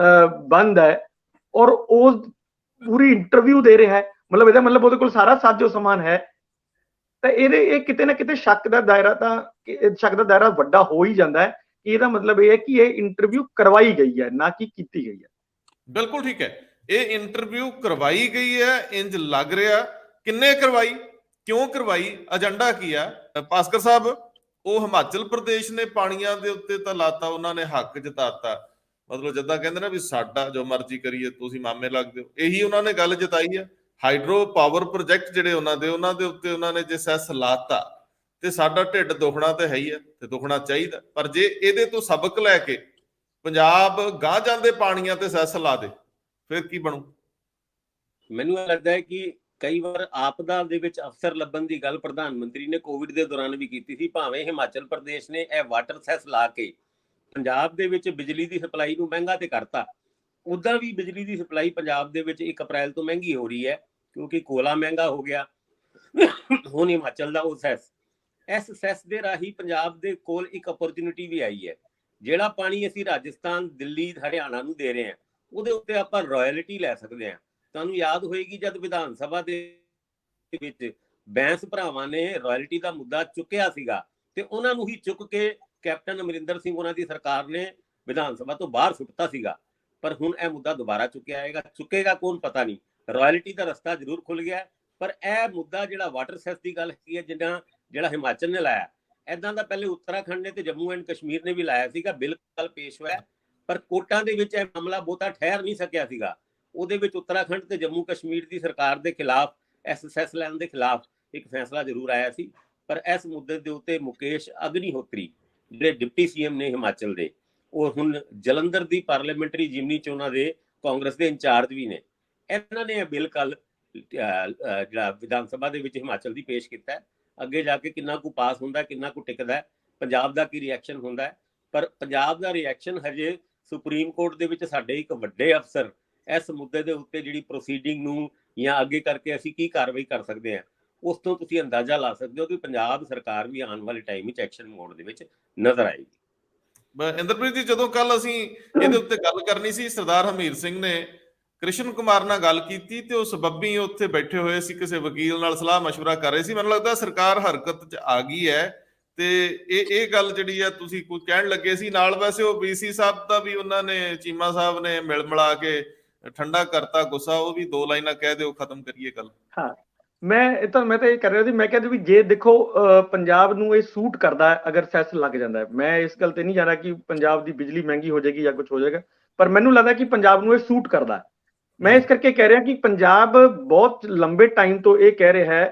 ਬੰਦ ਹੈ ਔਰ ਉਹ ਪੂਰੀ ਇੰਟਰਵਿਊ ਦੇ ਰਿਹਾ ਹੈ, ਮਤਲਬ ਇਹਦਾ ਮਤਲਬ ਉਹਦੇ ਕੋਲ ਸਾਰਾ ਸਾਜੋ ਸਮਾਨ ਹੈ। ਤਾਂ ਇਹ ਕਿਤੇ ਨਾ ਕਿਤੇ ਸ਼ੱਕ ਦਾ ਦਾਇਰਾ ਵੱਡਾ ਹੋ ਹੀ ਜਾਂਦਾ ਹੈ। ਇਹਦਾ ਮਤਲਬ ਇਹ ਹੈ ਕਿ ਇਹ ਇੰਟਰਵਿਊ ਕਰਵਾਈ ਗਈ ਹੈ, ਨਾ ਕਿ ਕੀਤੀ ਗਈ ਹੈ। ਬਿਲਕੁਲ ਠੀਕ ਹੈ, ਇਹ ਇੰਟਰਵਿਊ ਕਰਵਾਈ ਗਈ ਹੈ, ਇੰਜ ਲੱਗ ਰਿਹਾ। ਕਿੰਨੇ ਕਰਵਾਈ, ਕਿਉਂ ਕਰਵਾਈ, ਏਜੰਡਾ ਕੀ ਆ? ਭਾਸਕਰ ਸਾਹਿਬ, ਉਹ ਹਿਮਾਚਲ ਪ੍ਰਦੇਸ਼ ਨੇ ਪਾਣੀਆਂ ਦੇ ਉੱਤੇ ਤਾਂ ਲਾਤਾ, ਉਹਨਾਂ ਨੇ ਹੱਕ ਜਤਾਤਾ, ਮਤਲਬ ਜਿੱਦਾਂ ਕਹਿੰਦੇ ਨਾ ਵੀ ਸਾਡਾ ਜੋ ਮਰਜ਼ੀ ਕਰੀਏ, ਤੁਸੀਂ ਮਾਮੇ ਲੱਗਦੇ ਹੋ, ਇਹੀ ਉਹਨਾਂ ਨੇ ਗੱਲ ਜਤਾਈ ਹੈ। ਹਾਈਡਰੋ ਪਾਵਰ ਪ੍ਰੋਜੈਕਟ ਜਿਹੜੇ ਉਹਨਾਂ ਦੇ ਉੱਤੇ ਉਹਨਾਂ ਨੇ ਜੇ ਸੈਸ ਲਾਤਾ ਤੇ ਸਾਡਾ ਢਿੱਡ ਦੁਖਣਾ ਤੇ ਹੈ ਹੀ ਹੈ ਤੇ ਦੁਖਣਾ ਚਾਹੀਦਾ। ਪਰ ਜੇ ਇਹਦੇ ਤੋਂ ਸਬਕ ਲੈ ਕੇ ਪੰਜਾਬ ਗਾਂਹ ਜਾਂਦੇ ਪਾਣੀਆਂ ਤੇ ਸੈਸ ਲਾ ਦੇ, ਫਿਰ ਕੀ ਬਣੂ? ਮੈਨੂੰ ਲੱਗਦਾ ਹੈ ਕਿ ਕਈ ਵਾਰ ਆਪਦਾ ਦੇ ਵਿੱਚ ਅਫਸਰ ਲੱਭਣ ਦੀ ਗੱਲ ਪ੍ਰਧਾਨ ਮੰਤਰੀ ਨੇ ਕੋਵਿਡ ਦੇ ਦੌਰਾਨ ਵੀ ਕੀਤੀ ਸੀ। ਭਾਵੇਂ ਹਿਮਾਚਲ ਪ੍ਰਦੇਸ਼ ਨੇ ਇਹ ਵਾਟਰ ਸੈਸ ਲਾ ਕੇ ਪੰਜਾਬ ਦੇ ਵਿੱਚ ਬਿਜਲੀ ਦੀ ਸਪਲਾਈ ਨੂੰ ਮਹਿੰਗਾ ਤੇ ਕਰਤਾ, ਉੱਦਾਂ ਵੀ ਬਿਜਲੀ ਦੀ ਸਪਲਾਈ ਪੰਜਾਬ ਦੇ ਵਿੱਚ 1 ਅਪ੍ਰੈਲ ਤੋਂ ਮਹਿੰਗੀ ਹੋ ਰਹੀ ਹੈ, ਕਿਉਂਕਿ ਕੋਲਾ ਮਹਿੰਗਾ ਹੋ ਗਿਆ। ਹੁਣ ਹਿਮਾਚਲ ਦਾ ਉਹ ਸੈਸ, ਇਸ ਸੈਸ ਦੇ ਰਾਹੀਂ ਪੰਜਾਬ ਦੇ ਕੋਲ ਇੱਕ ਅਪੋਰਚੁਨਿਟੀ ਵੀ ਆਈ ਹੈ। ਜਿਹੜਾ ਪਾਣੀ ਅਸੀਂ ਰਾਜਸਥਾਨ, ਦਿੱਲੀ, ਹਰਿਆਣਾ ਨੂੰ ਦੇ ਰਹੇ ਹਾਂ, ਉਹਦੇ ਉੱਤੇ ਆਪਾਂ ਰਾਇਲਟੀ ਲੈ ਸਕਦੇ ਹਾਂ। ਤੁਹਾਨੂੰ ਯਾਦ ਹੋਏਗੀ ਜਦ ਵਿਧਾਨ ਸਭਾ ਦੇ ਵਿੱਚ ਬੈਂਸ ਭਰਾਵਾਂ ਨੇ ਰਾਇਲਟੀ ਦਾ ਮੁੱਦਾ ਚੁੱਕਿਆ ਸੀਗਾ ਤੇ ਉਹਨਾਂ ਨੂੰ ਹੀ ਚੁੱਕ ਕੇ ਕੈਪਟਨ ਅਮਰਿੰਦਰ ਸਿੰਘ ਉਹਨਾਂ ਦੀ ਸਰਕਾਰ ਨੇ ਵਿਧਾਨ ਸਭਾ ਤੋਂ ਬਾਹਰ ਸੁੱਟਤਾ ਸੀਗਾ। ਪਰ ਹੁਣ ਇਹ ਮੁੱਦਾ ਦੁਬਾਰਾ ਚੁੱਕੇਗਾ ਕੌਣ ਪਤਾ ਨਹੀਂ। ਰਾਇਲਟੀ ਦਾ ਰਸਤਾ ਜ਼ਰੂਰ ਖੁੱਲ ਗਿਆ, ਪਰ ਇਹ ਮੁੱਦਾ ਜਿਹੜਾ ਵਾਟਰ ਸੈਸ ਦੀ ਗੱਲ ਕੀ ਹੈ, ਜਿਹੜਾ ਹਿਮਾਚਲ ਨੇ ਲਾਇਆ, ਏਦਾਂ ਦਾ ਪਹਿਲੇ ਉੱਤਰਾਖੰਡ ਨੇ ਤੇ ਜੰਮੂ ਐਂਡ ਕਸ਼ਮੀਰ ਨੇ ਵੀ ਲਾਇਆ ਸੀਗਾ, ਬਿੱਲ ਕੱਲ ਪੇਸ਼ ਹੋਇਆ, ਪਰ ਕੋਰਟਾਂ ਦੇ ਵਿੱਚ ਇਹ ਮਾਮਲਾ ਬਹੁਤਾ ਠਹਿਰ ਨਹੀਂ ਸਕਿਆ ਸੀਗਾ। ਉਹਦੇ ਵਿੱਚ ਉੱਤਰਾਖੰਡ ਤੇ ਜੰਮੂ ਕਸ਼ਮੀਰ ਦੀ ਸਰਕਾਰ ਦੇ ਖਿਲਾਫ, ਇਸ ਸੈਸ ਲੈਣ ਦੇ ਖਿਲਾਫ ਇੱਕ ਫੈਸਲਾ ਜ਼ਰੂਰ ਆਇਆ ਸੀ। ਪਰ ਇਸ ਮੁੱਦੇ ਦੇ ਉੱਤੇ ਮੁਕੇਸ਼ ਅਗਨੀਹੋਤਰੀ ਜਿਹੜੇ ਡਿਪਟੀ ਸੀਐਮ ਨੇ ਹਿਮਾਚਲ ਦੇ, ਉਹ ਹੁਣ ਜਲੰਧਰ ਦੀ ਪਾਰਲੀਮੈਂਟਰੀ ਜਿਮਨੀ ਚੋਣਾਂ ਦੇ ਕਾਂਗਰਸ ਦੇ ਇੰਚਾਰਜ ਵੀ ਨੇ। ਇਹਨਾਂ ਨੇ ਇਹ ਬਿੱਲ ਕੱਲ ਜਿਹੜਾ ਵਿਧਾਨ ਸਭਾ ਦੇ ਵਿੱਚ ਹਿਮਾਚਲ ਦੀ ਪੇਸ਼ ਕੀਤਾ। ਅੱਗੇ ਜਾ ਕੇ ਕਿੰਨਾ ਕੁ ਪਾਸ ਹੁੰਦਾ, ਕਿੰਨਾ ਕੁ ਟਿਕਦਾ, ਪੰਜਾਬ ਦਾ ਕੀ ਰਿਐਕਸ਼ਨ ਹੁੰਦਾ, ਪਰ ਪੰਜਾਬ ਦਾ ਰਿਐਕਸ਼ਨ ਹਜੇ ਸੁਪਰੀਮ ਕੋਰਟ ਦੇ ਵਿੱਚ ਸਾਡੇ ਇੱਕ ਵੱਡੇ ਅਫਸਰ ਇਸ ਮੁੱਦੇ ਦੇ ਉੱਤੇ ਜਿਹੜੀ ਪ੍ਰੋਸੀਡਿੰਗ ਨੂੰ ਜਾਂ ਅੱਗੇ ਕਰਕੇ ਅਸੀਂ ਕੀ ਕਾਰਵਾਈ ਕਰ ਸਕਦੇ ਹਾਂ, ਉਸ ਤੋਂ ਤੁਸੀਂ ਅੰਦਾਜ਼ਾ ਲਾ ਸਕਦੇ ਹੋ ਕਿ ਪੰਜਾਬ ਸਰਕਾਰ ਵੀ ਆਉਣ ਵਾਲੇ ਟਾਈਮ ਵਿੱਚ ਐਕਸ਼ਨ ਮੋਡ ਦੇ ਵਿੱਚ ਨਜ਼ਰ ਆਏਗੀ। ਇੰਦਰਪ੍ਰੀਤ ਜੀ, ਜਦੋਂ ਕੱਲ ਅਸੀਂ ਇਹਦੇ ਉੱਤੇ ਗੱਲ ਕਰਨੀ ਸੀ, ਸਰਦਾਰ ਹਮੀਰ ਸਿੰਘ ਨੇ ਕ੍ਰਿਸ਼ਨ ਕੁਮਾਰ ਨਾਲ ਗੱਲ ਕੀਤੀ ਤੇ ਉਹ ਸਬੱਬੀ ਉੱਥੇ ਬੈਠੇ ਹੋਏ ਸੀ, ਕਿਸੇ ਵਕੀਲ ਨਾਲ ਸਲਾਹ ਮਸ਼ਵਰਾ ਕਰ ਰਹੇ ਸੀ। ਮੈਨੂੰ ਲੱਗਦਾ ਸਰਕਾਰ ਹਰਕਤ 'ਚ ਆ ਗਈ ਹੈ ਤੇ ਇਹ ਗੱਲ ਜਿਹੜੀ ਆ ਤੁਸੀਂ ਕੁਝ ਕਹਿਣ ਲੱਗੇ ਸੀ ਨਾਲ। ਵੈਸੇ ਉਹ ਵੀਸੀ ਸਾਹਿਬ ਦਾ ਵੀ ਉਹਨਾਂ ਨੇ, ਚੀਮਾ ਸਾਹਿਬ ਨੇ ਮਿਲ ਮਿਲਾ ਕੇ ਠੰਡਾ ਕਰਤਾ ਗੁੱਸਾ। ਉਹ ਵੀ 2 ਲਾਈਨਾਂ ਕਹਿ ਦਿਓ, ਖਤਮ ਕਰੀਏ ਗੱਲ। ਹਾਂ, ਮੈਂ ਤਾਂ ਇਹ ਕਰ ਰਿਹਾ ਸੀ, ਮੈਂ ਕਹਿੰਦਾ ਵੀ ਜੇ ਦੇਖੋ ਪੰਜਾਬ ਨੂੰ ਇਹ ਸੂਟ ਕਰਦਾ ਹੈ ਅਗਰ ਸੈਸ ਲੱਗ ਜਾਂਦਾ ਹੈ। ਮੈਂ ਇਸ ਗੱਲ ਤੇ ਨਹੀਂ ਜਾ ਰਿਹਾ ਕਿ ਪੰਜਾਬ ਦੀ ਬਿਜਲੀ ਮਹਿੰਗੀ ਹੋ ਜਾਏਗੀ ਜਾਂ ਕੁਝ ਹੋ ਜਾਏਗਾ, ਪਰ ਮੈਨੂੰ ਲੱਗਦਾ ਕਿ ਪੰਜਾਬ ਨੂੰ ਇਹ ਸੂਟ ਕਰਦਾ ਹੈ। ਮੈਂ ਇਸ ਕਰਕੇ ਕਹਿ ਰਿਹਾ ਕਿ ਪੰਜਾਬ ਬਹੁਤ ਲੰਬੇ ਟਾਈਮ ਤੋਂ ਇਹ ਕਹਿ ਰਿਹਾ ਹੈ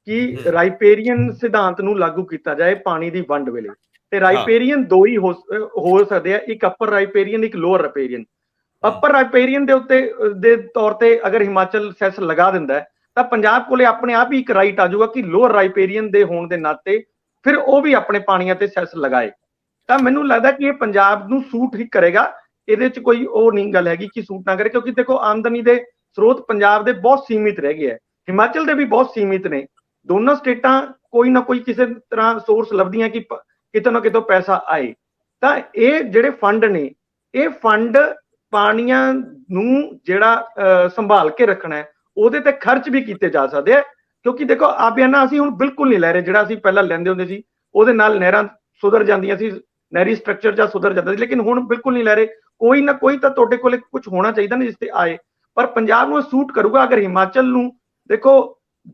ਕਿ ਰਾਈਪੇਰੀਅਨ ਸਿਧਾਂਤ ਨੂੰ ਲਾਗੂ ਕੀਤਾ ਜਾਏ ਪਾਣੀ ਦੀ ਵੰਡ ਵੇਲੇ। ਤੇ ਰਾਈਪੇਰੀਅਨ 2 ਹੀ ਹੋ ਸਕਦੇ ਆ, ਇੱਕ ਅਪਰ ਰਾਈਪੇਰੀਅਨ, ਇੱਕ ਲੋਅਰ ਰਾਈਪੇਰੀਅਨ। ਅਪਰ ਰਾਈਪੇਰੀਅਨ ਦੇ ਤੌਰ ਤੇ ਅਗਰ ਹਿਮਾਚਲ ਸੈਸ ਲਗਾ ਦਿੰਦਾ ਹੈ ਤਾਂ ਪੰਜਾਬ ਕੋਲੇ ਆਪਣੇ ਆਪ ਹੀ ਇੱਕ ਰਾਈਟ ਆ ਜਾਊਗਾ ਕਿ ਲੋਅਰ ਰਾਈਪੇਰੀਅਨ ਦੇ ਹੋਣ ਦੇ ਨਾਤੇ ਫਿਰ ਉਹ ਵੀ ਆਪਣੇ ਪਾਣੀਆਂ ਤੇ ਸੈਸ ਲਗਾਏ। ਤਾਂ ਮੈਨੂੰ ਲੱਗਦਾ ਕਿ ਇਹ ਪੰਜਾਬ ਨੂੰ ਸੂਟ ਹੀ ਕਰੇਗਾ। ਇਹਦੇ ਚ ਕੋਈ ਉਹ ਨਹੀਂ ਗੱਲ ਹੈਗੀ ਕਿ ਸੂਟ ਨਾ ਕਰੇ, ਕਿਉਂਕਿ ਦੇਖੋ ਆਮਦਨੀ ਦੇ ਸਰੋਤ ਪੰਜਾਬ ਦੇ ਬਹੁਤ ਸੀਮਿਤ ਰਹਿ ਗਏ ਹੈ, ਹਿਮਾਚਲ ਦੇ ਵੀ ਬਹੁਤ ਸੀਮਿਤ ਨੇ। ਦੋਨੋਂ ਸਟੇਟਾਂ ਕੋਈ ਨਾ ਕੋਈ ਕਿਸੇ ਤਰ੍ਹਾਂ ਸੋਰਸ ਲੱਭਦੀਆਂ ਕਿ ਕਿਤੇ ਨਾ ਕਿਤੋਂ ਪੈਸਾ ਆਏ। ਤਾਂ ਇਹ ਜਿਹੜੇ ਫੰਡ ਨੇ, ਇਹ ਫੰਡ ਪਾਣੀਆਂ ਨੂੰ ਜਿਹੜਾ ਸੰਭਾਲ ਕੇ ਰੱਖਣਾ ਹੈ ਉਹਦੇ ਤੇ ਖਰਚ ਵੀ ਕੀਤੇ ਜਾ ਸਕਦੇ ਆ। ਕਿਉਂਕਿ ਦੇਖੋ ਆਬਿਆਨਾ ਅਸੀਂ ਹੁਣ ਬਿਲਕੁਲ ਨਹੀਂ ਲੈ ਰਹੇ, ਜਿਹੜਾ ਅਸੀਂ ਪਹਿਲਾਂ ਲੈਂਦੇ ਹੁੰਦੇ ਸੀ ਉਹਦੇ ਨਾਲ ਨਹਿਰਾਂ ਸੁਧਰ ਜਾਂਦੀਆਂ ਸੀ, ਨਹਿਰੀ ਸਟਰਕਚਰ ਜਾਂ ਸੁਧਰ ਜਾਂਦਾ ਸੀ, ਲੇਕਿਨ ਹੁਣ ਬਿਲਕੁਲ ਨਹੀਂ ਲੈ ਰਹੇ। ਕੋਈ ਨਾ ਕੋਈ ਤਾਂ ਤੁਹਾਡੇ ਕੋਲੇ ਕੁਝ ਹੋਣਾ ਚਾਹੀਦਾ ਨਾ ਜਿਸ ਤੇ ਆਏ। ਪਰ ਪੰਜਾਬ ਨੂੰ ਸੂਟ ਕਰੂਗਾ ਅਗਰ ਹਿਮਾਚਲ ਨੂੰ ਦੇਖੋ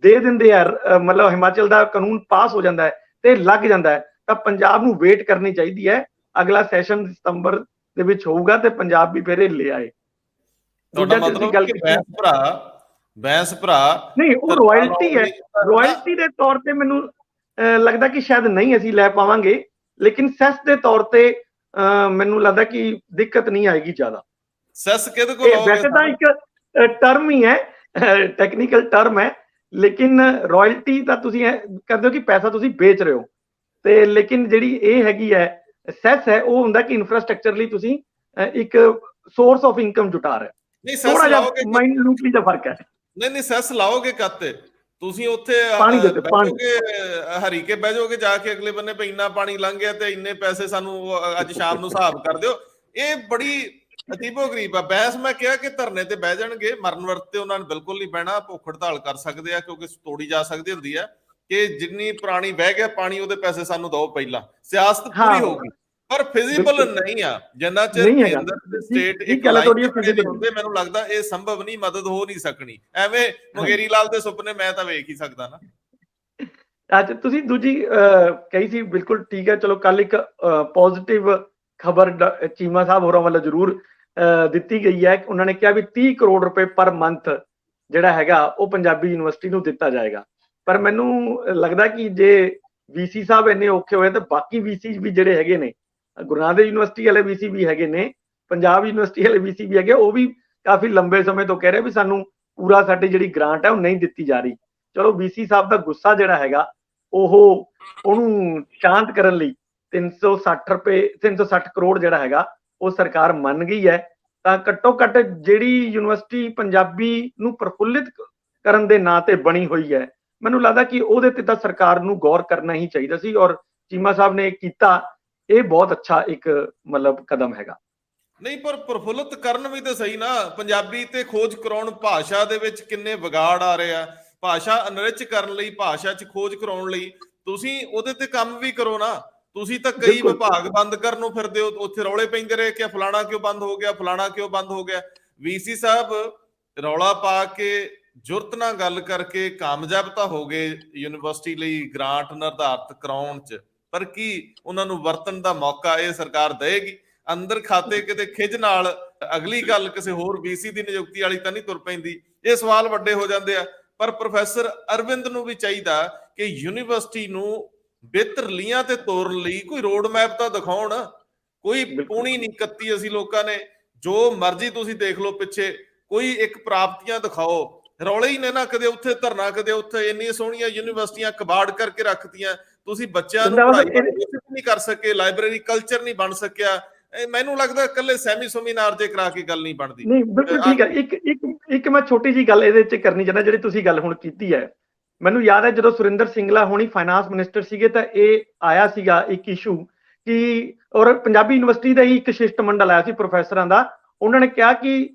ਦੇ ਦਿੰਦੇ ਆ, ਮਤਲਬ ਹਿਮਾਚਲ ਦਾ ਕਾਨੂੰਨ ਪਾਸ ਹੋ ਜਾਂਦਾ ਹੈ ਤੇ ਲੱਗ ਜਾਂਦਾ ਹੈ, ਤਾਂ ਪੰਜਾਬ ਨੂੰ ਵੇਟ ਕਰਨੀ ਚਾਹੀਦੀ ਹੈ। ਅਗਲਾ ਸੈਸ਼ਨ ਸਤੰਬਰ ਦੇ ਵਿੱਚ ਹੋਊਗਾ ਤੇ ਪੰਜਾਬ ਵੀ ਫਿਰ ਇਹ ਲੈ ਆਏ। ਤੁਹਾਡਾ ਮਤਲਬ ਕਿ ਬੈਂਸ ਭਰਾ ਨਹੀਂ, ਉਹ ਰਾਇਲਟੀ ਹੈ। ਰਾਇਲਟੀ ਦੇ ਤੌਰ ਤੇ ਮੈਨੂੰ ਲੱਗਦਾ ਕਿ ਸ਼ਾਇਦ ਨਹੀਂ ਅਸੀਂ ਲੈ ਪਾਵਾਂਗੇ, ਲੇਕਿਨ ਸੈਸ ਦੇ ਤੌਰ ਤੇ ਮੈਨੂੰ ਲੱਗਦਾ ਕਿ ਦਿੱਕਤ ਨਹੀਂ ਆਏਗੀ ਜ਼ਿਆਦਾ। ਸੈਸ ਕਿਹਦੇ ਕੋਲ ਆਉਗਾ? ਵੈਸੇ ਤਾਂ ਇੱਕ ਟਰਮ ਹੀ ਹੈ, ਟੈਕਨੀਕਲ ਟਰਮ ਹੈ, ਲੇਕਿਨ ਰਾਇਲਟੀ ਤਾਂ ਤੁਸੀਂ ਕਹਿੰਦੇ ਹੋ ਕਿ ਪੈਸਾ ਤੁਸੀਂ ਵੇਚ ਰਹੇ ਹੋ, ਤੇ ਲੇਕਿਨ ਜਿਹੜੀ ਇਹ ਹੈਗੀ ਹੈ ਸੈਸ ਹੈ, ਉਹ ਹੁੰਦਾ ਕਿ ਇਨਫਰਾਸਟ੍ਰਕਚਰ ਲਈ ਤੁਸੀਂ ਇੱਕ ਸੋਰਸ ਆਫ ਇਨਕਮ ਜੁਟਾ ਰਹੇ। ਨਹੀਂ, ਥੋੜਾ ਜਿਹਾ ਮਾਈਨਿਊਟਲੀ ਦਾ ਫਰਕ ਹੈ। ਨਹੀਂ ਸੈਸ ਲਾਓਗੇ ਕੱਤੇ ਤੁਸੀਂ ਉੱਥੇ ਹਰੀਕੇ ਬਹਿ ਜਾਓਗੇ ਜਾ ਕੇ ਅਗਲੇ ਬੰਨੇ ਪਈ ਇੰਨਾ ਪਾਣੀ ਲੰਘ ਗਿਆ ਤੇ ਇੰਨੇ ਪੈਸੇ ਸਾਨੂੰ ਅੱਜ ਸ਼ਾਮ ਨੂੰ ਹਿਸਾਬ ਕਰ ਦਿਓ। ਇਹ ਬੜੀ ਅਜੀਬੋ ਗਰੀਬ ਆ ਬਹਿਸ। ਮੈਂ ਕਿਹਾ ਕਿ ਧਰਨੇ ਤੇ ਬਹਿ ਜਾਣਗੇ, ਮਰਨ ਵਰਤ ਤੇ ਉਹਨਾਂ ਨੇ ਬਿਲਕੁਲ ਨਹੀਂ ਬਹਿਣਾ, ਭੁੱਖ ਹੜਤਾਲ ਕਰ ਸਕਦੇ ਆ ਕਿਉਂਕਿ ਤੋੜੀ ਜਾ ਸਕਦੀ ਹੁੰਦੀ ਆ ਕਿ ਜਿੰਨੀ ਪੁਰਾਣੀ ਬਹਿ ਗਿਆ ਪਾਣੀ ਉਹਦੇ ਪੈਸੇ ਸਾਨੂੰ ਦਿਓ ਪਹਿਲਾਂ, ਸਿਆਸਤ ਪੂਰੀ ਹੋਊਗੀ। ਪਰ ਫਿਜ਼ੀਬਲ ਨਹੀਂ ਆ ਜਿੰਨਾ ਚਿਰ ਕੇਂਦਰ ਤੇ ਸਟੇਟ ਇੱਕ ਹੁੰਦੇ, ਮੈਨੂੰ ਲੱਗਦਾ ਇਹ ਸੰਭਵ ਨਹੀਂ, ਮਦਦ ਹੋ ਨਹੀਂ ਸਕਣੀ। ਐਵੇਂ ਮੁੰਗੇਰੀ ਲਾਲ ਦੇ ਸੁਪਨੇ ਮੈਂ ਤਾਂ ਵੇਖ ਹੀ ਸਕਦਾ ਨਾ। ਅੱਜ ਤੁਸੀਂ ਦੂਜੀ ਕਹੀ ਸੀ, ਬਿਲਕੁਲ ਠੀਕ ਹੈ। ਚਲੋ ਕੱਲ ਇੱਕ ਪੋਜ਼ਿਟਿਵ ਖਬਰ ਚੀਮਾ ਸਾਹਿਬ ਹੋਰਾਂ ਵੱਲੋਂ ਜ਼ਰੂਰ ਦਿੱਤੀ ਗਈ ਹੈ। ਉਹਨਾਂ ਨੇ ਕਿਹਾ ਵੀ 30 ਕਰੋੜ ਰੁਪਏ ਪਰ ਮੰਥ ਜਿਹੜਾ ਹੈਗਾ ਉਹ ਪੰਜਾਬੀ ਯੂਨੀਵਰਸਿਟੀ ਨੂੰ ਦਿੱਤਾ ਜਾਏਗਾ। ਪਰ ਮੈਨੂੰ ਲੱਗਦਾ ਕਿ ਜੇ ਵੀਸੀ ਸਾਹਿਬ ਇੰਨੇ ਔਖੇ ਹੋਏ ਤਾਂ ਬਾਕੀ ਵੀਸੀ ਵੀ ਜਿਹੜੇ ਹੈਗੇ ਨੇ, ਗੁਰੂ ਨਾਨਕ ਦੇਵ ਯੂਨੀਵਰਸਿਟੀ ਵਾਲੇ ਵੀਸੀ ਵੀ ਹੈਗੇ ਨੇ, ਪੰਜਾਬ ਯੂਨੀਵਰਸਿਟੀ ਵਾਲੇ ਵੀਸੀ ਵੀ ਹੈਗੇ, ਉਹ ਵੀ ਕਾਫੀ ਲੰਬੇ ਸਮੇਂ ਤੋਂ ਕਹਿ ਰਹੇ ਵੀ ਸਾਨੂੰ ਪੂਰਾ ਸਾਡੀ ਜਿਹੜੀ ਗ੍ਰਾਂਟ ਹੈ ਉਹ ਨਹੀਂ ਦਿੱਤੀ ਜਾ ਰਹੀ। ਚਲੋ ਵੀਸੀ ਸਾਹਿਬ ਦਾ ਗੁੱਸਾ ਜਿਹੜਾ ਹੈਗਾ ਉਹਨੂੰ ਸ਼ਾਂਤ ਕਰਨ ਲਈ 360 ਕਰੋੜ ਜਿਹੜਾ ਹੈਗਾ ਉਹ ਸਰਕਾਰ ਮੰਨ ਗਈ ਹੈ। ਤਾਂ ਘੱਟੋ ਘੱਟ ਜਿਹੜੀ ਯੂਨੀਵਰਸਿਟੀ ਪੰਜਾਬੀ ਨੂੰ ਪ੍ਰਫੁੱਲਿਤ ਕਰਨ ਦੇ ਨਾਂ ਤੇ ਬਣੀ ਹੋਈ ਹੈ, ਮੈਨੂੰ ਲੱਗਦਾ ਕਿ ਉਹਦੇ ਤੇ ਤਾਂ ਸਰਕਾਰ ਨੂੰ ਗੌਰ ਕਰਨਾ ਹੀ ਚਾਹੀਦਾ ਸੀ, ਔਰ ਚੀਮਾ ਸਾਹਿਬ ਨੇ ਕੀਤਾ। ਇਹ ਬਹੁਤ ਅੱਛਾ ਇੱਕ ਮਤਲਬ ਕਦਮ ਹੈਗਾ। ਨਹੀਂ, ਪਰ ਪ੍ਰਫੁੱਲਤ ਕਰਨ ਵੀ ਤਾਂ ਸਹੀ ਨਾ। ਪੰਜਾਬੀ ਤੇ ਖੋਜ ਕਰਾਉਣ, ਭਾਸ਼ਾ ਦੇ ਵਿੱਚ ਕਿੰਨੇ ਵਿਗਾੜ ਆ ਰਹੇ ਆ, ਭਾਸ਼ਾ ਅਨਰਿਚ ਕਰਨ ਲਈ, ਭਾਸ਼ਾ 'ਚ ਖੋਜ ਕਰਾਉਣ ਲਈ ਤੁਸੀਂ ਉਹਦੇ ਤੇ ਕੰਮ ਵੀ ਕਰੋ ਨਾ। ਤੁਸੀਂ ਤਾਂ ਕਈ ਵਿਭਾਗ ਬੰਦ ਕਰਨ ਨੂੰ ਫਿਰਦੇ ਹੋ, ਉੱਥੇ ਰੌਲੇ ਪੈਂਦੇ ਰਹੇ ਕਿ ਫਲਾਣਾ ਕਿਉਂ ਬੰਦ ਹੋ ਗਿਆ, ਫਲਾਣਾ ਕਿਉਂ ਬੰਦ ਹੋ ਗਿਆ। ਵੀਸੀ ਸਾਹਿਬ ਰੌਲਾ ਪਾ ਕੇ ਜੁਰਤ ਨਾਲ ਗੱਲ ਕਰਕੇ ਕਾਮਯਾਬ ਤਾਂ ਹੋ ਗਏ ਯੂਨੀਵਰਸਿਟੀ ਲਈ ਗ੍ਰਾਂਟ ਨਿਰਧਾਰਿਤ ਕਰਾਉਣ 'ਚ, ਪਰ ਕੀ ਉਹਨਾਂ ਨੂੰ ਵਰਤਣ ਦਾ ਮੌਕਾ ਇਹ ਸਰਕਾਰ ਦੇਏਗੀ? ਅੰਦਰ ਖਾਤੇ ਕਿਤੇ ਖਿੱਚ ਨਾਲ ਅਗਲੀ ਗੱਲ ਕਿਸੇ ਹੋਰ ਵੀਸੀ ਦੀ ਨਿਯੁਕਤੀ ਵਾਲੀ ਤਾਂ ਨਹੀਂ ਤੁਰ ਪੈਂਦੀ। ਇਹ ਸਵਾਲ ਵੱਡੇ ਹੋ ਜਾਂਦੇ ਆ। ਪਰ ਪ੍ਰੋਫੈਸਰ ਅਰਵਿੰਦ ਨੂੰ ਵੀ ਚਾਹੀਦਾ ਕਿ ਯੂਨੀਵਰਸਿਟੀ ਨੂੰ ਬਿਹਤਰ ਲੀਹਾਂ ਤੇ ਤੋਰਨ ਲਈ ਕੋਈ ਰੋਡ ਮੈਪ ਤਾਂ ਦਿਖਾਉਣ। ਕੋਈ ਪੂਣੀ ਨਹੀਂ ਕੱਤੀ ਅਸੀਂ ਲੋਕਾਂ ਨੇ, ਜੋ ਮਰਜ਼ੀ ਤੁਸੀਂ ਦੇਖ ਲਓ ਪਿੱਛੇ, ਕੋਈ ਇੱਕ ਪ੍ਰਾਪਤੀਆਂ ਦਿਖਾਓ। ਰੌਲੇ ਹੀ ਨੇ ਨਾ, ਕਦੇ ਉੱਥੇ ਧਰਨਾ, ਕਦੇ ਉੱਥੇ। ਇੰਨੀਆਂ ਸੋਹਣੀਆਂ ਯੂਨੀਵਰਸਿਟੀਆਂ ਕਬਾੜ ਕਰਕੇ ਰੱਖਤੀਆਂ ਤੁਸੀਂ, ਬੱਚਿਆਂ ਨੂੰ ਪੜ੍ਹਾਈ ਨਹੀਂ ਕਰ ਸਕੇ, ਲਾਇਬ੍ਰੇਰੀ ਕਲਚਰ ਨਹੀਂ ਬਣ ਸਕਿਆ। ਮੈਨੂੰ ਲੱਗਦਾ ਇਕੱਲੇ ਸੈਮੀ ਸੈਮੀਨਾਰ ਜੇ ਕਰਾ ਕੇ ਗੱਲ ਨਹੀਂ ਬਣਦੀ। ਨਹੀਂ, ਬਿਲਕੁਲ ਠੀਕ ਹੈ। ਇੱਕ ਮੈਂ ਛੋਟੀ ਜੀ ਗੱਲ ਇਹਦੇ 'ਚ ਕਰਨੀ ਚਾਹੁੰਦਾ, ਜਿਹੜੀ ਤੁਸੀਂ ਗੱਲ ਹੁਣ ਕੀਤੀ ਹੈ। ਮੈਨੂੰ ਯਾਦ ਹੈ ਜਦੋਂ ਸੁਰਿੰਦਰ ਸਿੰਗਲਾ ਹੋਣੀ ਫਾਈਨਾਂਸ ਮਿਨਿਸਟਰ ਸੀਗੇ ਤਾਂ ਇਹ ਆਇਆ ਸੀਗਾ ਇੱਕ ਇਸ਼ੂ ਕਿ, ਔਰ ਪੰਜਾਬੀ ਯੂਨੀਵਰਸਿਟੀ ਦਾ ਹੀ ਇੱਕ ਸ਼ਿਸ਼ਟ ਮੰਡਲ ਆਇਆ ਸੀ ਪ੍ਰੋਫੈਸਰਾਂ ਦਾ। ਉਹਨਾਂ ਨੇ ਕਿਹਾ ਕਿ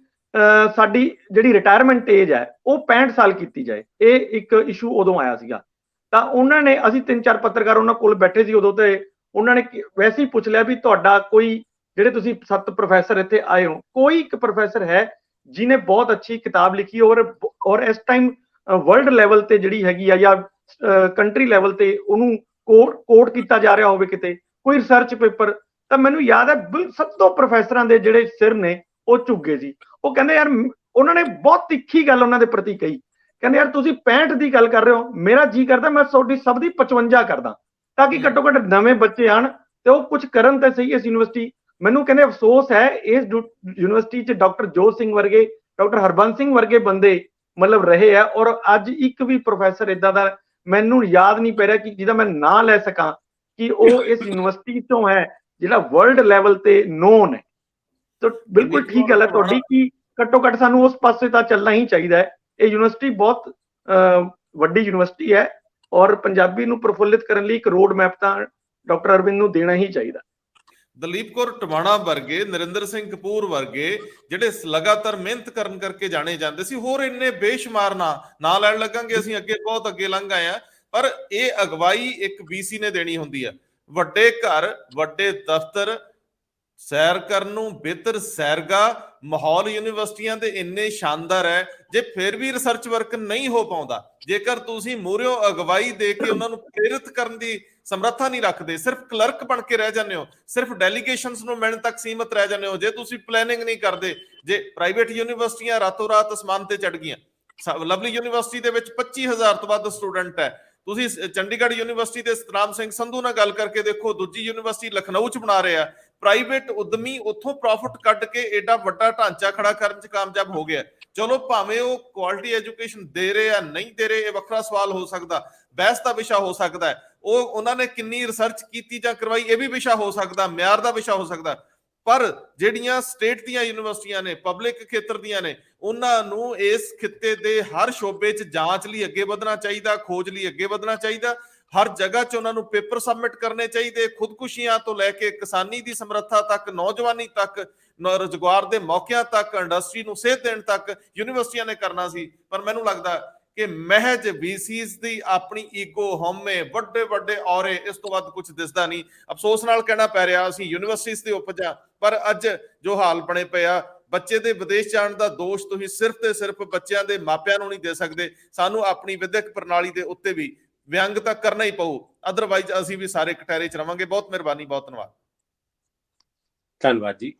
ਸਾਡੀ ਜਿਹੜੀ ਰਿਟਾਇਰਮੈਂਟ ਏਜ ਹੈ ਉਹ 65 ਸਾਲ ਕੀਤੀ ਜਾਏ। ਇਹ ਇੱਕ ਇਸ਼ੂ ਉਦੋਂ ਆਇਆ ਸੀਗਾ। ਤਾਂ ਉਹਨਾਂ ਨੇ, ਅਸੀਂ 3-4 ਪੱਤਰਕਾਰ ਉਹਨਾਂ ਕੋਲ ਬੈਠੇ ਸੀ ਉਦੋਂ, ਤੇ ਉਹਨਾਂ ਨੇ ਵੈਸੇ ਹੀ ਪੁੱਛ ਲਿਆ ਵੀ ਤੁਹਾਡਾ ਕੋਈ, ਜਿਹੜੇ ਤੁਸੀਂ 7 ਪ੍ਰੋਫੈਸਰ ਇੱਥੇ ਆਏ ਹੋ, ਕੋਈ ਇੱਕ ਪ੍ਰੋਫੈਸਰ ਹੈ ਜਿਹਨੇ ਬਹੁਤ ਅੱਛੀ ਕਿਤਾਬ ਲਿਖੀ ਔਰ ਇਸ ਟਾਈਮ ਵਰਲਡ ਲੈਵਲ ਤੇ ਜਿਹੜੀ ਹੈਗੀ ਆ ਜਾਂ ਕੰਟਰੀ ਲੈਵਲ ਤੇ ਉਹਨੂੰ ਕੋਟ ਕੀਤਾ ਜਾ ਰਿਹਾ ਹੋਵੇ ਕਿਤੇ, ਕੋਈ ਰਿਸਰਚ ਪੇਪਰ? ਤਾਂ ਮੈਨੂੰ ਯਾਦ ਹੈ ਸਭ ਤੋਂ ਪ੍ਰੋਫੈਸਰਾਂ ਦੇ ਜਿਹੜੇ ਸਿਰ ਨੇ ਉਹ ਝੁੱਗੇ ਸੀ। ਉਹ ਕਹਿੰਦੇ ਯਾਰ, ਉਹਨਾਂ ਨੇ ਬਹੁਤ ਤਿੱਖੀ ਗੱਲ ਉਹਨਾਂ ਦੇ ਪ੍ਰਤੀ ਕਹੀ, ਕਹਿੰਦੇ ਯਾਰ ਤੁਸੀਂ 65 ਦੀ ਗੱਲ ਕਰ ਰਹੇ ਹੋ, ਮੇਰਾ ਜੀ ਕਰਦਾ ਮੈਂ ਤੁਹਾਡੀ ਸਭ ਦੀ 55 ਕਰਦਾ, ਤਾਂ ਕਿ ਘੱਟੋ ਘੱਟ ਨਵੇਂ ਬੱਚੇ ਆਣ ਤੇ ਉਹ ਕੁਝ ਕਰਨ ਤਾਂ ਸਹੀ ਇਸ ਯੂਨੀਵਰਸਿਟੀ। ਮੈਨੂੰ ਕਹਿੰਦੇ ਅਫਸੋਸ ਹੈ ਇਸ ਯੂਨੀਵਰਸਿਟੀ 'ਚ ਡਾਕਟਰ ਜੋਤ ਸਿੰਘ ਵਰਗੇ, ਡਾਕਟਰ ਹਰਬੰਸ ਸਿੰਘ ਵਰਗੇ ਬੰਦੇ ਮਤਲਬ ਰਹੇ ਆ, ਔਰ ਅੱਜ ਇੱਕ ਵੀ ਪ੍ਰੋਫੈਸਰ ਇਦਾਂ ਦਾ ਮੈਨੂੰ ਯਾਦ ਨਹੀਂ ਪੈ ਰਿਹਾ ਕਿ ਜਿਹਦਾ ਮੈਂ ਨਾਂ ਲੈ ਸਕਾਂ ਕਿ ਉਹ ਇਸ ਯੂਨੀਵਰਸਿਟੀ ਤੋਂ ਹੈ ਜਿਹੜਾ ਵਰਲਡ ਲੈਵਲ ਤੇ ਨੋਨ ਹੈ। ਤਾਂ ਬਿਲਕੁਲ ਠੀਕ ਗੱਲ ਹੈ ਤੁਹਾਡੀ ਕਿ ਘੱਟੋ ਘੱਟ ਸਾਨੂੰ ਉਸ ਪਾਸੇ ਤਾਂ ਚੱਲਣਾ ਹੀ ਚਾਹੀਦਾ ਹੈ। ਇਹ ਯੂਨੀਵਰਸਿਟੀ ਬਹੁਤ ਵੱਡੀ ਯੂਨੀਵਰਸਿਟੀ ਹੈ ਔਰ ਪੰਜਾਬੀ ਨੂੰ ਪ੍ਰਫੁੱਲਿਤ ਕਰਨ ਲਈ ਇੱਕ ਰੋਡ ਮੈਪ ਤਾਂ ਡਾਕਟਰ ਅਰਵਿੰਦ ਨੂੰ ਦੇਣਾ ਹੀ ਚਾਹੀਦਾ। ਦਲੀਪ ਕੌਰ ਟਵਾਣਾ ਵਰਗੇ, ਨਰਿੰਦਰ ਸਿੰਘ ਕਪੂਰ ਵਰਗੇ ਜਿਹੜੇ ਲਗਾਤਾਰ ਮਿਹਨਤ ਕਰਨ ਕਰਕੇ ਜਾਣੇ ਜਾਂਦੇ ਸੀ, ਹੋਰ ਇੰਨੇ ਬੇਸ਼ੁਮਾਰ ਨਾ ਲੈਣ ਲੱਗਾਂਗੇ ਅਸੀਂ, ਅੱਗੇ ਬਹੁਤ ਅੱਗੇ ਲੰਘ ਆਏ ਆ। ਪਰ ਇਹ ਅਗਵਾਈ ਇੱਕ BC ਨੇ ਦੇਣੀ ਹੁੰਦੀ ਹੈ। ਵੱਡੇ ਘਰ, ਵੱਡੇ ਦਫ਼ਤਰ, ਸੈਰ ਕਰਨ ਨੂੰ ਬਿਹਤਰ ਸੈਰਗਾਹ, ਮਾਹੌਲ ਯੂਨੀਵਰਸਿਟੀਆਂ ਦੇ ਇੰਨੇ ਸ਼ਾਨਦਾਰ ਹੈ, ਜੇ ਫਿਰ ਵੀ ਰਿਸਰਚ ਵਰਕ ਨਹੀਂ ਹੋ ਪਾਉਂਦਾ, ਜੇਕਰ ਤੁਸੀਂ ਮੂਹਰਿਓਂ ਅਗਵਾਈ ਦੇ ਕੇ ਉਹਨਾਂ ਨੂੰ ਪ੍ਰੇਰਿਤ ਕਰਨ ਦੀ ਸਮਰੱਥਾ ਨਹੀਂ ਰੱਖਦੇ, ਸਿਰਫ ਕਲਰਕ ਬਣ ਕੇ ਰਹਿ ਜਾਂਦੇ ਹੋ, ਸਿਰਫ ਡੈਲੀਗੇਸ਼ਨਸ ਨੂੰ ਮਿਲਣ ਤੱਕ ਸੀਮਤ ਰਹਿ ਜਾਂਦੇ ਹੋ, ਜੇ ਤੁਸੀਂ ਪਲੈਨਿੰਗ ਨਹੀਂ ਕਰਦੇ, ਜੇ ਪ੍ਰਾਈਵੇਟ ਯੂਨੀਵਰਸਿਟੀਆਂ ਰਾਤੋਂ ਰਾਤ ਅਸਮਾਨ ਤੇ ਚੜ ਗਈਆਂ, ਲਵਲੀ ਯੂਨੀਵਰਸਿਟੀ ਦੇ ਵਿੱਚ 25,000 ਤੋਂ ਵੱਧ ਸਟੂਡੈਂਟ ਹੈ, ਤੁਸੀਂ ਚੰਡੀਗੜ੍ਹ ਯੂਨੀਵਰਸਿਟੀ ਦੇ ਸਤਨਾਮ ਸਿੰਘ ਸੰਧੂ ਨਾਲ ਗੱਲ ਕਰਕੇ ਦੇਖੋ, ਦੂਜੀ ਯੂਨੀਵਰਸਿਟੀ ਲਖਨਊ ਚ ਬਣਾ ਰਹੇ ਆ, ਪ੍ਰਾਈਵੇਟ ਉਦਮੀ ਉੱਥੋਂ ਪ੍ਰੋਫਿਟ ਕੱਢ ਕੇ ਏਡਾ ਵੱਡਾ ਢਾਂਚਾ ਖੜਾ ਕਰਨ ਚ ਕਾਮਯਾਬ ਹੋ ਗਿਆ। ਚਲੋ ਭਾਵੇਂ ਉਹ ਕੁਆਲਿਟੀ ਐਜੂਕੇਸ਼ਨ ਦੇ ਰਹੇ ਆ ਨਹੀਂ ਦੇ ਰਹੇ, ਇਹ ਵੱਖਰਾ ਸਵਾਲ ਹੋ ਸਕਦਾ, ਬਹਿਸ ਦਾ ਵਿਸ਼ਾ ਹੋ ਸਕਦਾ ਹੈ, ਉਹ ਉਹਨਾਂ ਨੇ ਕਿੰਨੀ ਰਿਸਰਚ ਕੀਤੀ ਜਾਂ ਕਰਵਾਈ ਇਹ ਵੀ ਵਿਸ਼ਾ ਹੋ ਸਕਦਾ, ਮਿਆਰ ਦਾ ਵਿਸ਼ਾ ਹੋ ਸਕਦਾ। ਪਰ ਜਿਹੜੀਆਂ ਸਟੇਟ ਦੀਆਂ ਯੂਨੀਵਰਸਿਟੀਆਂ ਨੇ, ਪਬਲਿਕ ਖੇਤਰ ਦੀਆਂ ਨੇ, ਉਹਨਾਂ ਨੂੰ ਇਸ ਖਿੱਤੇ ਦੇ ਹਰ ਸ਼ੋਬੇ 'ਚ ਜਾਂਚ ਲਈ ਅੱਗੇ ਵਧਣਾ ਚਾਹੀਦਾ, ਖੋਜ ਲਈ ਅੱਗੇ ਵਧਣਾ ਚਾਹੀਦਾ, ਹਰ ਜਗ੍ਹਾ 'ਚ ਉਹਨਾਂ ਨੂੰ ਪੇਪਰ ਸਬਮਿਟ ਕਰਨੇ ਚਾਹੀਦੇ। ਖੁਦਕੁਸ਼ੀਆਂ ਤੋਂ ਲੈ ਕੇ ਕਿਸਾਨੀ ਦੀ ਸਮਰੱਥਾ ਤੱਕ, ਨੌਜਵਾਨੀ ਤੱਕ, ਰੁਜ਼ਗਾਰ ਦੇ ਮੌਕਿਆਂ ਤੱਕ, ਇੰਡਸਟਰੀ ਨੂੰ ਸੇਧ ਦੇਣ ਤੱਕ ਯੂਨੀਵਰਸਿਟੀਆਂ ਨੇ ਕਰਨਾ ਸੀ। ਪਰ ਮੈਨੂੰ ਲੱਗਦਾ ਕਿ ਮਹਿਜ VCs ਦੀ ਆਪਣੀ ਈਗੋ, ਹਉਮੈ, ਵੱਡੇ ਵੱਡੇ ਔਰੇ, ਇਸ ਤੋਂ ਵੱਧ ਕੁਝ ਦਿਸਦਾ ਨਹੀਂ। ਅਫਸੋਸ ਨਾਲ ਕਹਿਣਾ ਪੈ ਰਿਹਾ, ਅਸੀਂ ਯੂਨੀਵਰਸਿਟੀਜ਼ ਦੇ ਉਪਜ ਆ, ਪਰ ਅੱਜ ਜੋ ਹਾਲ ਬਣੇ ਪਏ ਆ, ਬੱਚੇ ਦੇ ਵਿਦੇਸ਼ ਜਾਣ ਦਾ ਦੋਸ਼ ਤੁਸੀਂ ਸਿਰਫ ਤੇ ਸਿਰਫ ਬੱਚਿਆਂ ਦੇ ਮਾਪਿਆਂ ਨੂੰ ਨਹੀਂ ਦੇ ਸਕਦੇ, ਸਾਨੂੰ ਆਪਣੀ ਵਿਦਿਅਕ ਪ੍ਰਣਾਲੀ ਦੇ ਉੱਤੇ ਵੀ ਵਿਅੰਗ ਤਾਂ ਕਰਨਾ ਹੀ ਪਊ, ਅਦਰਵਾਈਜ਼ ਅਸੀਂ ਵੀ ਸਾਰੇ ਕਟਹਿਰੇ ਚ ਰਵਾਂਗੇ। ਬਹੁਤ ਮਿਹਰਬਾਨੀ, ਬਹੁਤ ਧੰਨਵਾਦ। ਧੰਨਵਾਦ ਜੀ।